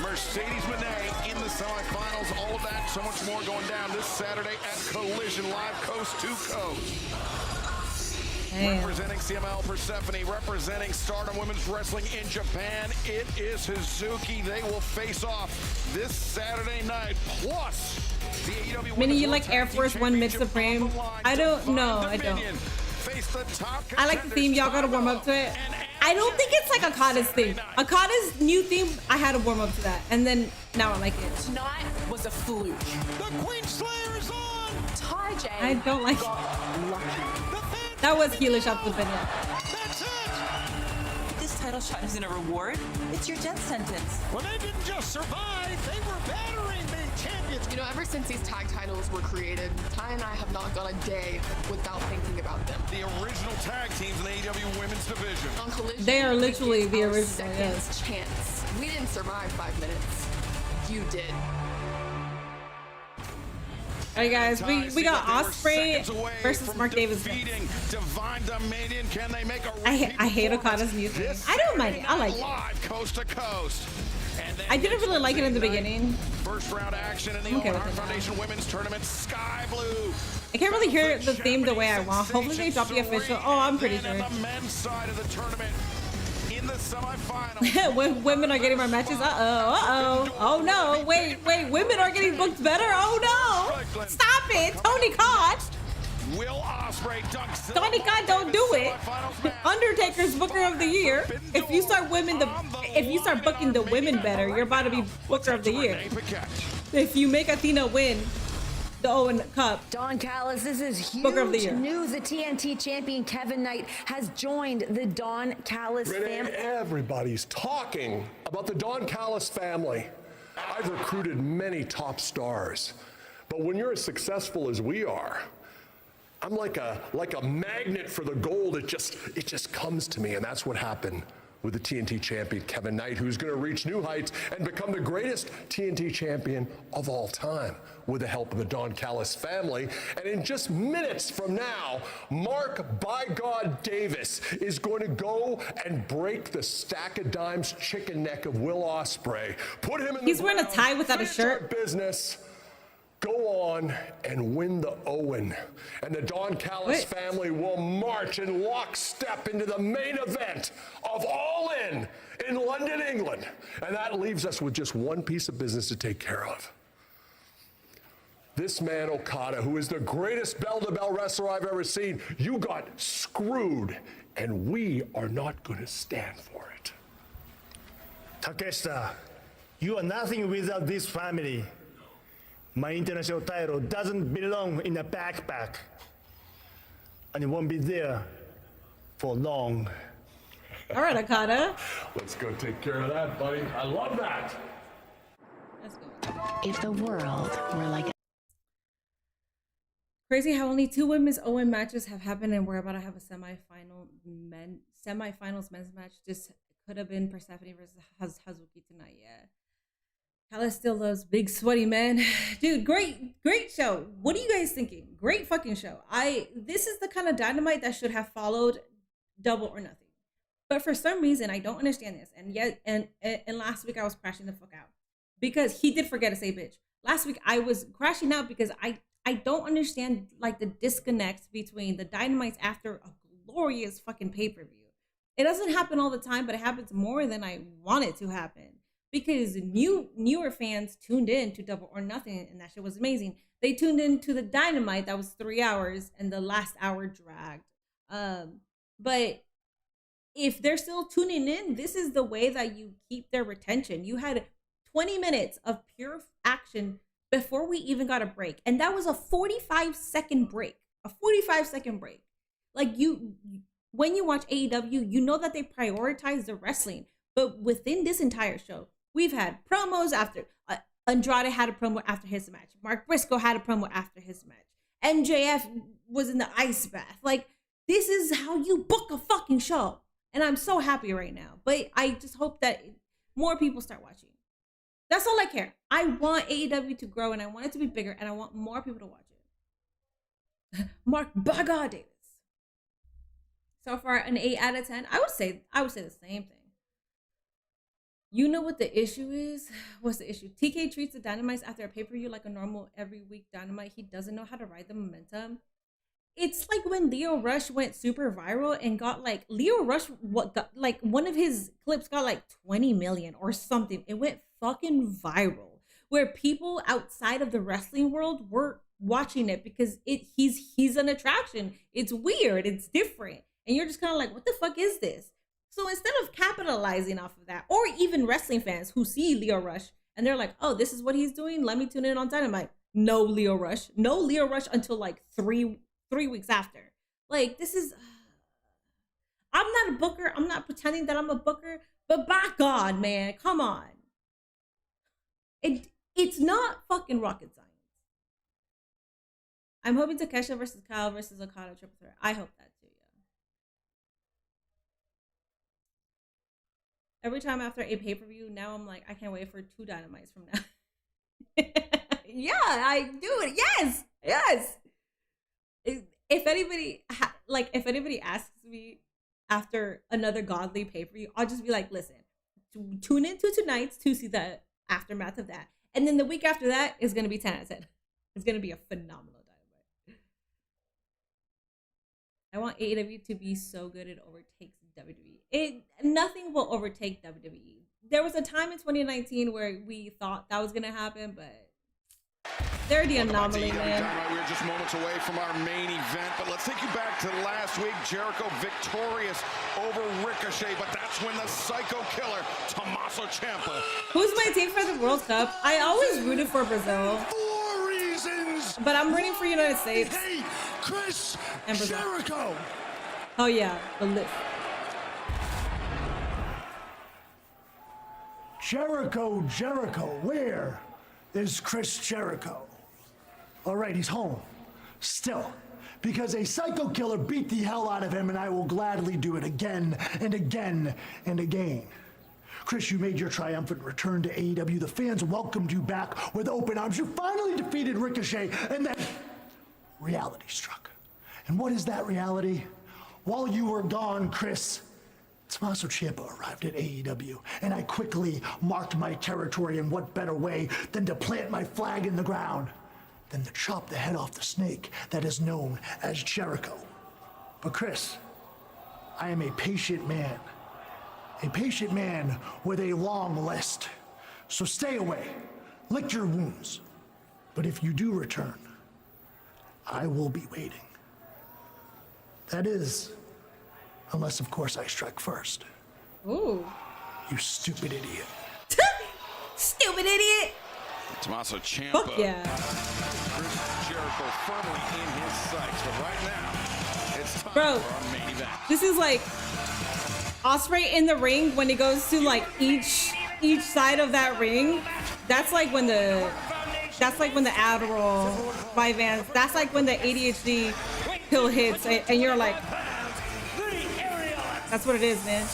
Mercedes Moné in the semifinals. All of that, so much more going down this Saturday at Collision Live, coast to coast. Damn. Representing CML Persephone, representing Stardom Women's Wrestling in Japan, it is Hazuki. They will face off this Saturday night. Plus, the AEW. Minnie, you like Air Force One Mid Supreme? I don't know. I don't. I like the theme. Y'all gotta warm up to it. I don't think it's like Okada's theme. Okada's new theme, I had to warm up to that. And then now I like it. Tonight was a fluke. The Queen Slayer is on. Ty J. I don't like it. That was heelish off the opinion. That's it. This title shot isn't a reward. It's your death sentence. Well, they didn't just survive. They were battering the champions. You know, ever since these tag titles were created, Ty and I have not gone a day without thinking about them. The original tag teams in the AEW Women's Division. On Collision, They are literally the original. Second chance. We didn't survive 5 minutes. You did. All right, guys, we got Osprey versus Mark Davis. Divine Dominion. Can they make a I hate Okada's music. I don't mind it. I like it. Live coast to coast. I didn't really like it in the beginning. First round action in the Okay Owen with Hart it. Foundation Women's Tournament. Sky Blue. I can't really hear the theme the way I want. Hopefully they drop the official. Oh, I'm pretty sure. On the men's side of the tournament in the semifinals. When women are getting more matches. Oh no. Wait. Women are getting booked better. Oh no. Stop it. Tony Khan. Will Ospreay dunks. Tony Khan, don't do it. Undertaker's Booker of the Year. If you start booking the women better, you're about to be Booker of the Year. If you make Athena win the Owen Cup. Don Callis, this is Booker of the huge Year. news. The TNT champion Kevin Knight has joined the Don Callis family. Everybody's talking about the Don Callis family. I've recruited many top stars, but when you're as successful as we are, I'm like a magnet for the gold. It just comes to me, and that's what happened with the TNT champion Kevin Knight, who's going to reach new heights and become the greatest TNT champion of all time with the help of the Don Callis family. And in just minutes from now, Mark "By God" Davis is going to go and break the stack of dimes chicken neck of Will Ospreay. Put him in. He's wearing a tie without a shirt. Business. Go on and win the Owen. And the Don Callis family will march in lockstep into the main event of All In London, England. And that leaves us with just one piece of business to take care of. This man, Okada, who is the greatest bell-to-bell wrestler I've ever seen, you got screwed, and we are not going to stand for it. Takeshita, you are nothing without this family. My international title doesn't belong in a backpack, and it won't be there for long. All right, Okada. Let's go take care of that, buddy. I love that. If the world were like Crazy how only 2 women's Owen matches have happened, and we're about to have a semifinals men's match. This could have been Persephone versus Hazuki tonight. Yeah. Callis still loves big sweaty men. Dude, great show. What are you guys thinking? Great fucking show. This is the kind of Dynamite that should have followed Double or Nothing. But for some reason, I don't understand this. And yet, and last week I was crashing the fuck out because he did forget to say bitch. Last week I was crashing out because I don't understand like the disconnect between the Dynamites after a glorious fucking pay-per-view. It doesn't happen all the time, but it happens more than I want it to happen. Because newer fans tuned in to Double or Nothing, and that shit was amazing. They tuned in to the Dynamite that was 3 hours, and the last hour dragged. But if they're still tuning in, this is the way that you keep their retention. You had 20 minutes of pure action before we even got a break. And that was a 45-second break. A 45-second break. Like when you watch AEW, you know that they prioritize the wrestling. But within this entire show, we've had promos after Andrade had a promo after his match. Mark Briscoe had a promo after his match. MJF was in the ice bath. Like, this is how you book a fucking show. And I'm so happy right now. But I just hope that more people start watching. That's all I care. I want AEW to grow and I want it to be bigger and I want more people to watch it. Mark Baga Davis. So far, an 8 out of 10. I would say the same thing. You know what the issue is? What's the issue? TK treats the Dynamites after a pay-per-view like a normal every week Dynamite. He doesn't know how to ride the momentum. It's like when Leo Rush went super viral and got like one of his clips got like 20 million or something. It went fucking viral where people outside of the wrestling world were watching it because he's an attraction. It's weird. It's different. And you're just kind of like, what the fuck is this? So instead of capitalizing off of that, or even wrestling fans who see Leo Rush and they're like, oh, this is what he's doing, let me tune in on Dynamite. No Leo Rush until like three weeks after. Like, this is, I'm not a booker. I'm not pretending that I'm a booker, but by God, man, come on. It's not fucking rocket science. I'm hoping Takesha versus Kyle versus Okada triple threat. I hope that too, yeah. Every time after a pay-per-view, now I'm like, I can't wait for 2 Dynamites from now. Yeah, I do it. Yes. If anybody asks me after another godly pay-per-view, I'll just be like, listen, tune into tonight's to see the aftermath of that. And then the week after that is going to be 10 out of 10. It's going to be a phenomenal Dynamite. I want AEW to be so good it overtakes WWE. Nothing will overtake WWE. There was a time in 2019 where we thought that was going to happen, but they're the anomaly, man. Dynamite, we're just moments away from our main event, but let's take you back to last week. Jericho victorious over Ricochet, but that's when the Psycho Killer, Tommaso Ciampa. Who's my team for the World Cup? I always rooted for Brazil. 4 reasons. But I'm rooting for United States. Hey, Chris and Brazil. Jericho. Oh yeah, the list. Jericho, where is Chris Jericho? All right, he's home. Still, because a Psycho Killer beat the hell out of him, and I will gladly do it again and again and again. Chris, you made your triumphant return to AEW. The fans welcomed you back with open arms. You finally defeated Ricochet, and then reality struck. And what is that reality? While you were gone, Chris, Tommaso Ciampa arrived at AEW, and I quickly marked my territory, and what better way than to plant my flag in the ground, than to chop the head off the snake that is known as Jericho. But Chris, I am a patient man with a long list. So stay away, lick your wounds. But if you do return, I will be waiting. That is, unless, of course, I strike first. Ooh. You stupid idiot. Stupid idiot. Tommaso Ciampa. Fuck yeah. Chris Jericho firmly in his sights, but right now, it's time Bro, for our main event. This is like Ospreay in the ring when it goes to like each side of that ring. That's like when the Adderall Vyvanse. That's like when the ADHD pill hits, and you're like, that's what it is, man.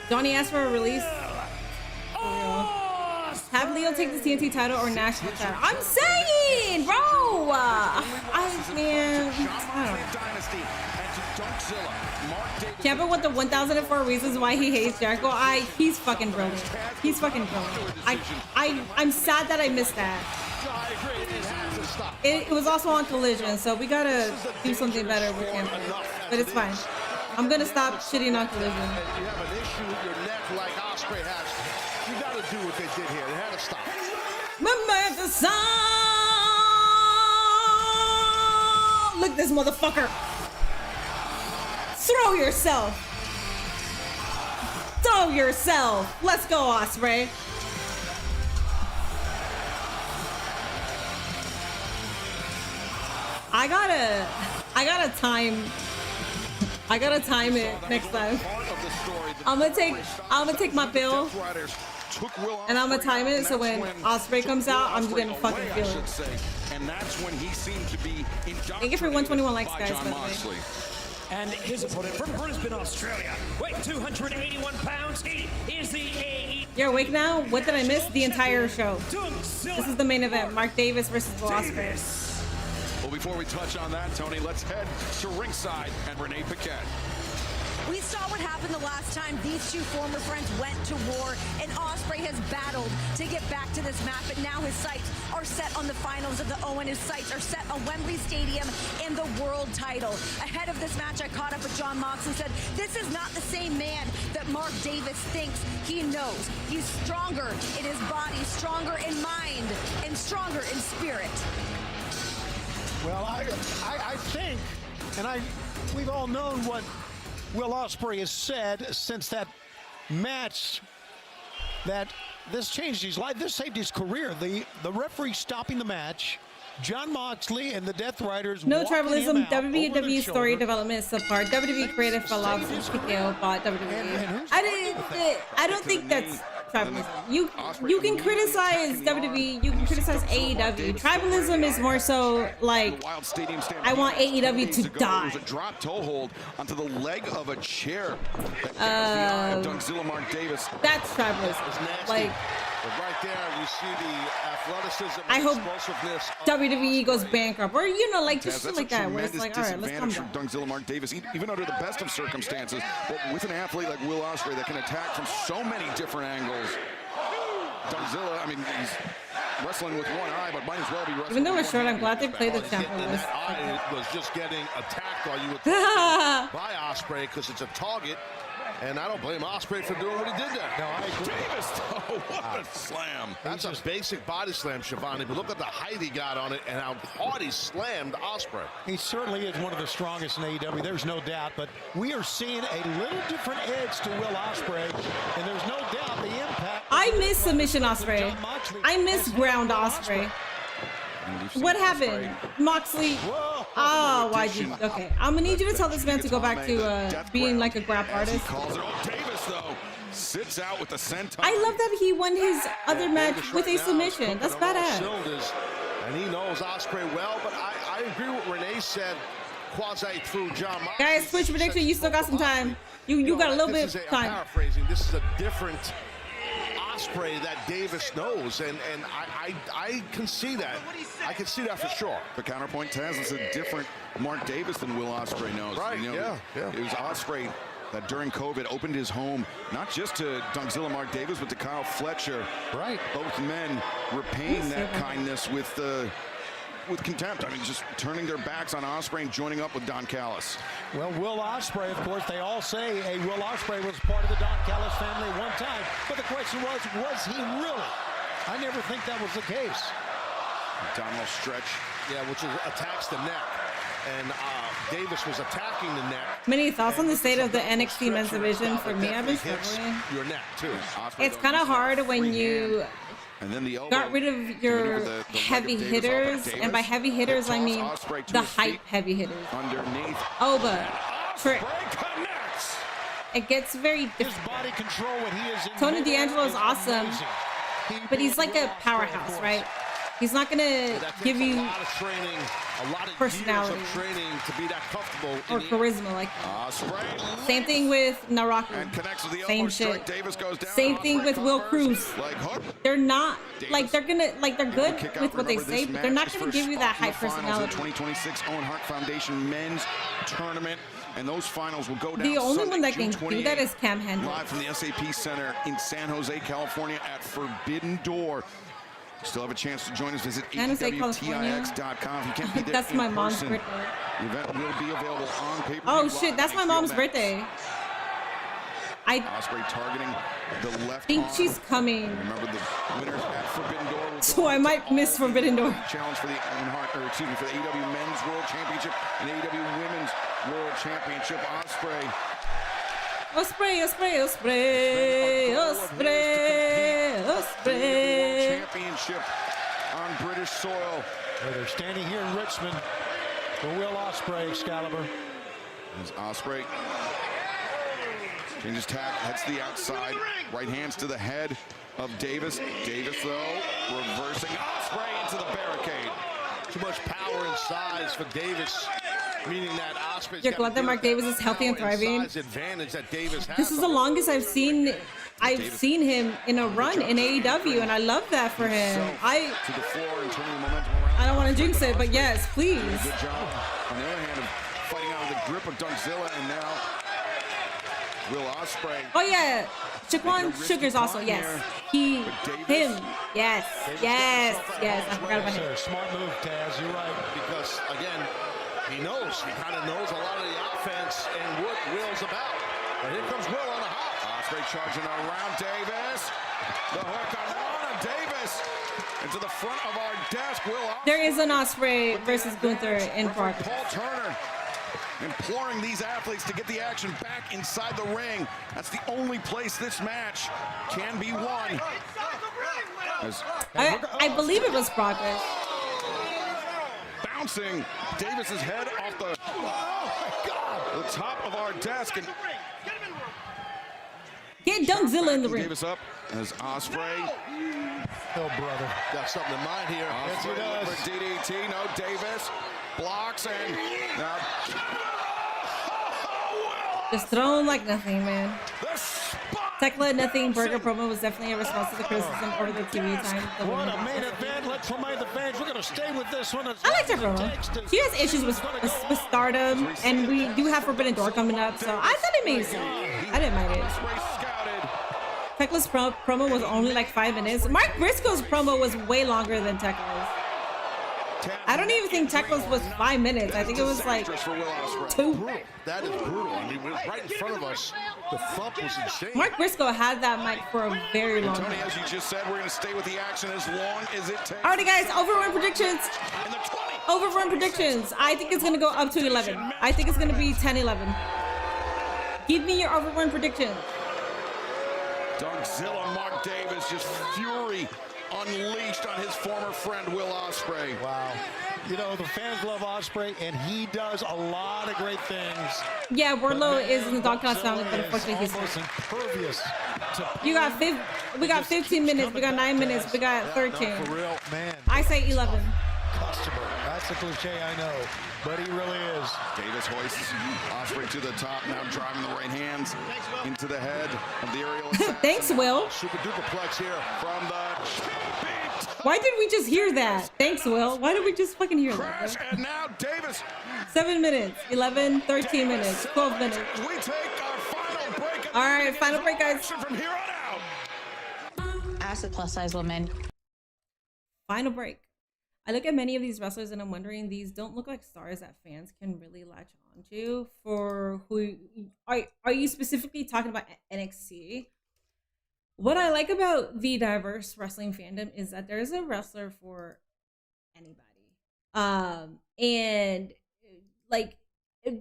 Donnie asked for a release. For real. Have Leo take the TNT title or national title? I'm saying, bro. I don't know. Ciampa with the 1004 reasons why he hates Jericho. He's fucking brilliant. He's fucking brilliant. I'm sad that I missed that. It was also on Collision, so we gotta do something better with Ciampa. But it's fine. I'm gonna stop shitting on Collision. You have an issue with your neck like Ospreay has. You gotta do what they did here. They had to stop. Remember the song. Look at this motherfucker. Throw yourself. Throw yourself. Let's go, Ospreay. I gotta time it next time. I'm gonna take my pill and I'm gonna time it so when Ospreay comes out, I'm just gonna fucking feel it. And that's when he seemed to be Thank you for 121 likes, guys. By the way. And his opponent from Brisbane, Australia, weight 281 pounds. He is the AE. You're awake now? What did I miss? The entire show. This is the main event. Mark Davis versus Will Ospreay. Well, before we touch on that, Tony, let's head to ringside and Renee Paquette. We saw what happened the last time these two former friends went to war, and Ospreay has battled to get back to this match, but now his sights are set on the finals of the Owen. His sights are set on Wembley Stadium and the world title. Ahead of this match, I caught up with John Moxley and said, this is not the same man that Mark Davis thinks he knows. He's stronger in his body, stronger in mind, and stronger in spirit. Well, I think, and we've all known what Will Ospreay has said since that match, that this changed his life. This saved his career. The referee stopping the match, John Moxley and the Death Riders. No tribalism. WWE story development is subpar. WWE creative fell off since PKO bought WWE. I don't think that's tribalism. You can criticize WWE. You can criticize AEW. Tribalism is more so like I want AEW to die. It was a drop toe hold onto the leg of a chair. Dougzilla Mark Davis. That's tribalism. Like. But right there, you see the athleticism I and hope explosiveness. WWE goes bankrupt, or like just shit like that. Where it's like, all right, let's come down. Dougzilla Mark Davis, even under the best of circumstances, but with an athlete like Will Ospreay that can attack from so many different angles. Dougzilla, I mean, he's wrestling with one eye, but might as well be wrestling. Even though it's short, I'm glad they played the champion list. That eye was just getting attacked while you were by Ospreay because it's a target. And I don't blame Ospreay for doing what he did there. No, I agree. Davis, though, what a slam. That's a basic body slam, Shivani, but look at the height he got on it and how hard he slammed Ospreay. He certainly is one of the strongest in AEW, there's no doubt, but we are seeing a little different edge to Will Ospreay, and there's no doubt the impact. I miss submission Ospreay. I miss ground Ospreay. What happened? Moxley. Oh, why'd you? Okay, I'm gonna need you to tell this man to go back to being like a grap artist. Davis, though, sits out with the senton. I love that he won his other match with a submission. That's badass. And he knows Ospreay well, but I agree with what Renee said. Quasi through John Moxley. Guys, Twitch prediction. You still got some time. You got a little bit of time. Paraphrasing. This is a different Ospreay that Davis knows, and I can see that. I can see that for sure. The counterpoint, Taz, is a different Mark Davis than Will Ospreay knows. Right, you know, yeah. It was Ospreay that during COVID opened his home, not just to Dougzilla Mark Davis, but to Kyle Fletcher. Right. Both men repaying that kindness with contempt. I mean, just turning their backs on Ospreay and joining up with Don Callis. Well, Will Ospreay, of course, they all say, hey, Will Ospreay was part of the Don Callis family at one time. But the question was he really? I never think that was the case. Abdominal stretch. Yeah, which attacks the neck. And Davis was attacking the neck. Many thoughts on the state of the NXT men's division? For me, I've been struggling. Your neck, too. It's kind of hard when you and then the elbow, got rid of your heavy hitters, and by heavy hitters I mean the hype heavy hitters. Underneath. Oba, Trick. It gets very different. His body control when he is in Tony D'Angelo is awesome, but he's like a powerhouse, right? He's not gonna give you a lot of training, a lot of personality years of training to be that comfortable or charisma like that. Same thing with Naraku. Same shit. Same thing with Will Cruz. They're not like they're good with what they say, but they're not gonna give you that high personality. 2026 Owen Hart Foundation Men's Tournament. And those finals will go down The only Sunday, one that June can do that is Cam Hendricks. Live from the SAP Center in San Jose, California at Forbidden Door. Still have a chance to join us. Visit AWTIX.com. If you can't be there That's my in mom's person, birthday. the event will be available on pay-per-view. Oh shit, that's my mom's birthday. Ospreay targeting the left think arm. she's coming. Remember the winners at Forbidden Door. So I might miss Forbidden Door. Challenge for the for the AEW Men's World Championship and AEW Women's World Championship. Ospreay. Ospreay. Championship on British soil. Well, they're standing here in Richmond. for Will Ospreay, Excalibur. There's Ospreay. Changes tack, heads to the outside. Right hands to the head of Davis. Davis, though, reversing Ospreay into the barricade. Too much power and size for Davis, meaning that Ospreay's You're glad that Mark Davis is healthy and thriving. Advantage that Davis has. This is the longest I've seen him in a run in AEW, and I love that for him. To the floor and turning the momentum around. I don't want to jinx it, but yes, please. Good job. On the other hand, of fighting out of the grip of Dunkzilla, and now Will Ospreay. Oh yeah, Shaquan Sugar's also, yes. Him, yes. I forgot about him. Smart move, Taz. You're right, because again, he kind of knows a lot of the offense and what Will's about. And here comes Will on the hop. Ospreay charging around Davis. The hook on Lana Davis into the front of our desk. Will Ospreay. There is an Ospreay versus Gunther in progress. Paul Turner imploring these athletes to get the action back inside the ring. That's the only place this match can be won. I believe it was progress. Bouncing Davis's head off the top of our desk. And get Dunkzilla in the ring. Davis up as Ospreay. Oh, brother. Got something in mind here. Yes, he does. For DDT. No, Davis blocks and now. Just thrown like nothing, man. Tekla Nothing Burger promo was definitely a response to the criticism over the TV time. What a main event. Let's remind the fans we're going to stay with this one. I like Tekla. She has issues with Stardom, and we do have Forbidden Door coming up, so I thought it made sense. I didn't mind it. Tekla's promo was only like 5 minutes. Mark Briscoe's promo was way longer than Tekla's. I don't even think Tekla's was 5 minutes. I think it was like 2. That is brutal. I mean, it was right in front of us. The thump was insane. Mark Briscoe had that mic for a very long time. Tony, as you just said, we're going to stay with the action as long as it takes. Alrighty, guys, overrun predictions. Overrun predictions. I think it's going to go up to 11. I think it's going to be 10-11. Give me your overrun predictions. Dunkzilla, Mark Davis, just fury unleashed on his former friend Will Ospreay. Wow. You know, the fans love Ospreay, and he does a lot of great things. Yeah, Wardlow is in the doghouse family, but unfortunately he's impervious. We got 15 minutes. We got 9 minutes. We got 13. For real, man. I say 11. Customer. That's a cliche, I know, but he really is. Davis hoists Ospreay to the top, now driving the right hands into the head of the aerial. Thanks, Will. Super duperplex here from the. Why did we just hear that? Thanks, Will. Why did we just fucking hear Crash, that? and now Davis. 7 minutes, 11, 13 minutes, 12 minutes. We take our final break. All right, final break, guys. From here on out. As a plus size woman. Final break. I look at many of these wrestlers and I'm wondering, these don't look like stars that fans can really latch onto. For who are you specifically talking about NXT? What I like about the diverse wrestling fandom is that there's a wrestler for anybody. And like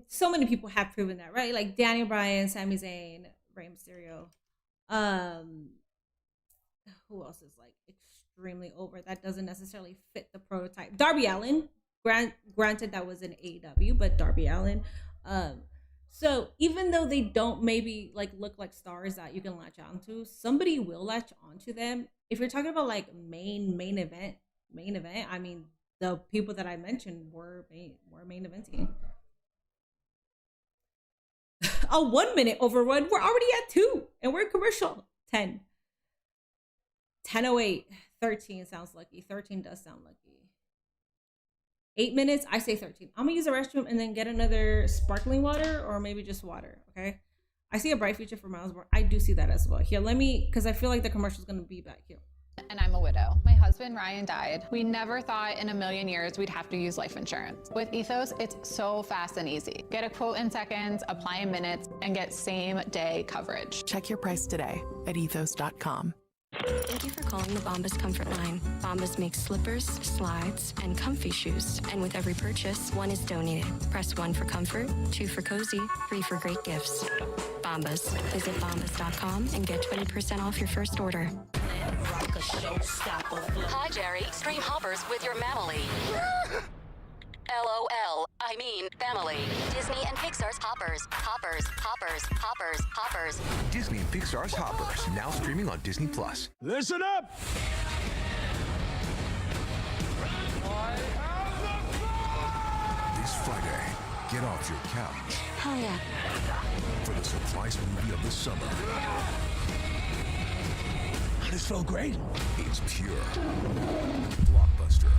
so many people have proven that, right? Like Daniel Bryan, Sami Zayn, Rey Mysterio. Who else is like extremely over that doesn't necessarily fit the prototype? Darby Allin. Granted that was in AEW, but Darby Allin. So even though they don't maybe like look like stars that you can latch onto, somebody will latch onto them. If you're talking about like main event, I mean the people that I mentioned were main eventing. A 1 minute overrun. We're already at 2 and we're commercial. 10. 10:08. 13 sounds lucky. 13 does sound lucky. 8 minutes. I say 13. I'm gonna use the restroom and then get another sparkling water or maybe just water. Okay. I see a bright future for Miles Moore. I do see that as well. Here, let me, because I feel like the commercial is gonna be back here. And I'm a widow. My husband, Ryan, died. We never thought in a million years we'd have to use life insurance. With Ethos, it's so fast and easy. Get a quote in seconds, apply in minutes, and get same-day coverage. Check your price today at ethos.com. Thank you for calling the Bombas Comfort Line. Bombas makes slippers, slides, and comfy shoes. And with every purchase, 1 is donated. Press 1 for comfort, 2 for cozy, 3 for great gifts. Bombas. Visit bombas.com and get 20% off your first order. Hi, Jerry. Stream Hoppers with your Mamily. LOL. I mean, family. Disney and Pixar's Hoppers. Hoppers. Hoppers. Hoppers. Hoppers. Disney and Pixar's Hoppers, now streaming on Disney+. Listen up! This Friday, get off your couch Hell yeah. for the surprise movie of the summer. This felt great. It's pure blockbuster.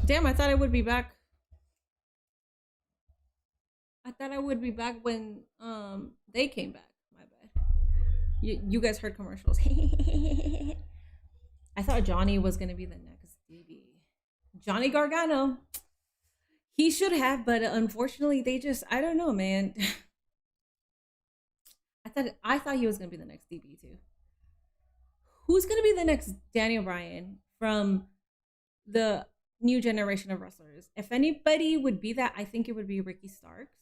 Damn, I thought I would be back. I thought I would be back when they came back. My bad. You guys heard commercials. I thought Johnny was gonna be the next DB. Johnny Gargano. He should have, but unfortunately they just, I don't know, man. I thought he was gonna be the next DB too. Who's gonna be the next Daniel Bryan from the new generation of wrestlers? If anybody would be that, I think it would be Ricky Starks.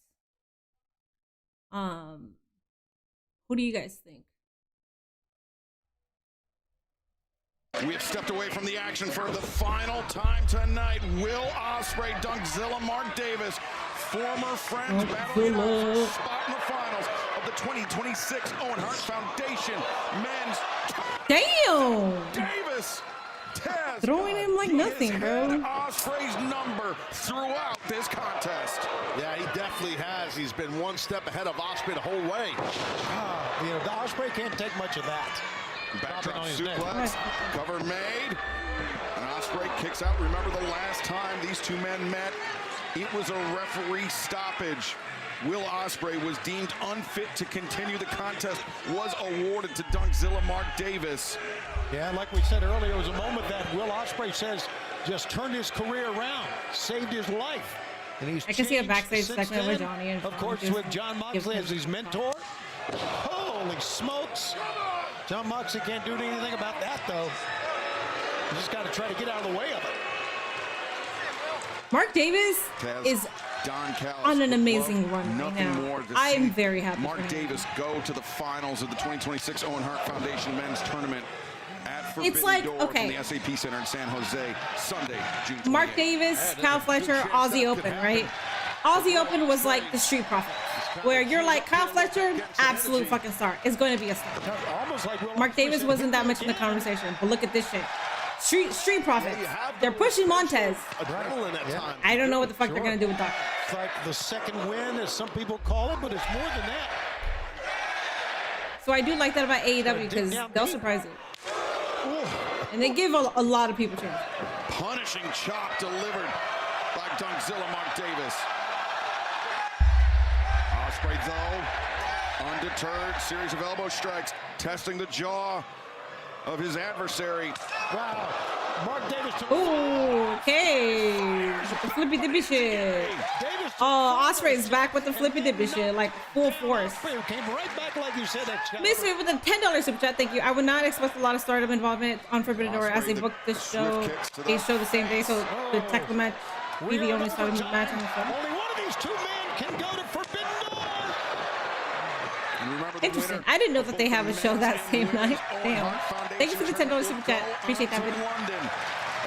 Who do you guys think? We have stepped away from the action for the final time tonight. Will Ospreay, Dunkzilla, Mark Davis, former friends, battling for a spot in the finals of the 2026 Owen Hart Foundation Men's. Damn! Davis, Taz, throwing him like nothing, bro. Ospreay's number throughout this contest. Yeah, he definitely has. He's been one step ahead of Ospreay the whole way. You know, the Ospreay can't take much of that. Backdrop suplex, cover made, and Ospreay kicks out. Remember the last time these two men met, it was a referee stoppage. Will Ospreay was deemed unfit to continue the contest, was awarded to Dunkzilla Mark Davis. Yeah, like we said earlier, it was a moment that Will Ospreay says just turned his career around, saved his life. And he's I can see a backstage segment with Johnny and of course with John Moxley as his mentor. Holy smokes! John Moxley can't do anything about that though. You just got to try to get out of the way of it. Mark Davis is on an amazing run right Nothing now. more to I'm see very happy. Mark Davis go to the finals of the 2026 Owen Hart Foundation Men's Tournament at Forbidden It's like, Door okay. from the SAP Center in San Jose, Sunday, June 28th. Mark Davis, Kyle Fletcher, Aussie Open, right? Aussie Open was like the Street Profits, where you're like, Kyle Fletcher, absolute fucking star. It's going to be a star. Almost like Mark Davis wasn't that much in the conversation, but look at this shit. Street Profits. They're pushing Montez. Adrenaline at times. I don't know what the fuck they're going to do with Doctor. It's like the second win, as some people call it, but it's more than that. So I do like that about AEW because they'll surprise you. And they give a lot of people chances. Punishing chop delivered by Dunkzilla Mark Davis. Ospreay, though, undeterred, series of elbow strikes, testing the jaw of his adversary. Wow. Mark Davis. Ooh, okay. With the flippy dippy shit. Oh, Ospreay's back with the flippy dippy shit, like full force. Came right back like you said. That Misfit with a $10 super chat, thank you. I would not expect a lot of Stardom involvement on Forbidden Door as they booked this show. They show the same day, so the tackle match be the only Stardom match on the show. Only one of these two men can go to Forbidden Door. Interesting. I didn't know that they have a show that same night. Damn. Thank you for the $10 super chat. Appreciate that.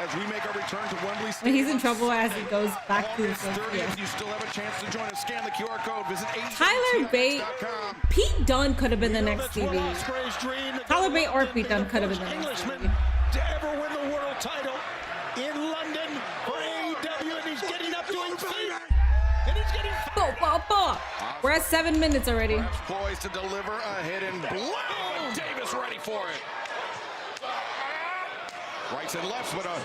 As we make our return to Wembley When he's in trouble as he goes back to the yeah. You still have a chance to join us. Scan the QR code. Visit Tyler Bate. Pete Dunne could have been the next TV. Tyler Bate or Pete Dunne could have been the next TV. To ever win the world title in London for AEW, and he's getting up to his feet. And he's getting We're at 7 minutes already. Poised to deliver a hidden blow. Davis ready for it. Rights and lefts with a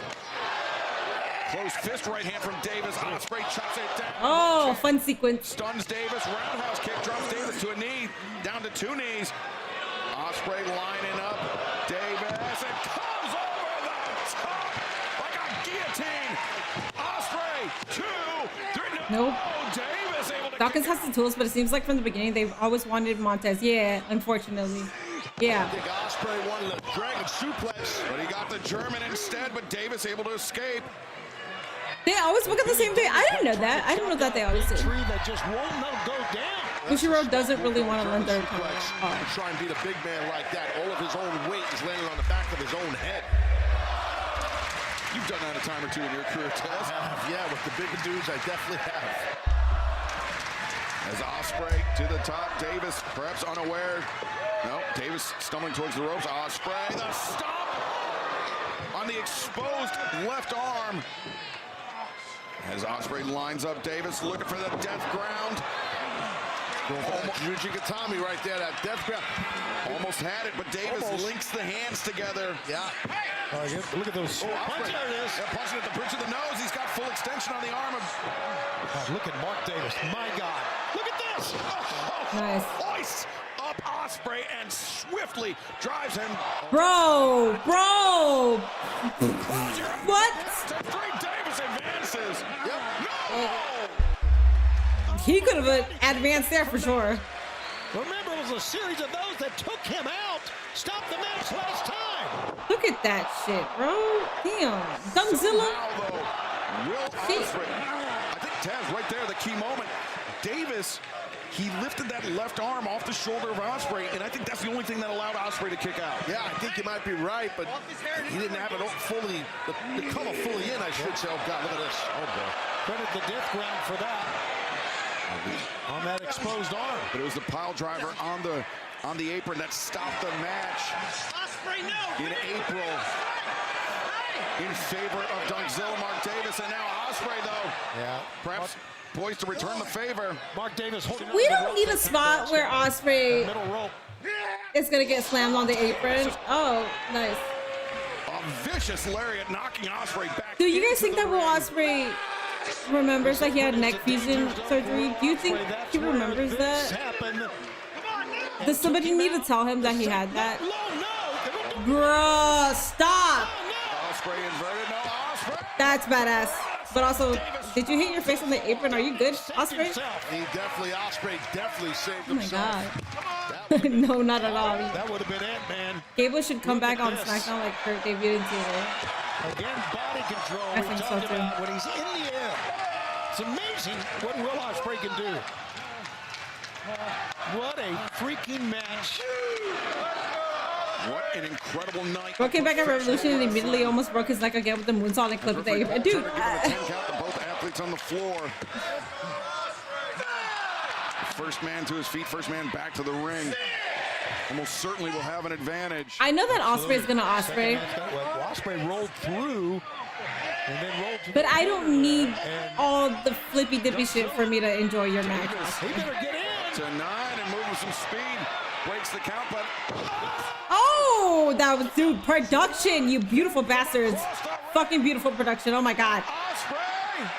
close fist right hand from Davis. Ospreay chops it down. Oh, fun sequence. Stuns Davis. Roundhouse kick drops Davis to a knee. Down to two knees. Ospreay lining up. Davis. It comes over the top like a guillotine. Ospreay, 2, 3. Nope. Davis able to Dawkins has the tools, but it seems like from the beginning they've always wanted Montez. Yeah, unfortunately. Yeah. I think Ospreay wanted a dragon suplex, but he got the German instead, but Davis able to escape. They always book at the same day. I didn't know that. I didn't know that they always do. That just won't go down. Bushiro doesn't really want to lend their Try and beat a big man like that. All of his own weight is landing on the back of his own head. You've done that a time or two in your career, Taz. Yeah, with the bigger dudes, I definitely have. As Ospreay to the top, Davis perhaps unaware. No, Davis stumbling towards the ropes. Ospreay, the stomp on the exposed left arm. As Ospreay lines up Davis, looking for the death ground. Yuji Gatami right there, that death grab. Almost had it, but Davis links the hands together. Yeah. Look at those. Punch, there it is. Yeah, punching at the bridge of the nose. He's got full extension on the arm of... God, look at Mark Davis. My God. Look at this. Nice. Hoists up Ospreay and swiftly drives him. Bro. What? Step 3, Davis advances. Yep. No! He could have advanced there for sure. Remember, it was a series of those that took him out. Stop the match last time. Look at that shit, bro. Damn. Dunkzilla. Will Ospreay, I think Taz right there, the key moment. Davis, he lifted that left arm off the shoulder of Ospreay, and I think that's the only thing that allowed Ospreay to kick out. Yeah, I think you might be right, but he didn't have it fully, the cover fully in, I should say. Oh, God, look at this. Oh, boy. Credit the death ground for that. On that exposed arm. But it was the pile driver on the apron that stopped the match in April in favor of Dunkzilla, Mark Davis, and now Ospreay, though. Yeah. Perhaps poised to return the favor. Mark Davis. We don't need a spot where Ospreay is gonna get slammed on the apron. Oh, nice. A vicious lariat knocking Ospreay back. Do you guys think that Will Ospreay remembers that he had neck fusion surgery? Do you think he remembers that? Does somebody need to tell him that he had that? Bruh, stop! Ospreay inverted, no Ospreay. That's badass. But also, did you hit your face on the apron? Are you good, Ospreay? Ospreay definitely saved himself. Oh my God. No, not at all. That would have been it, man. Gable should come back on SmackDown like Kurt debuted in TNA. Again, body control. I think so too. When he's in the air, it's amazing what Will Ospreay can do. What a freaking match. What an incredible night. Broke came back at Revolution and immediately almost broke his neck again with the moonsault and clipped the apron. Dude. Give him a 10 count to both athletes on the floor. First man to his feet, first man back to the ring. Almost certainly will have an advantage. I know that Ospreay is gonna Ospreay. Ospreay rolled through and then rolled to but I don't need all the flippy dippy shit for me to enjoy your match. He better get in. To 9 and move with some speed. Breaks the count, but oh, that was, dude, production, you beautiful bastards. Fucking beautiful production. Oh my God. Ospreay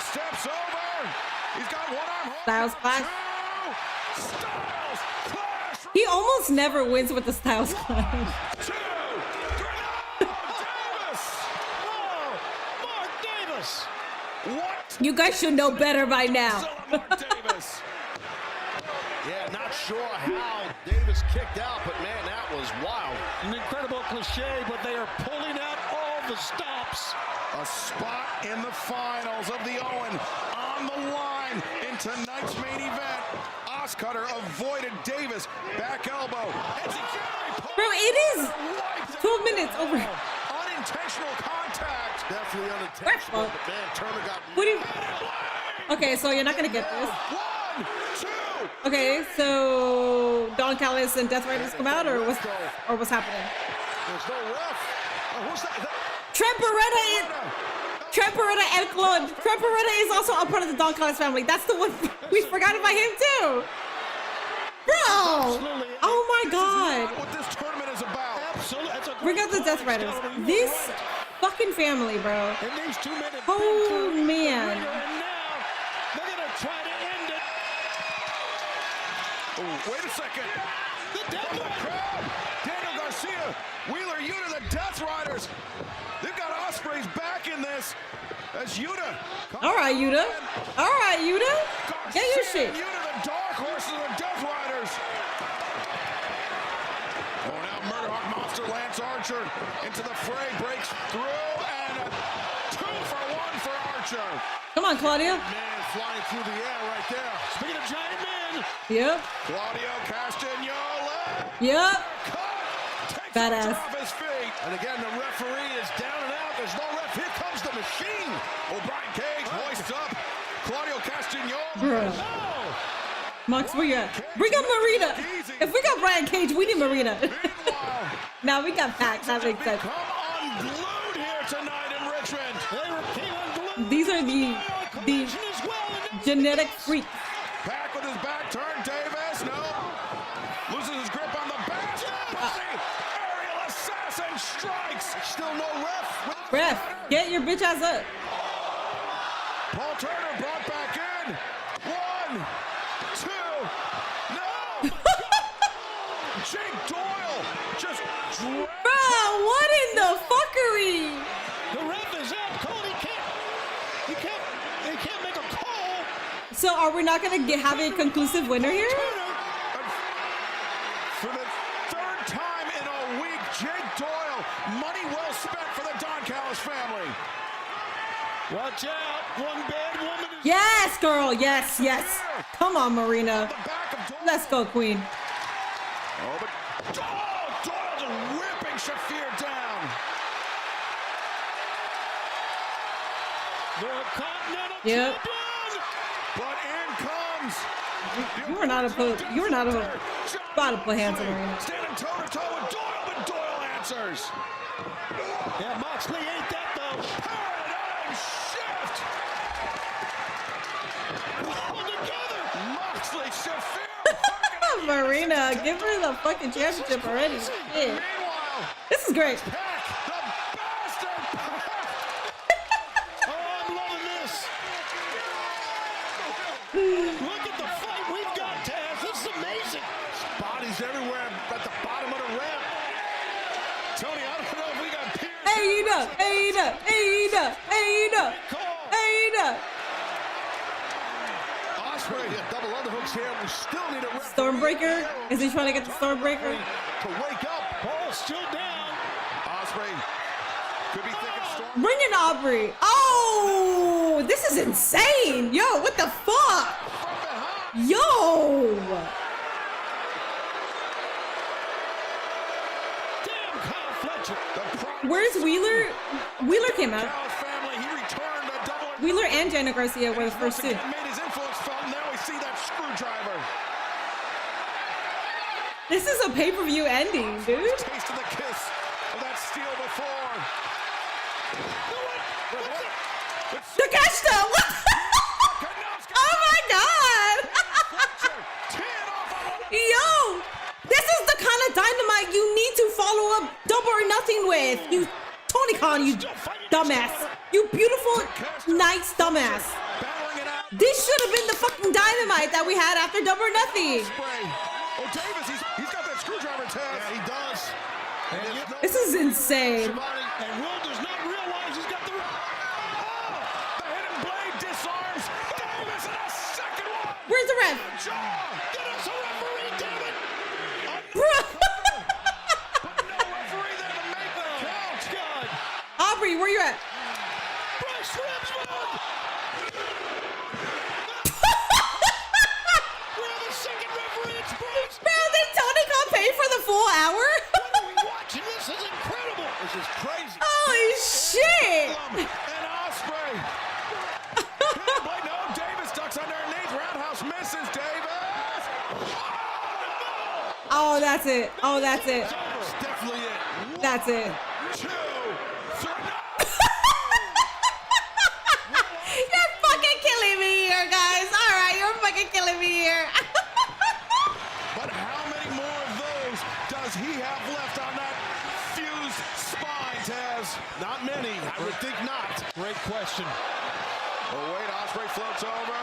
steps over. He's got one arm. Styles Clash. Styles Clash. He almost never wins with the Styles Clash. 2, 3, Davis. Oh, Mark Davis. What? You guys should know better by now. Mark Davis. Yeah, not sure how Davis kicked out, but man, that was wild. An incredible cliche, but they are pulling out all the stops. A spot in the finals of the Owen on the line in tonight's main event. Oscutter avoided Davis. Back elbow. Bro, it is 12 minutes over. Unintentional contact. Definitely unintentional, but man, Turner got... What do you... Okay, so you're not going to get this. 1, 2. Okay, so Don Callis and Death Riders come out, or what's happening? There's no ref. Oh, who's that? Trent Beretta and Claude. Trent Beretta is also a part of the Don Callis family. That's the one we forgot about him too. Bro! Oh my God! What this tournament is about. Absolutely. Bring out the Death Riders. This fucking family, bro. And these 2 minutes. Oh man. And now they're gonna try to end it. Oh, wait a second. The Death Crowd. Daniel Garcia, Wheeler Yuta, the Death Riders. They've got Ospreay's back in this. That's Yuta. All right, Yuta. All right, Yuta. Get your shit. Yuta, the dark horse of the Death Riders. Oh, now Murderhawk Monster Lance Archer into the fray, breaks through, and a 2-for-1 for Archer. Come on, Claudio. Man flying through the air right there. Speaking of giant men. Yep. Claudio Castagnoli. Yep. Cut. Takes Badass. off his feet. And again, the referee is down and out. There's no ref. Here comes the machine. O'Brien Cage hoists up Claudio Castagnoli. Bruh. Mox, where you at? Bring up Marina. If we got Brian Cage, we need Marina. Now we got Pac. That makes sense. Unglued here tonight in Richmond. These are the genetic freaks. Back with his back turned. Davis, no. Loses his grip on the back. Aerial assassin strikes. Still no ref. Ref, get your bitch ass up. Paul Turner brought back in. 1, 2, no. Jake Doyle just Bro, what in the fuckery? The ref is out. Cody can't make a call. So are we not gonna have a conclusive winner here? for the third time in a week. Jake Doyle, money well spent for the Don Callis family. Watch out. One bad woman is... Yes, girl. Yes, yes. Come on, Marina. Let's go, Queen. Oh, but Doyle just ripping Shafir down. The Continental Yep. But in comes. You are not about to put hands on Marina. Standing toe to toe with Doyle, but Doyle answers. Yeah, Moxley ain't that though. Paradigm shift. All together. Moxley, Shafir. Marina, give her the fucking championship already. Shit. This is great. Look at the fight we've got, Taz. This is amazing. Bodies everywhere at the bottom of the ramp. Tony, I don't know if we got Pierce. Ada. Ospreay, double underhooks here. We still need a ref. Stormbreaker? Is he trying to get the Stormbreaker? To wake up. Paul's still down. Ospreay could be thinking storm. Bring in Aubrey. Oh, this is insane. Yo, what the fuck? Yo. Damn, Kyle Fletcher. Where's Wheeler? Wheeler came out. Family, he returned a double. Wheeler and Jenna Garcia were the first two. Made his influence felt. Now we see that screwdriver. This is a pay-per-view ending, dude. Taste of the kiss of that steel before. Takeshita, what? Oh my god! Yo, this is the kind of Dynamite you need to follow up Double or Nothing with. You, Tony Khan, you dumbass. You beautiful, nice dumbass. This should have been the fucking Dynamite that we had after Double or Nothing. Oh, Davis, he's got that screwdriver test. Yeah, he does. This is insane. And Will does not realize he's got the... The hidden blade disarms Davis in a second one. Where's the ref? Get us a referee, damn it! Bro. No referee there to make the count. God. Aubrey, where you at? Bryce Remsburg! We're on the second referee, it's Bryce! Bro, did Tony Khan pay for the full hour? What are we watching? This is incredible! This is crazy! Holy shit! And Ospreay. No, Davis ducks underneath. Roundhouse misses. Davis. Oh, that's it. Oh, that's it. That's definitely it. That's it. 2, 3. You're fucking killing me here, guys. All right, you're fucking killing me here. But how many more of those does he have left on that fused spine, Taz? Not many. I would think not. Great question. Oh, wait, Ospreay floats over.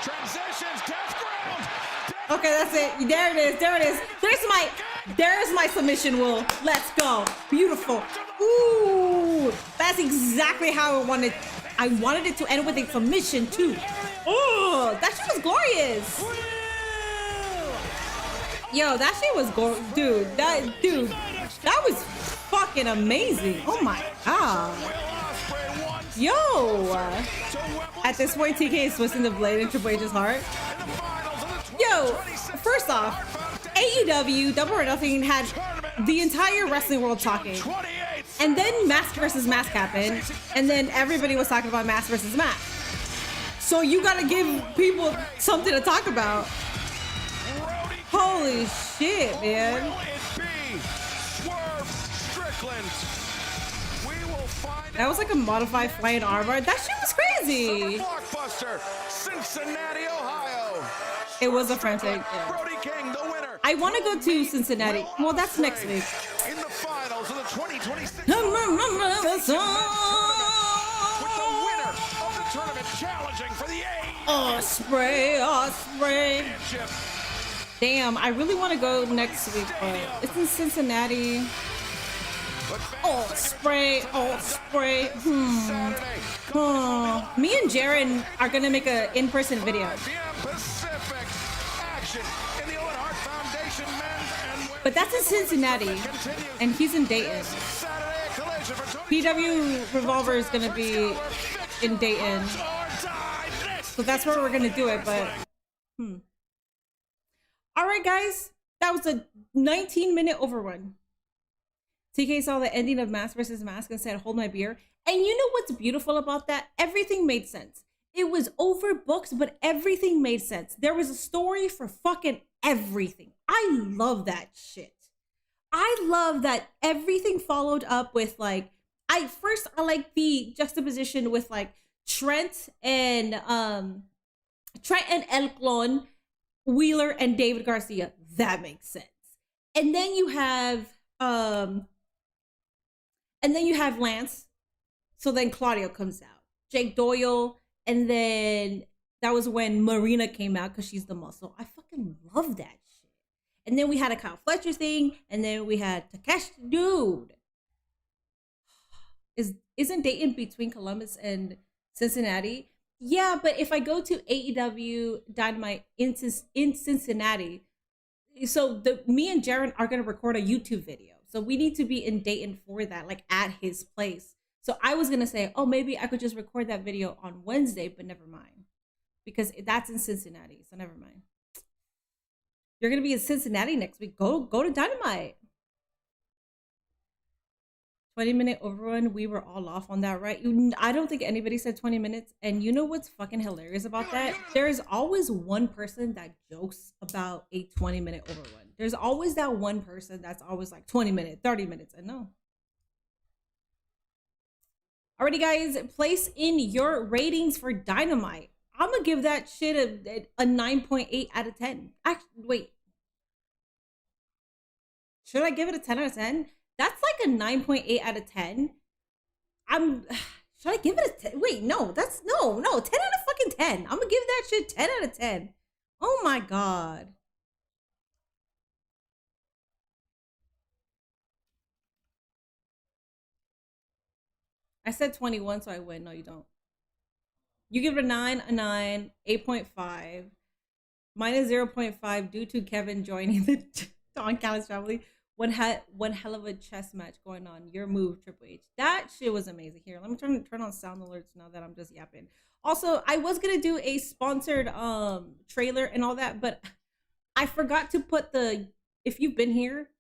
Transitions, death ground. Okay, that's it. There it is. There it is. There's my submission, Will. Let's go. Beautiful. Ooh, that's exactly how I wanted. I wanted it to end with a submission too. Oh, that shit was glorious. Yo, that shit was dude. That was fucking amazing. Oh my god. Yo. At this point, TK is twisting the blade in Triple H's heart. Yo, first off, AEW AEW, Double or Nothing had the entire wrestling world talking. And then Mask versus Mask happened. And then everybody was talking about Mask versus Mask. So you gotta give people something to talk about. Holy shit, man. That was like a modified flying armor. That shit was crazy. Blockbuster, Cincinnati, Ohio. It was a frantic. Yeah. Brody King, the winner. I want to go to Cincinnati. Well, that's next week. In the finals of the 2026 With the winner of the tournament challenging for the Osprey. championship. Damn, I really want to go next week, but it's in Cincinnati. Osprey. Me and Jaren are gonna make an in-person video. Pacific action in the Owen Hart Foundation men's and But that's in Cincinnati, and he's in Dayton. PW Revolver is gonna be in Dayton, so that's where we're gonna do it. But all right, guys, that was a 19-minute overrun. TK saw the ending of Mask versus Mask and said, "Hold my beer." And you know what's beautiful about that? Everything made sense. It was overbooked, but everything made sense. There was a story for fucking everything. I love that shit. I love that everything followed up with like, I like the juxtaposition with like Trent and El Clon, Wheeler and David Garcia. That makes sense. And then you have Lance. So then Claudio comes out. Jake Doyle, and then that was when Marina came out because she's the muscle. I fucking love that shit. And then we had a Kyle Fletcher thing, and then we had Takeshi. Dude, isn't Dayton between Columbus and Cincinnati? Yeah, but if I go to AEW Dynamite in Cincinnati, so me and Jaren are gonna record a YouTube video. So we need to be in Dayton for that, like at his place. So I was gonna say, oh, maybe I could just record that video on Wednesday, but never mind, because that's in Cincinnati. So never mind. You're gonna be in Cincinnati next week. Go to Dynamite. 20-minute overrun. We were all off on that, right? I don't think anybody said 20 minutes. And you know what's fucking hilarious about that? There's always one person that jokes about a 20-minute overrun. There's always that one person that's always like 20 minutes, 30 minutes. And no. Alrighty, guys, place in your ratings for Dynamite. I'm gonna give that shit a 9.8 out of 10. Actually, wait. Should I give it a 10 out of 10? That's like a 9.8 out of 10. Should I give it a 10? Wait, no, 10 out of fucking 10. I'm gonna give that shit 10 out of 10. Oh my God. I said 21, so I win. No, you don't. You give it a 9, 8.5. Mine is 0.5 due to Kevin joining the Don Callis family. One hell of a chess match going on. Your move, Triple H. That shit was amazing. Here, let me turn on sound alerts now that I'm just yapping. Also, I was gonna do a sponsored trailer and all that, but I forgot to put if you've been here,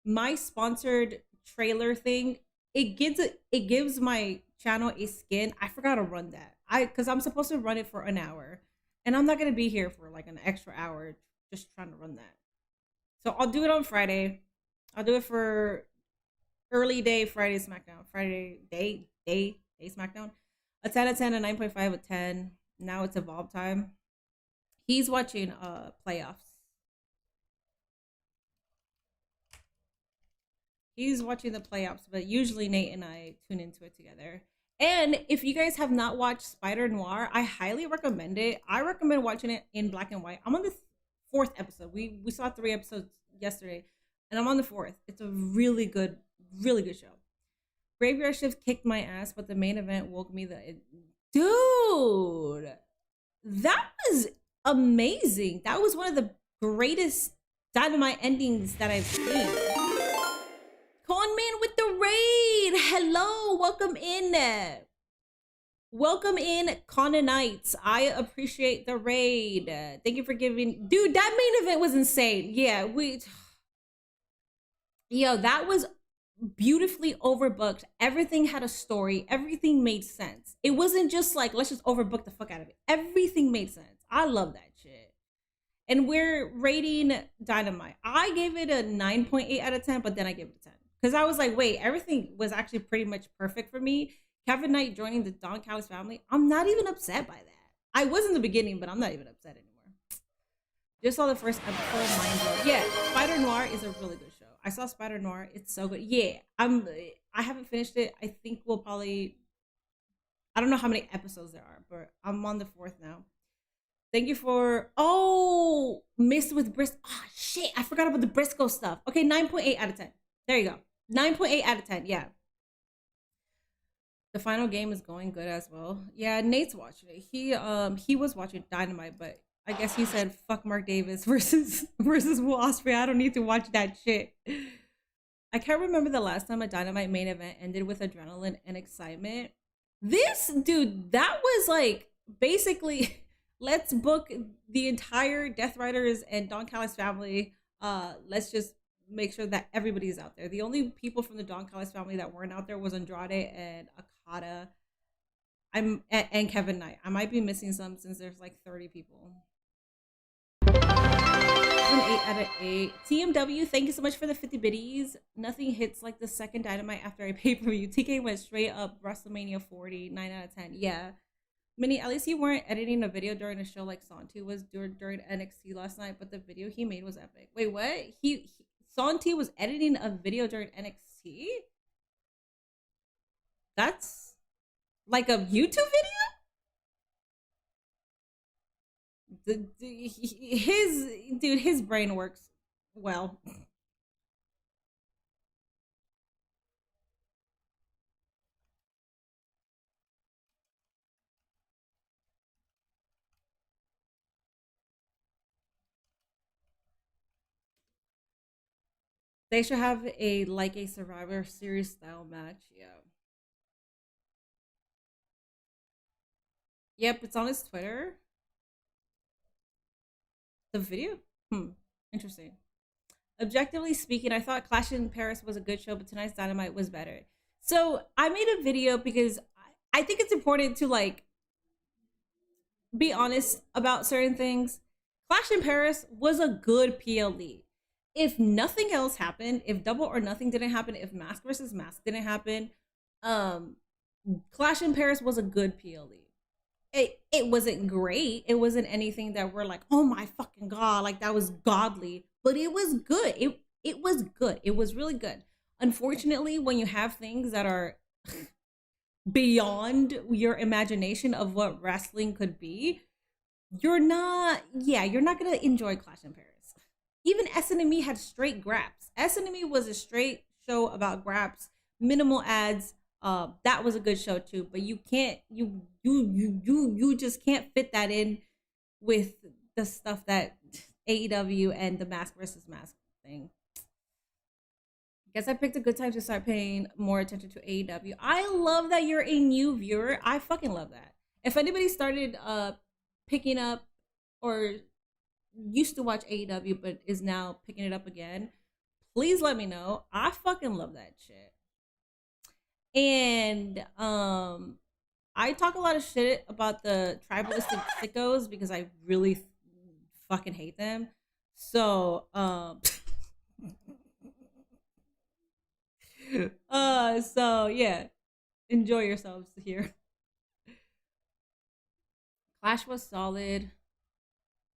my sponsored trailer thing, it gives my channel a skin. I forgot to run that. Because I'm supposed to run it for an hour, and I'm not gonna be here for like an extra hour just trying to run that. So I'll do it on Friday. I'll do it for early day Friday SmackDown. Friday day SmackDown. A 10 out of 10, a 9.5 of 10. Now it's Evolve time. He's watching playoffs. He's watching the playoffs, but usually Nate and I tune into it together. And if you guys have not watched Spider Noir, I highly recommend it. I recommend watching it in black and white. I'm on the 4th episode. We saw 3 episodes yesterday, and I'm on the 4th. It's a really good show. Graveyard Shift kicked my ass, but the main event woke me dude, that was amazing. That was one of the greatest Dynamite endings that I've seen. Conman with the raid. Hello, welcome in. Welcome in, Conanites. I appreciate the raid. Thank you for giving. Dude, that main event was insane. Yeah, Yo, that was beautifully overbooked. Everything had a story. Everything made sense. It wasn't just like, let's just overbook the fuck out of it. Everything made sense. I love that shit. And we're rating Dynamite. I gave it a 9.8 out of 10, but then I gave it a 10. Because I was like, wait, everything was actually pretty much perfect for me. Kevin Knight joining the Don Callis family, I'm not even upset by that. I was in the beginning, but I'm not even upset anymore. Just saw the first episode, mind blown. Yeah, Spider Noir is a really good show. I saw Spider Noir. It's so good. Yeah, I haven't finished it. I think we'll probably, I don't know how many episodes there are, but I'm on the 4th now. Thank you for, Missed with Briscoe. Oh, shit, I forgot about the Briscoe stuff. Okay, 9.8 out of 10. There you go. 9.8 out of 10, yeah. The final game is going good as well. Yeah, Nate's watching it. He was watching Dynamite, but I guess he said fuck Mark Davis versus Will Ospreay. I don't need to watch that shit. I can't remember the last time a Dynamite main event ended with adrenaline and excitement. This dude, that was like basically let's book the entire Death Riders and Don Callis family. Let's just make sure that everybody's out there. The only people from the Don Callis family that weren't out there was Andrade and Okada. And Kevin Knight. I might be missing some since there's like 30 people. 8 out of 8. TMW, thank you so much for the 50 biddies. Nothing hits like the second Dynamite after I pay-per-view. TK went straight up WrestleMania 40, 9 out of 10. Yeah. Minnie, at least you weren't editing a video during a show like Santi was during NXT last night, but the video he made was epic. Wait, what? Santi was editing a video during NXT? That's like a YouTube video? His brain works well. They should have a Survivor Series style match. Yeah. Yep, it's on his Twitter. The video? Interesting. Objectively speaking, I thought Clash in Paris was a good show, but tonight's Dynamite was better. So I made a video because I think it's important to like be honest about certain things. Clash in Paris was a good PLE. If nothing else happened, if Double or Nothing didn't happen, if Mask versus Mask didn't happen, Clash in Paris was a good PLE. It wasn't great. It wasn't anything that we're like, oh my fucking god, like that was godly. But it was good. It was good. It was really good. Unfortunately, when you have things that are beyond your imagination of what wrestling could be, you're not gonna enjoy Clash in Paris. Even SNME had straight graps. SNME was a straight show about graps, minimal ads. That was a good show too, but you can't, you just can't fit that in with the stuff that AEW and the Mask versus Mask thing. Guess I picked a good time to start paying more attention to AEW. I love that you're a new viewer. I fucking love that. If anybody started picking up or used to watch AEW but is now picking it up again, please let me know. I fucking love that shit. And I talk a lot of shit about the tribalistic sickos because I really fucking hate them. So so yeah, enjoy yourselves here. Clash was solid.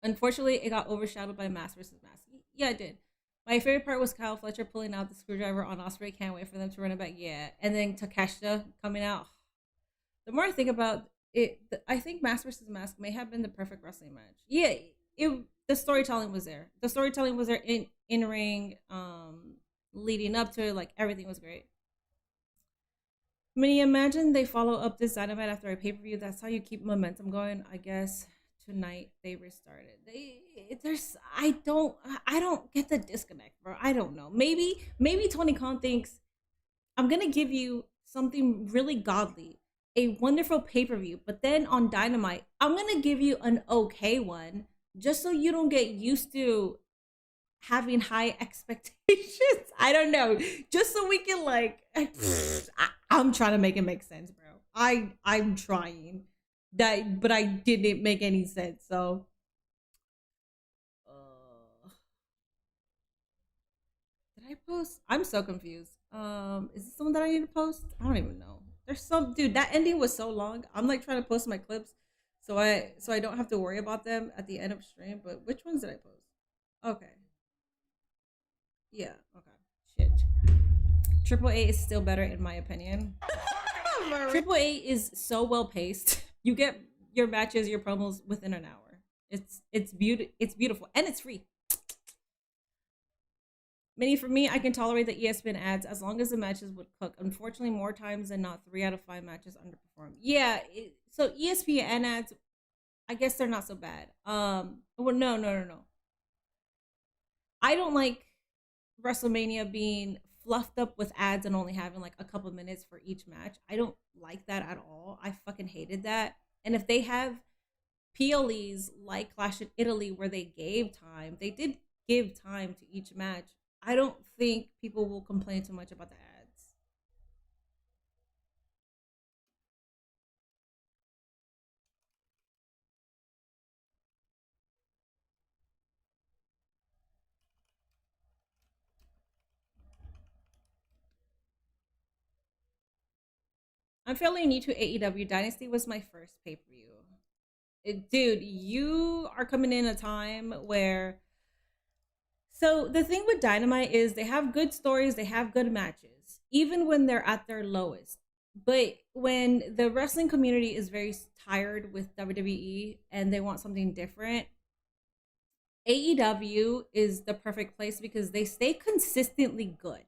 Unfortunately, it got overshadowed by Mask vs. Mask. Yeah, it did. My favorite part was Kyle Fletcher pulling out the screwdriver on Ospreay. Can't wait for them to run it back. Yeah, and then Takeshita coming out. The more I think about it, I think Mask vs. Mask may have been the perfect wrestling match. Yeah, the storytelling was there. The storytelling was there in ring, leading up to it. Like everything was great. I mean, imagine they follow up this Dynamite after a pay-per-view. That's how you keep momentum going. I guess tonight they restarted. I don't get the disconnect, bro. I don't know. Maybe Tony Khan thinks I'm gonna give you something really godly, a wonderful pay-per-view, but then on Dynamite, I'm gonna give you an okay one just so you don't get used to having high expectations. I don't know. Just so we can like I'm trying to make it make sense, bro. I'm trying. That but I didn't make any sense. So did I post? I'm so confused. Is this someone that I need to post? I don't even know. There's some dude, that ending was so long. I'm like trying to post my clips so I don't have to worry about them at the end of stream, but which ones did I post? Okay. Yeah, okay. Shit. Triple A is still better in my opinion. Triple A is so well paced. You get your matches, your promos within an hour. It's beautiful and it's free. Many for me, I can tolerate the ESPN ads as long as the matches would cook. Unfortunately, more times than not, 3 out of 5 matches underperform. Yeah, so ESPN ads, I guess they're not so bad. Well, no. I don't like WrestleMania being fluffed up with ads and only having like a couple minutes for each match. I don't like that at all. I fucking hated that. And if they have PLEs like Clash in Italy where they did give time to each match. I don't think people will complain too much about the ads. I'm fairly new to AEW. Dynasty was my first pay-per-view. Dude, you are coming in a time where so the thing with Dynamite is they have good stories, they have good matches, even when they're at their lowest. But when the wrestling community is very tired with WWE and they want something different, AEW is the perfect place because they stay consistently good.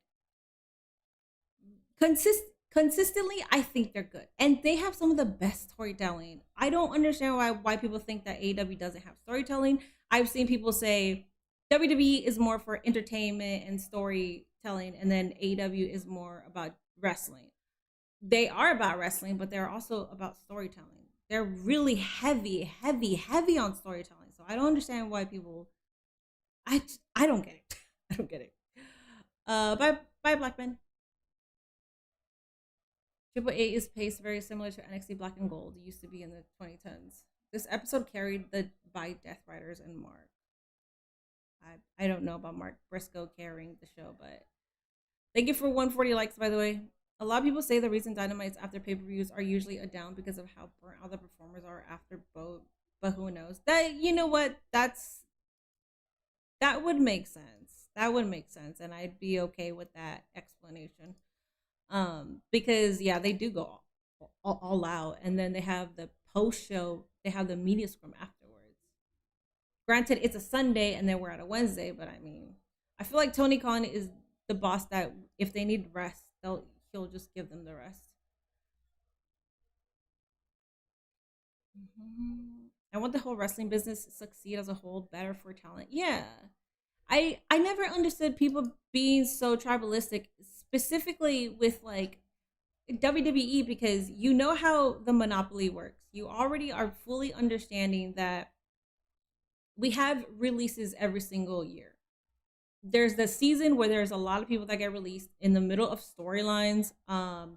Consistently, I think they're good. And they have some of the best storytelling. I don't understand why people think that AEW doesn't have storytelling. I've seen people say WWE is more for entertainment and storytelling, and then AEW is more about wrestling. They are about wrestling, but they're also about storytelling. They're really heavy on storytelling. So I don't understand why people I don't get it. I don't get it. Bye Blackman. Triple A is paced very similar to NXT Black and Gold. It used to be in the 2010s. This episode carried by Death Riders and Mark. I don't know about Mark Briscoe carrying the show, but thank you for 140 likes, by the way. A lot of people say the reason Dynamites after pay-per-views are usually a down because of how burnt out the performers are after both. But who knows? That you know what? That would make sense. That would make sense, and I'd be okay with that explanation. Because yeah, they do go all out, and then they have the post show. They have the media scrum afterwards. Granted, it's a Sunday, and then we're at a Wednesday, but I mean, I feel like Tony Khan is the boss that if they need rest, he'll just give them the rest. I want the whole wrestling business to succeed as a whole, better for talent. Yeah. I never understood people being so tribalistic, specifically with like WWE, because you know how the monopoly works. You already are fully understanding that we have releases every single year. There's the season where there's a lot of people that get released in the middle of storylines.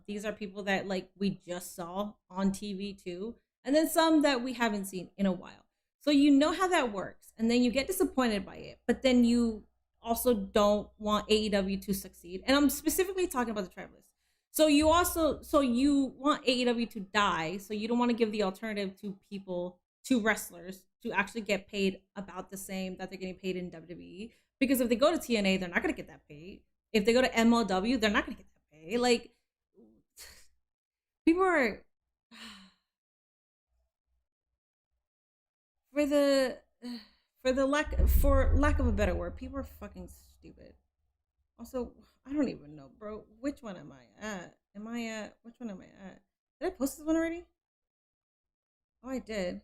These are people that like we just saw on TV too, and then some that we haven't seen in a while. So you know how that works, and then you get disappointed by it, but then you also don't want AEW to succeed. And I'm specifically talking about the tribalists. So you want AEW to die, so you don't want to give the alternative to people, to wrestlers, to actually get paid about the same that they're getting paid in WWE. Because if they go to TNA, they're not going to get that paid. If they go to MLW, they're not going to get that paid. Like, people are for lack of a better word, people are fucking stupid. Also, I don't even know, bro. Which one am I at? Which one am I at? Did I post this one already? Oh, I did.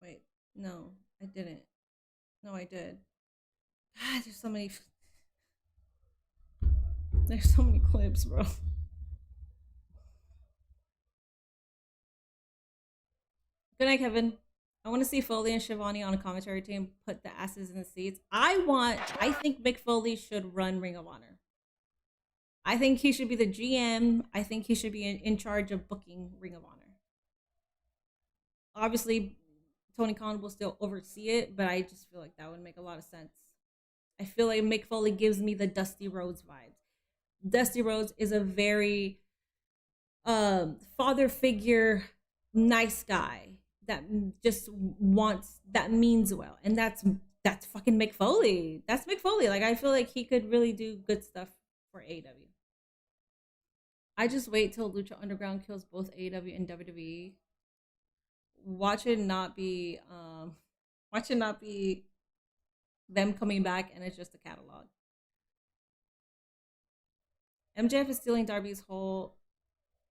Wait, no, I didn't. No, I did. Ah, there's so many clips, bro. Good night, Kevin. I want to see Foley and Shivani on a commentary team put the asses in the seats. I think Mick Foley should run Ring of Honor. I think he should be the GM. I think he should be in charge of booking Ring of Honor. Obviously, Tony Khan will still oversee it, but I just feel like that would make a lot of sense. I feel like Mick Foley gives me the Dusty Rhodes vibes. Dusty Rhodes is a very father figure, nice guy that just wants, that means well, and that's fucking Mick Foley. That's Mick Foley. Like, I feel like he could really do good stuff for AEW. I just wait till Lucha Underground kills both AEW and WWE. Watch it not be them coming back and it's just a catalog. MJF is stealing Darby's whole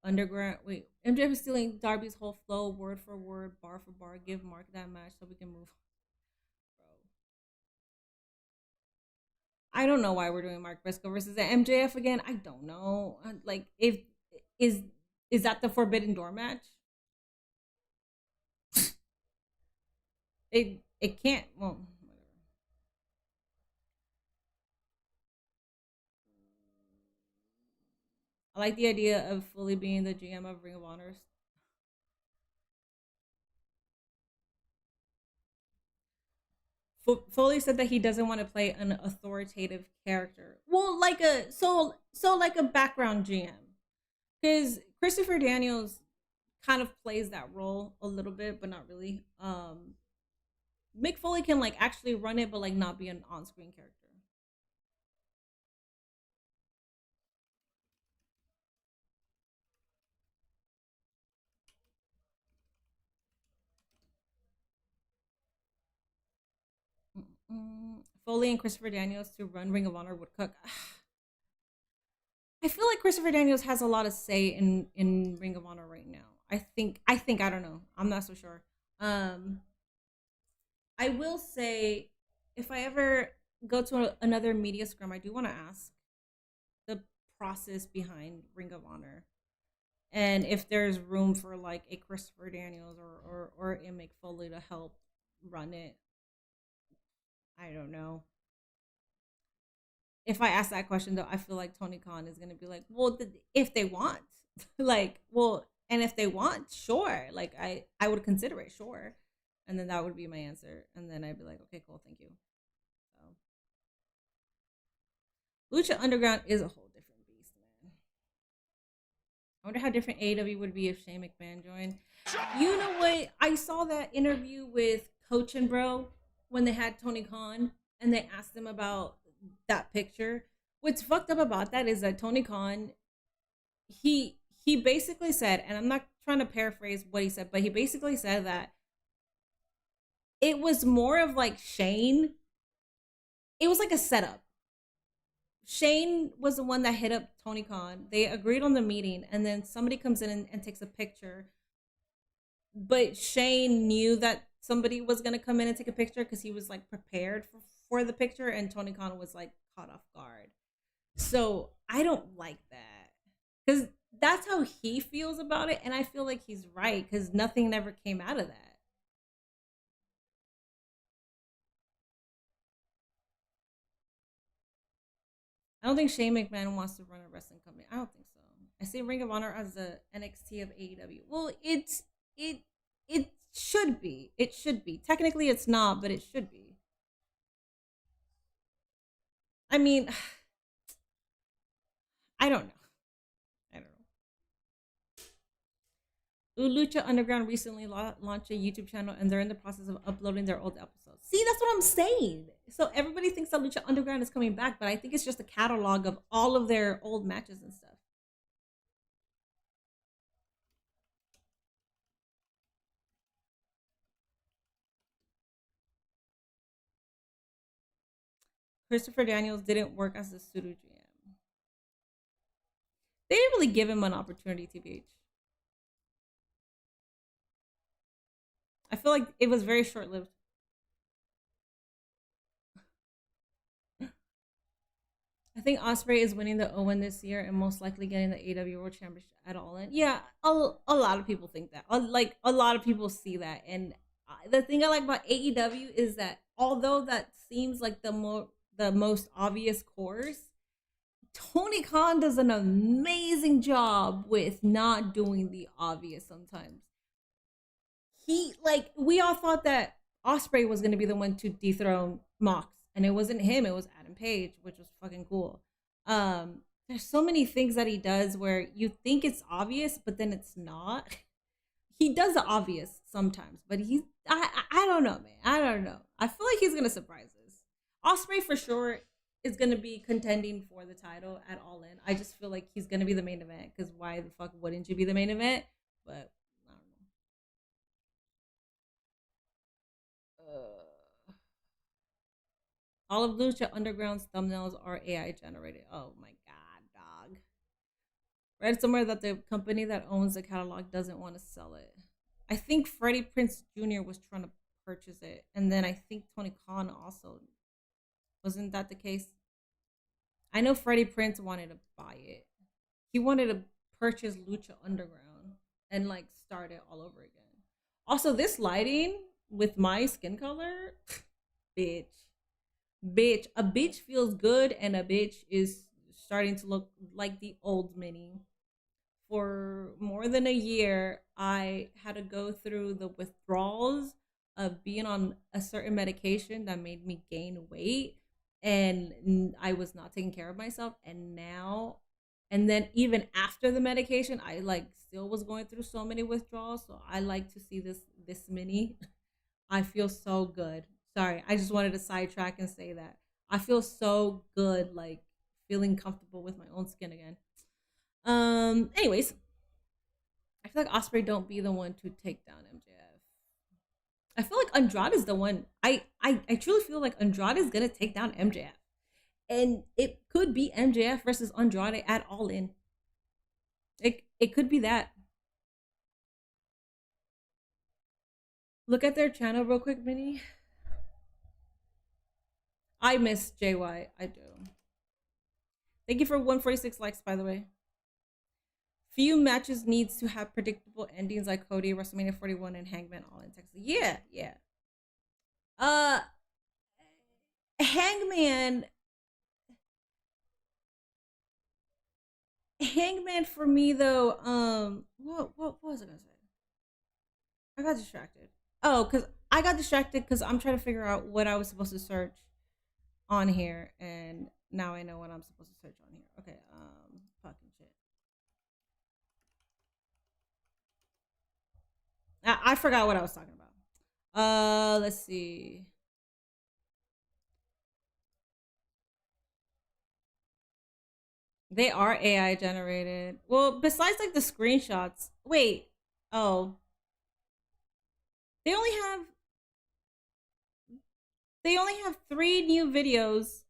underground. Wait, MJF is stealing Darby's whole flow, word for word, bar for bar. Give Mark that match so we can move. Bro, I don't know why we're doing Mark Briscoe versus MJF again. I don't know. Like, if is that the Forbidden Door match? It can't. Well, whatever. I like the idea of Foley being the GM of Ring of Honor. Foley said that he doesn't want to play an authoritative character. Well, like a like a background GM, because Christopher Daniels kind of plays that role a little bit, but not really. Mick Foley can like actually run it, but like not be an on-screen character. Foley and Christopher Daniels to run Ring of Honor would cook. I feel like Christopher Daniels has a lot of say in Ring of Honor right now. I think I don't know. I'm not so sure. I will say, if I ever go to another media scrum, I do want to ask the process behind Ring of Honor, and if there's room for like a Christopher Daniels or a Mick Foley to help run it. I don't know. If I ask that question though, I feel like Tony Khan is gonna be like, well, if they want, like, well, and if they want, sure, like I would consider it, sure, and then that would be my answer, and then I'd be like, okay, cool, thank you. So, Lucha Underground is a whole different beast, man. I wonder how different AEW would be if Shane McMahon joined. You know what? I saw that interview with Coach and Bro when they had Tony Khan, and they asked him about that picture. What's fucked up about that is that Tony Khan, he basically said, and I'm not trying to paraphrase what he said, but he basically said that it was more of like Shane. It was like a setup. Shane was the one that hit up Tony Khan. They agreed on the meeting, and then somebody comes in and takes a picture. But Shane knew that somebody was going to come in and take a picture because he was like prepared for the picture, and Tony Khan was like caught off guard. So I don't like that, because that's how he feels about it, and I feel like he's right, because nothing never came out of that. I don't think Shane McMahon wants to run a wrestling company. I don't think so. I see Ring of Honor as the NXT of AEW. Well, it should be. It should be. Technically, it's not, but it should be. I mean, I don't know. Lucha Underground recently launched a YouTube channel, and they're in the process of uploading their old episodes. See, that's what I'm saying. So everybody thinks that Lucha Underground is coming back, but I think it's just a catalog of all of their old matches and stuff. Christopher Daniels didn't work as the pseudo GM. They didn't really give him an opportunity, TBH. I feel like it was very short-lived. I think Ospreay is winning the Owen this year and most likely getting the AEW World Championship at All In. Yeah, a lot of people think that. Like, a lot of people see that, and the thing I like about AEW is that although that seems like the most obvious course, Tony Khan does an amazing job with not doing the obvious sometimes. We all thought that Osprey was going to be the one to dethrone Mox, and it wasn't him, it was Adam Page, which was fucking cool. There's so many things that he does where you think it's obvious, but then it's not. He does the obvious sometimes, but I don't know, man. I don't know. I feel like he's gonna surprise us. Osprey for sure is gonna be contending for the title at All In. I just feel like he's gonna be the main event because why the fuck wouldn't you be the main event? But I don't know. All of Lucha Underground's thumbnails are AI generated. Oh my god, dog. Read somewhere that the company that owns the catalog doesn't want to sell it. I think Freddie Prinze Jr. was trying to purchase it, and then I think Tony Khan also. Wasn't that the case? I know Freddie Prinze wanted to buy it. He wanted to purchase Lucha Underground and like start it all over again. Also, this lighting with my skin color, bitch. Bitch. A bitch feels good, and a bitch is starting to look like the old Minnie. For more than a year, I had to go through the withdrawals of being on a certain medication that made me gain weight, and I was not taking care of myself. And now, and then even after the medication, I like still was going through so many withdrawals. So I like to see this Minnie. I feel so good. Sorry, I just wanted to sidetrack and say that I feel so good, like feeling comfortable with my own skin again. Anyways, I feel like Osprey don't be the one to take down MJF. I feel like Andrade is the one. I truly feel like Andrade is gonna take down MJF, and it could be MJF versus Andrade at All In. It could be that. Look at their channel real quick, Minnie. I miss JY. I do. Thank you for 146 likes, by the way. Few matches needs to have predictable endings like Cody, WrestleMania 41, and Hangman All in Texas. Yeah. Hangman for me though, what was I gonna say? I got distracted. Oh, because I got distracted because I'm trying to figure out what I was supposed to search on here, and now I know what I'm supposed to search on here. Okay, fucking shit. I forgot what I was talking about. Let's see. They are AI generated. Well, besides like the screenshots. Wait. Oh. They only have 3 new videos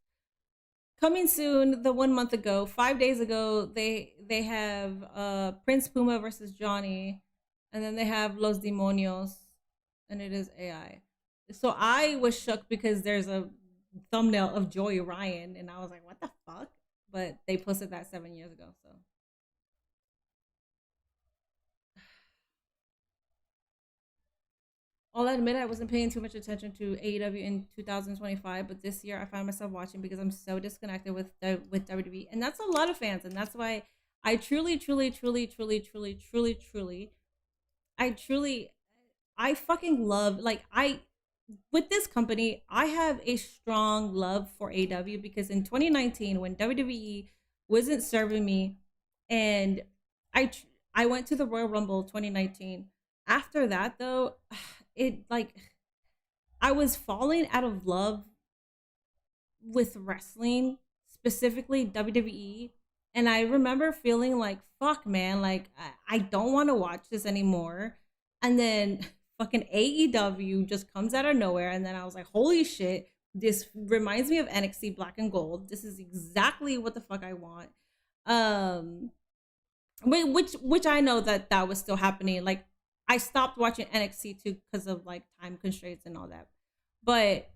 coming soon. The 1 month ago, 5 days ago, they have Prince Puma versus Johnny, and then they have Los Demonios, and it is AI. So I was shook because there's a thumbnail of Joey Ryan, and I was like, what the fuck? But they posted that 7 years ago, so. I'll admit I wasn't paying too much attention to AEW in 2025, but this year I find myself watching because I'm so disconnected with WWE, and that's a lot of fans, and that's why I truly, I fucking love, like, with this company, I have a strong love for AEW because in 2019, when WWE wasn't serving me, and I went to the Royal Rumble 2019. After that, though, it like I was falling out of love with wrestling, specifically WWE, and I remember feeling like, fuck, man, like I don't want to watch this anymore. And then fucking AEW just comes out of nowhere, and then I was like, holy shit, this reminds me of NXT Black and Gold. This is exactly what the fuck I want. Which I know that was still happening. Like, I stopped watching NXT too because of like time constraints and all that. But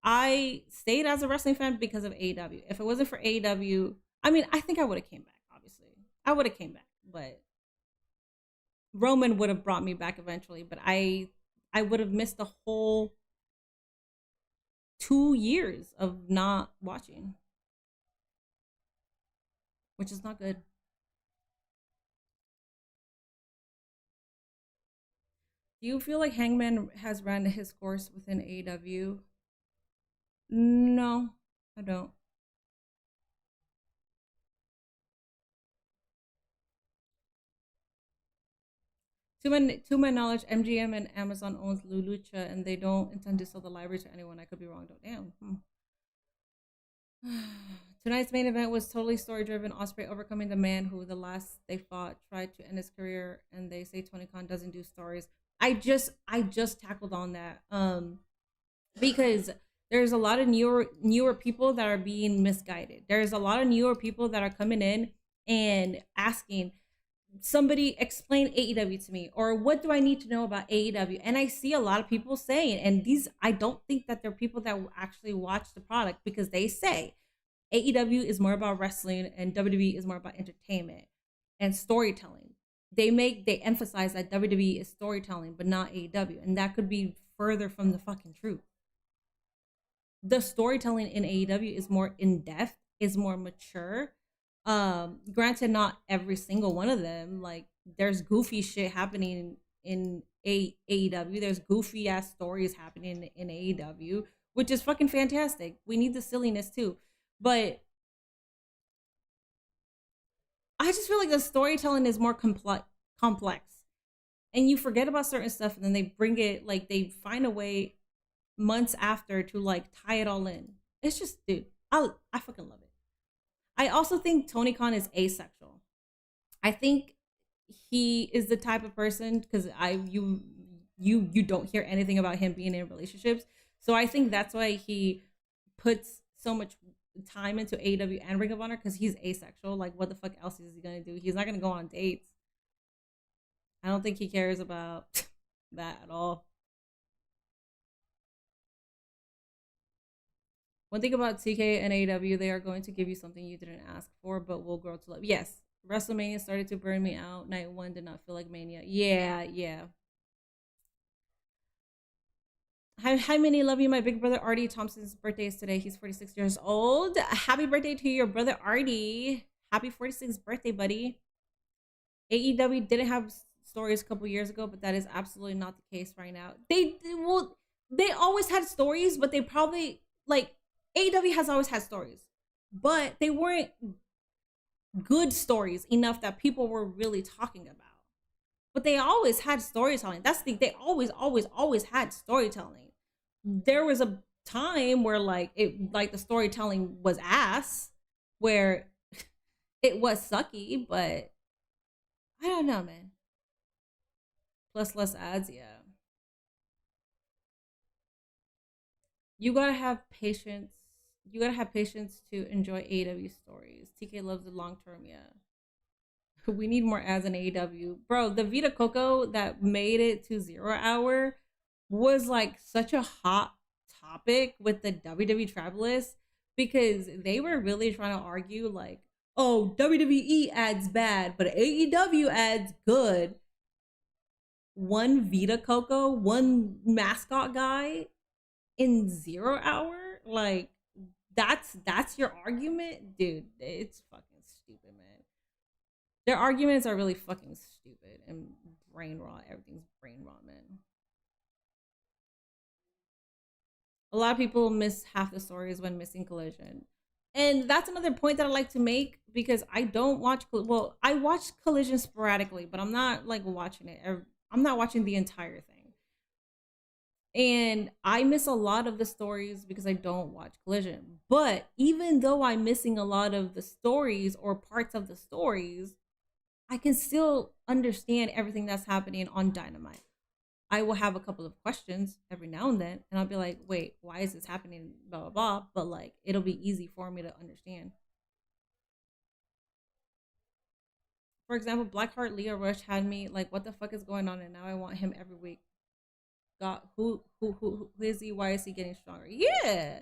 I stayed as a wrestling fan because of AEW. If it wasn't for AEW, I mean, I think I would have came back, obviously. I would have came back, but Roman would have brought me back eventually. But I I would have missed the whole 2 years of not watching, which is not good. Do you feel like Hangman has ran his course within AEW? No, I don't. To my knowledge, MGM and Amazon owns Lulucha, and they don't intend to sell the library to anyone. I could be wrong. Don't damn. Tonight's main event was totally story driven. Ospreay overcoming the man who the last they fought tried to end his career, and they say Tony Khan doesn't do stories. I just tackled on that because there's a lot of newer people that are being misguided. There's a lot of newer people that are coming in and asking somebody explain AEW to me, or what do I need to know about AEW? And I see a lot of people saying, and these, I don't think that they're people that actually watch the product, because they say AEW is more about wrestling and WWE is more about entertainment and storytelling. They emphasize that WWE is storytelling but not AEW, and that could be further from the fucking truth. The storytelling in AEW is more in depth, is more mature. Granted, not every single one of them. Like, there's goofy shit happening in AEW. There's goofy ass stories happening in AEW, which is fucking fantastic. We need the silliness too. But I just feel like the storytelling is more complex. And you forget about certain stuff, and then they bring it, like, they find a way months after to like tie it all in. It's just, dude, I fucking love it. I also think Tony Khan is asexual. I think he is the type of person, because you don't hear anything about him being in relationships. So I think that's why he puts so much time into AEW and Ring of Honor, because he's asexual. Like, what the fuck else is he gonna do? He's not gonna go on dates. I don't think he cares about that at all. One thing about TK and AEW, they are going to give you something you didn't ask for, but will grow to love. Yes, WrestleMania started to burn me out. Night one did not feel like Mania. Yeah. Hi, Minnie. Love you. My big brother Artie Thompson's birthday is today. He's 46 years old. Happy birthday to your brother Artie. Happy 46th birthday, buddy. AEW didn't have stories a couple years ago, but that is absolutely not the case right now. They always had stories, but they probably, like, AEW has always had stories, but they weren't good stories enough that people were really talking about. But they always had storytelling. That's the thing. They always had storytelling. There was a time where like the storytelling was ass, where it was sucky, but I don't know, man. Plus less ads, yeah. You gotta have patience. You gotta have patience to enjoy AEW stories. TK loves the long term, yeah. We need more ads in AEW. Bro, the Vita Coco that made it to 0 Hour was like such a hot topic with the WWE Travelers, because they were really trying to argue like, oh, WWE ads bad, but AEW ads good. One Vita Coco, one mascot guy in 0 Hour, like, that's your argument, dude. It's fucking stupid, man. Their arguments are really fucking stupid and brain rot. Everything's brain rot, man. A lot of people miss half the stories when missing Collision, and that's another point that I like to make, because I don't watch, well, I watch Collision sporadically, but I'm not like watching it. I'm not watching the entire thing. And I miss a lot of the stories because I don't watch Collision. But even though I'm missing a lot of the stories or parts of the stories, I can still understand everything that's happening on Dynamite. I will have a couple of questions every now and then, and I'll be like, wait, why is this happening? Blah, blah, blah. But like, it'll be easy for me to understand. For example, Blackheart Leo Rush had me like, what the fuck is going on? And now I want him every week. God, who is he? Why is he getting stronger? Yeah,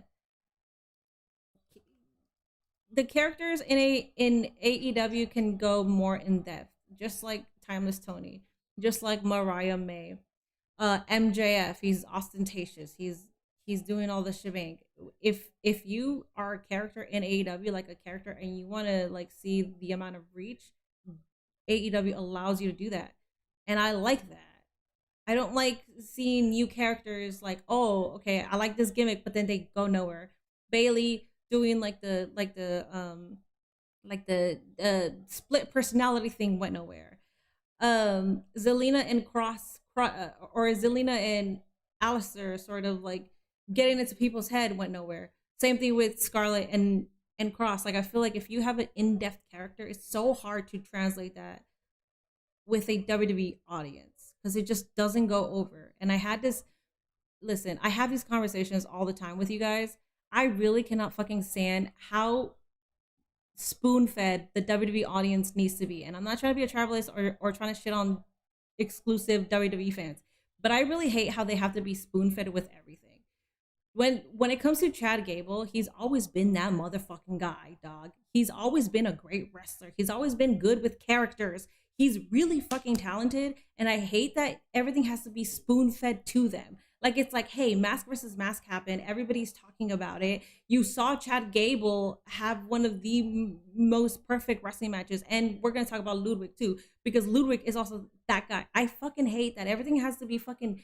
the characters in AEW can go more in depth, just like Timeless Tony, just like Mariah May. MJF, he's ostentatious. He's doing all the shebang. If you are a character in AEW, like a character, and you want to like see the amount of reach, AEW allows you to do that, and I like that. I don't like seeing new characters like, oh, okay, I like this gimmick, but then they go nowhere. Bailey doing like the split personality thing went nowhere. Zelina and or Zelina and Alistair sort of like getting into people's head went nowhere. Same thing with Scarlett and Cross. Like I feel like if you have an in-depth character, it's so hard to translate that with a WWE audience because it just doesn't go over. And I had this listen, I have these conversations all the time with you guys. I really cannot fucking stand how spoon-fed the WWE audience needs to be. And I'm not trying to be a tribalist or trying to shit on exclusive WWE fans, but I really hate how they have to be spoon-fed with everything. When it comes to Chad Gable, he's always been that motherfucking guy, dog. He's always been a great wrestler. He's always been good with characters. He's really fucking talented, and I hate that everything has to be spoon-fed to them. Like it's like, hey, mask versus mask happened. Everybody's talking about it. You saw Chad Gable have one of the most perfect wrestling matches, and we're gonna talk about Ludwig too, because Ludwig is also that guy. I fucking hate that everything has to be fucking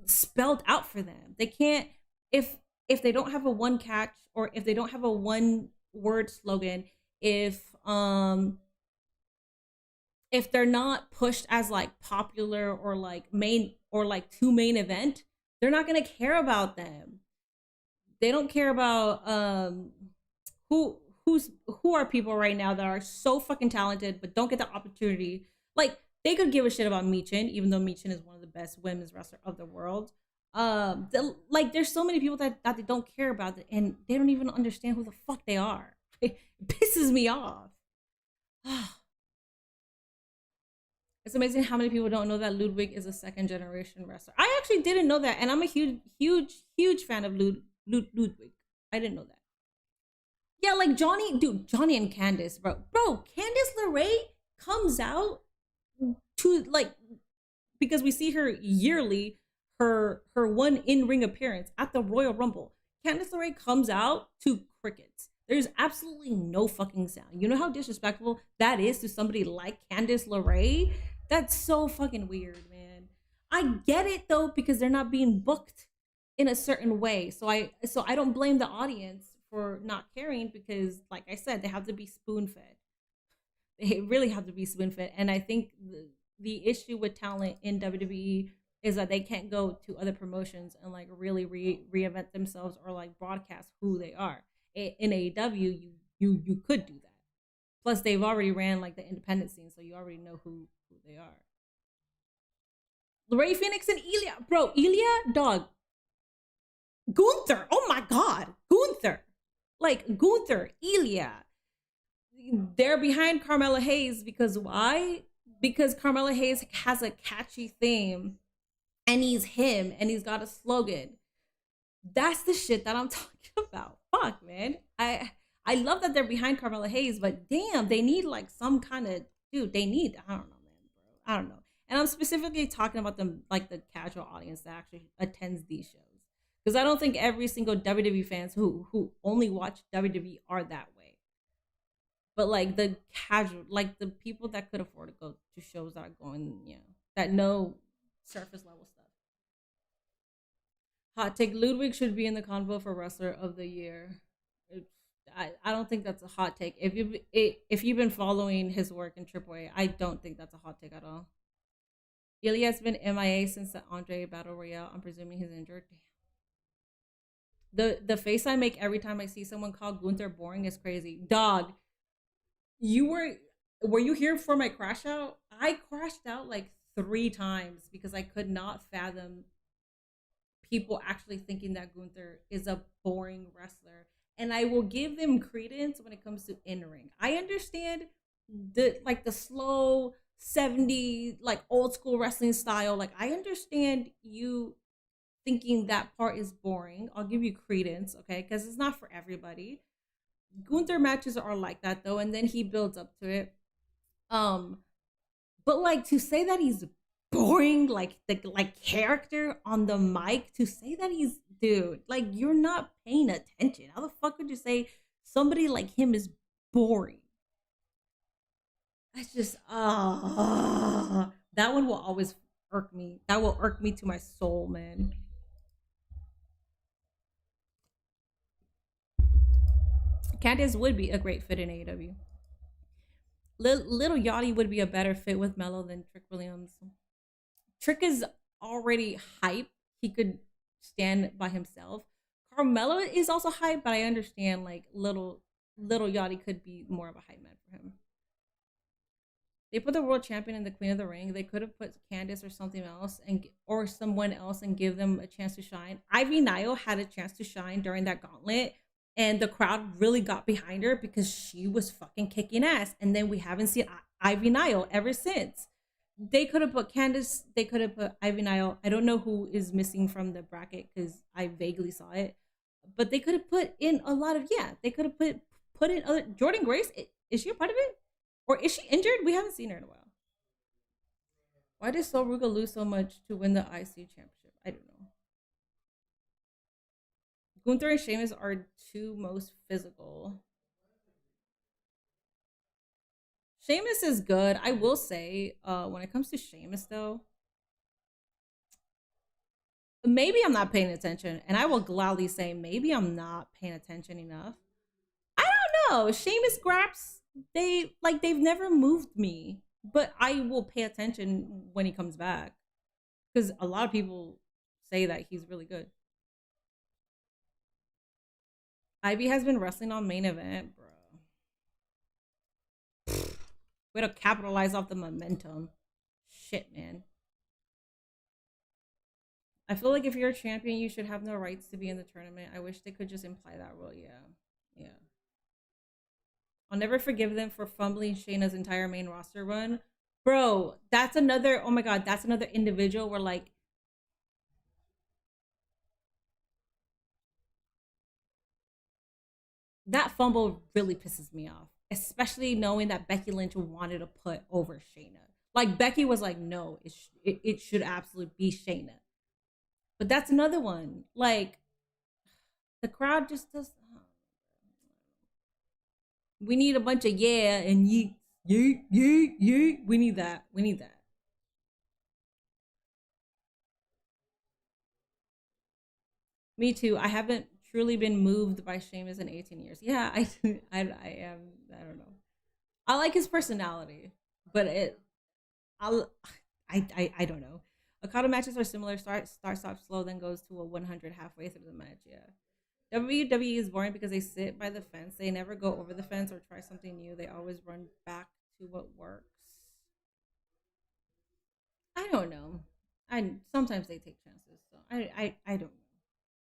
spelled out for them. They can't if they don't have a one catch or if they don't have a one word slogan, if they're not pushed as like popular or like main or like two main event, they're not gonna care about them. They don't care about who are people right now that are so fucking talented but don't get the opportunity. Like they could give a shit about Michin, even though Michin is one of the best women's wrestler of the world. Like there's so many people that they don't care about it, and they don't even understand who the fuck they are. It pisses me off. It's amazing how many people don't know that Ludwig is a second generation wrestler. I actually didn't know that, and I'm a huge fan of Ludwig. I didn't know that. Yeah, like Johnny and Candice, bro. Candice LeRae comes out to like because we see her yearly. Her one in-ring appearance at the Royal Rumble. Candice LeRae comes out to crickets. There's absolutely no fucking sound. You know how disrespectful that is to somebody like Candice LeRae? That's so fucking weird, man. I get it though, because they're not being booked in a certain way. So I don't blame the audience for not caring because, like I said, they have to be spoon-fed. They really have to be spoon-fed. And I think the issue with talent in WWE is that they can't go to other promotions and like really reinvent themselves or like broadcast who they are. In AEW, you could do that. Plus, they've already ran like the independent scene, so you already know who they are. Ray Phoenix and Ilya, bro, Ilya, dog. Gunther, oh my god, Gunther, like Gunther, Ilya. They're behind Carmella Hayes because why? Because Carmella Hayes has a catchy theme. And he's him, and he's got a slogan. That's the shit that I'm talking about. Fuck, man. I love that they're behind Carmella Hayes, but damn, they need like some kind of They need. I don't know, man, bro. I don't know. And I'm specifically talking about the casual audience that actually attends these shows, because I don't think every single WWE fans who only watch WWE are that way. But like the casual, like the people that could afford to go to shows that are going, that know surface level stuff. Hot take: Ludwig should be in the convo for Wrestler of the Year. I don't think that's a hot take. If you've been following his work in AAA, I don't think that's a hot take at all. Ilya has been MIA since the Andre Battle Royale. I'm presuming he's injured. The face I make every time I see someone call Gunther boring is crazy. Dog, were you here for my crash out? I crashed out like 3 times because I could not fathom people actually thinking that Gunther is a boring wrestler. And I will give them credence when it comes to in-ring. I understand the slow 70 like old school wrestling style. Like I understand you thinking that part is boring. I'll give you credence, okay? Because it's not for everybody. Gunther matches are like that though, and then he builds up to it. But like to say that he's boring like the character on the mic to say that he's dude, like you're not paying attention. How the fuck would you say somebody like him is boring? That's just that one will always irk me. That will irk me to my soul, man. Candace would be a great fit in AEW. Little Yachty would be a better fit with Mello than Trick Williams. Trick is already hype. He could stand by himself. Carmelo is also hype, but I understand like little Yachty could be more of a hype man for him. They put the world champion and the queen of the ring. They could have put Candace or something else or someone else and give them a chance to shine. Ivy Nile had a chance to shine during that gauntlet, and the crowd really got behind her because she was fucking kicking ass. And then we haven't seen Ivy Nile ever since. They could have put Candace. They could have put Ivy Nile. I don't know who is missing from the bracket because I vaguely saw it, but they could have put in a lot of They could have put in other. Jordan Grace, is she a part of it? Or is she injured? We haven't seen her in a while. Why did Sol Ruga lose so much to win the IC championship? I don't know. Gunther and Sheamus are two most physical. Sheamus is good. I will say, when it comes to Sheamus though, maybe I'm not paying attention. And I will gladly say maybe I'm not paying attention enough. I don't know. Sheamus graps, they've never moved me, but I will pay attention when he comes back because a lot of people say that he's really good. Ivy has been wrestling on main event, bro. Way to capitalize off the momentum. Shit, man. I feel like if you're a champion, you should have no rights to be in the tournament. I wish they could just imply that rule. Yeah. I'll never forgive them for fumbling Shayna's entire main roster run. Bro, that's another, oh my God, that's another individual where like, that fumble really pisses me off, especially knowing that Becky Lynch wanted to put over Shayna. Like Becky was like, no, it should absolutely be Shayna. But that's another one. Like, the crowd just does. We need a bunch of and yeet. We need that. Me too. I haven't truly been moved by Sheamus in 18 years. Yeah, I am. I don't know. I like his personality, but I don't know. Okada matches are similar. Start, stop, slow, then goes to a 100 halfway through the match. Yeah. WWE is boring because they sit by the fence. They never go over the fence or try something new. They always run back to what works. I don't know. Sometimes they take chances. So I don't know.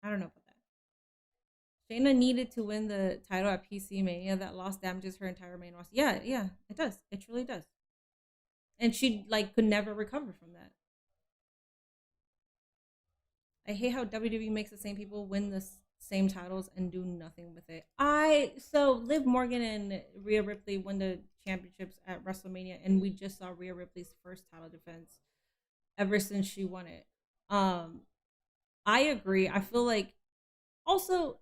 I don't know about that. Shayna needed to win the title at PC Mania. That loss damages her entire main roster. Yeah, it does. It truly does. And she like could never recover from that. I hate how WWE makes the same people win the same titles and do nothing with it. So Liv Morgan and Rhea Ripley won the championships at WrestleMania, and we just saw Rhea Ripley's first title defense ever since she won it. I agree. I feel like also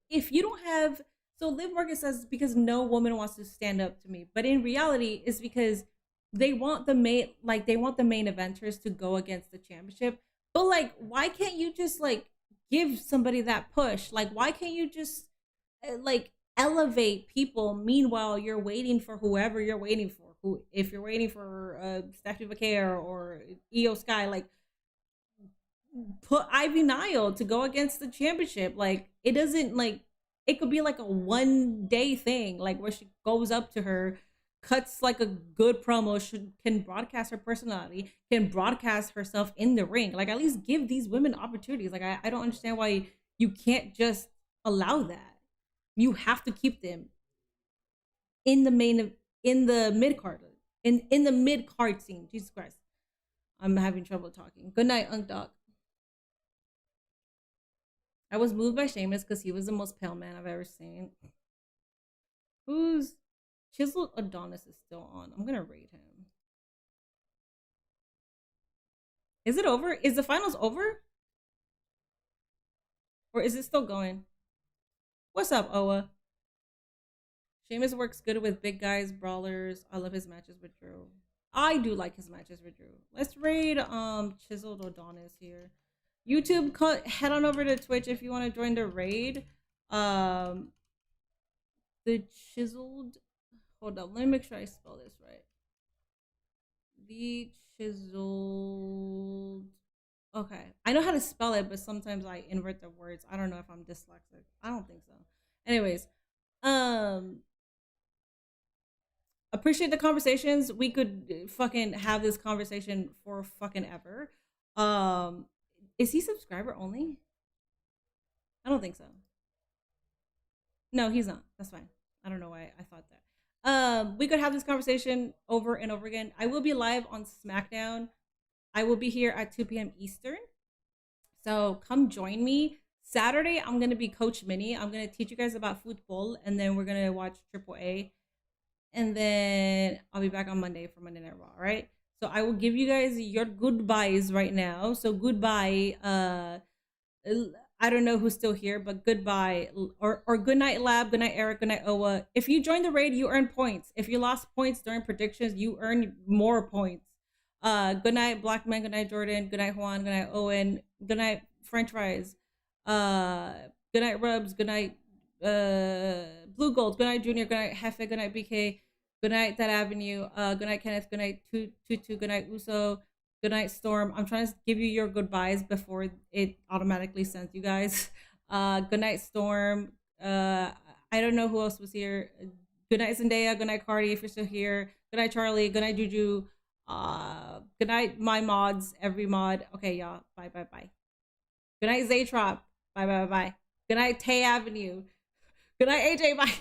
if you don't have, so Liv Morgan says because no woman wants to stand up to me, but in reality it's because they want the main eventers to go against the championship. But like, why can't you just like give somebody that push? Like, why can't you just like elevate people? Meanwhile, you're waiting for whoever you're waiting for. Who, if you're waiting for Stephanie Vaquer or Io Sky, like put Ivy Nile to go against the championship. Like, it doesn't like, it could be like a 1 day thing, like where she goes up to her, cuts like a good promo, can broadcast her personality, can broadcast herself in the ring. Like, at least give these women opportunities. Like, I don't understand why you can't just allow that. You have to keep them in the mid card, in the mid card scene. Jesus Christ, I'm having trouble talking. Good night, Unk Dog. I was moved by Sheamus because he was the most pale man I've ever seen. Who's Chiseled Adonis is still on. I'm gonna rate him. Is it over? Is the finals over? Or is it still going? What's up, Owa? Sheamus works good with big guys, brawlers. I love his matches with Drew. I do like his matches with Drew. Let's raid Chiseled Adonis here. YouTube, head on over to Twitch if you want to join the raid. The Chiseled. Hold up, let me make sure I spell this right. The Chiseled. Okay, I know how to spell it, but sometimes I invert the words. I don't know if I'm dyslexic. I don't think so. Anyways, appreciate the conversations. We could fucking have this conversation for fucking ever. Is he subscriber only? I don't think so. No, he's not. That's fine. I don't know why I thought that. We could have this conversation over and over again. I will be live on SmackDown. I will be here at 2 p.m. Eastern. So come join me. Saturday, I'm going to be Coach Minnie. I'm going to teach you guys about football, and then we're going to watch AAA. And then I'll be back on Monday for Monday Night Raw, right? So I will give you guys your goodbyes right now. So goodbye. I don't know who's still here, but goodbye. Or good night, Lab. Good night, Eric. Good night, Owa. If you join the raid, you earn points. If you lost points during predictions, you earn more points. Good night, Black Man. Good night, Jordan. Good night, Juan. Good night, Owen. Good night, French fries. Good night, Rubs. Good night, Blue Gold. Good night, Junior. Good night, Hefe. Good night, BK. Good night, That Avenue. Good night, Kenneth. Good night, Tutu. Good night, Uso. Good night, Storm. I'm trying to give you your goodbyes before it automatically sends you guys. Good night, Storm. I don't know who else was here. Good night, Zendaya. Good night, Cardi, if you're still here. Good night, Charlie. Good night, Juju. Good night, my mods, every mod. Okay, y'all. Bye, bye, bye. Good night, Zaytrop. Bye, bye, bye, bye. Good night, Tay Avenue. Good night, AJ. Bye.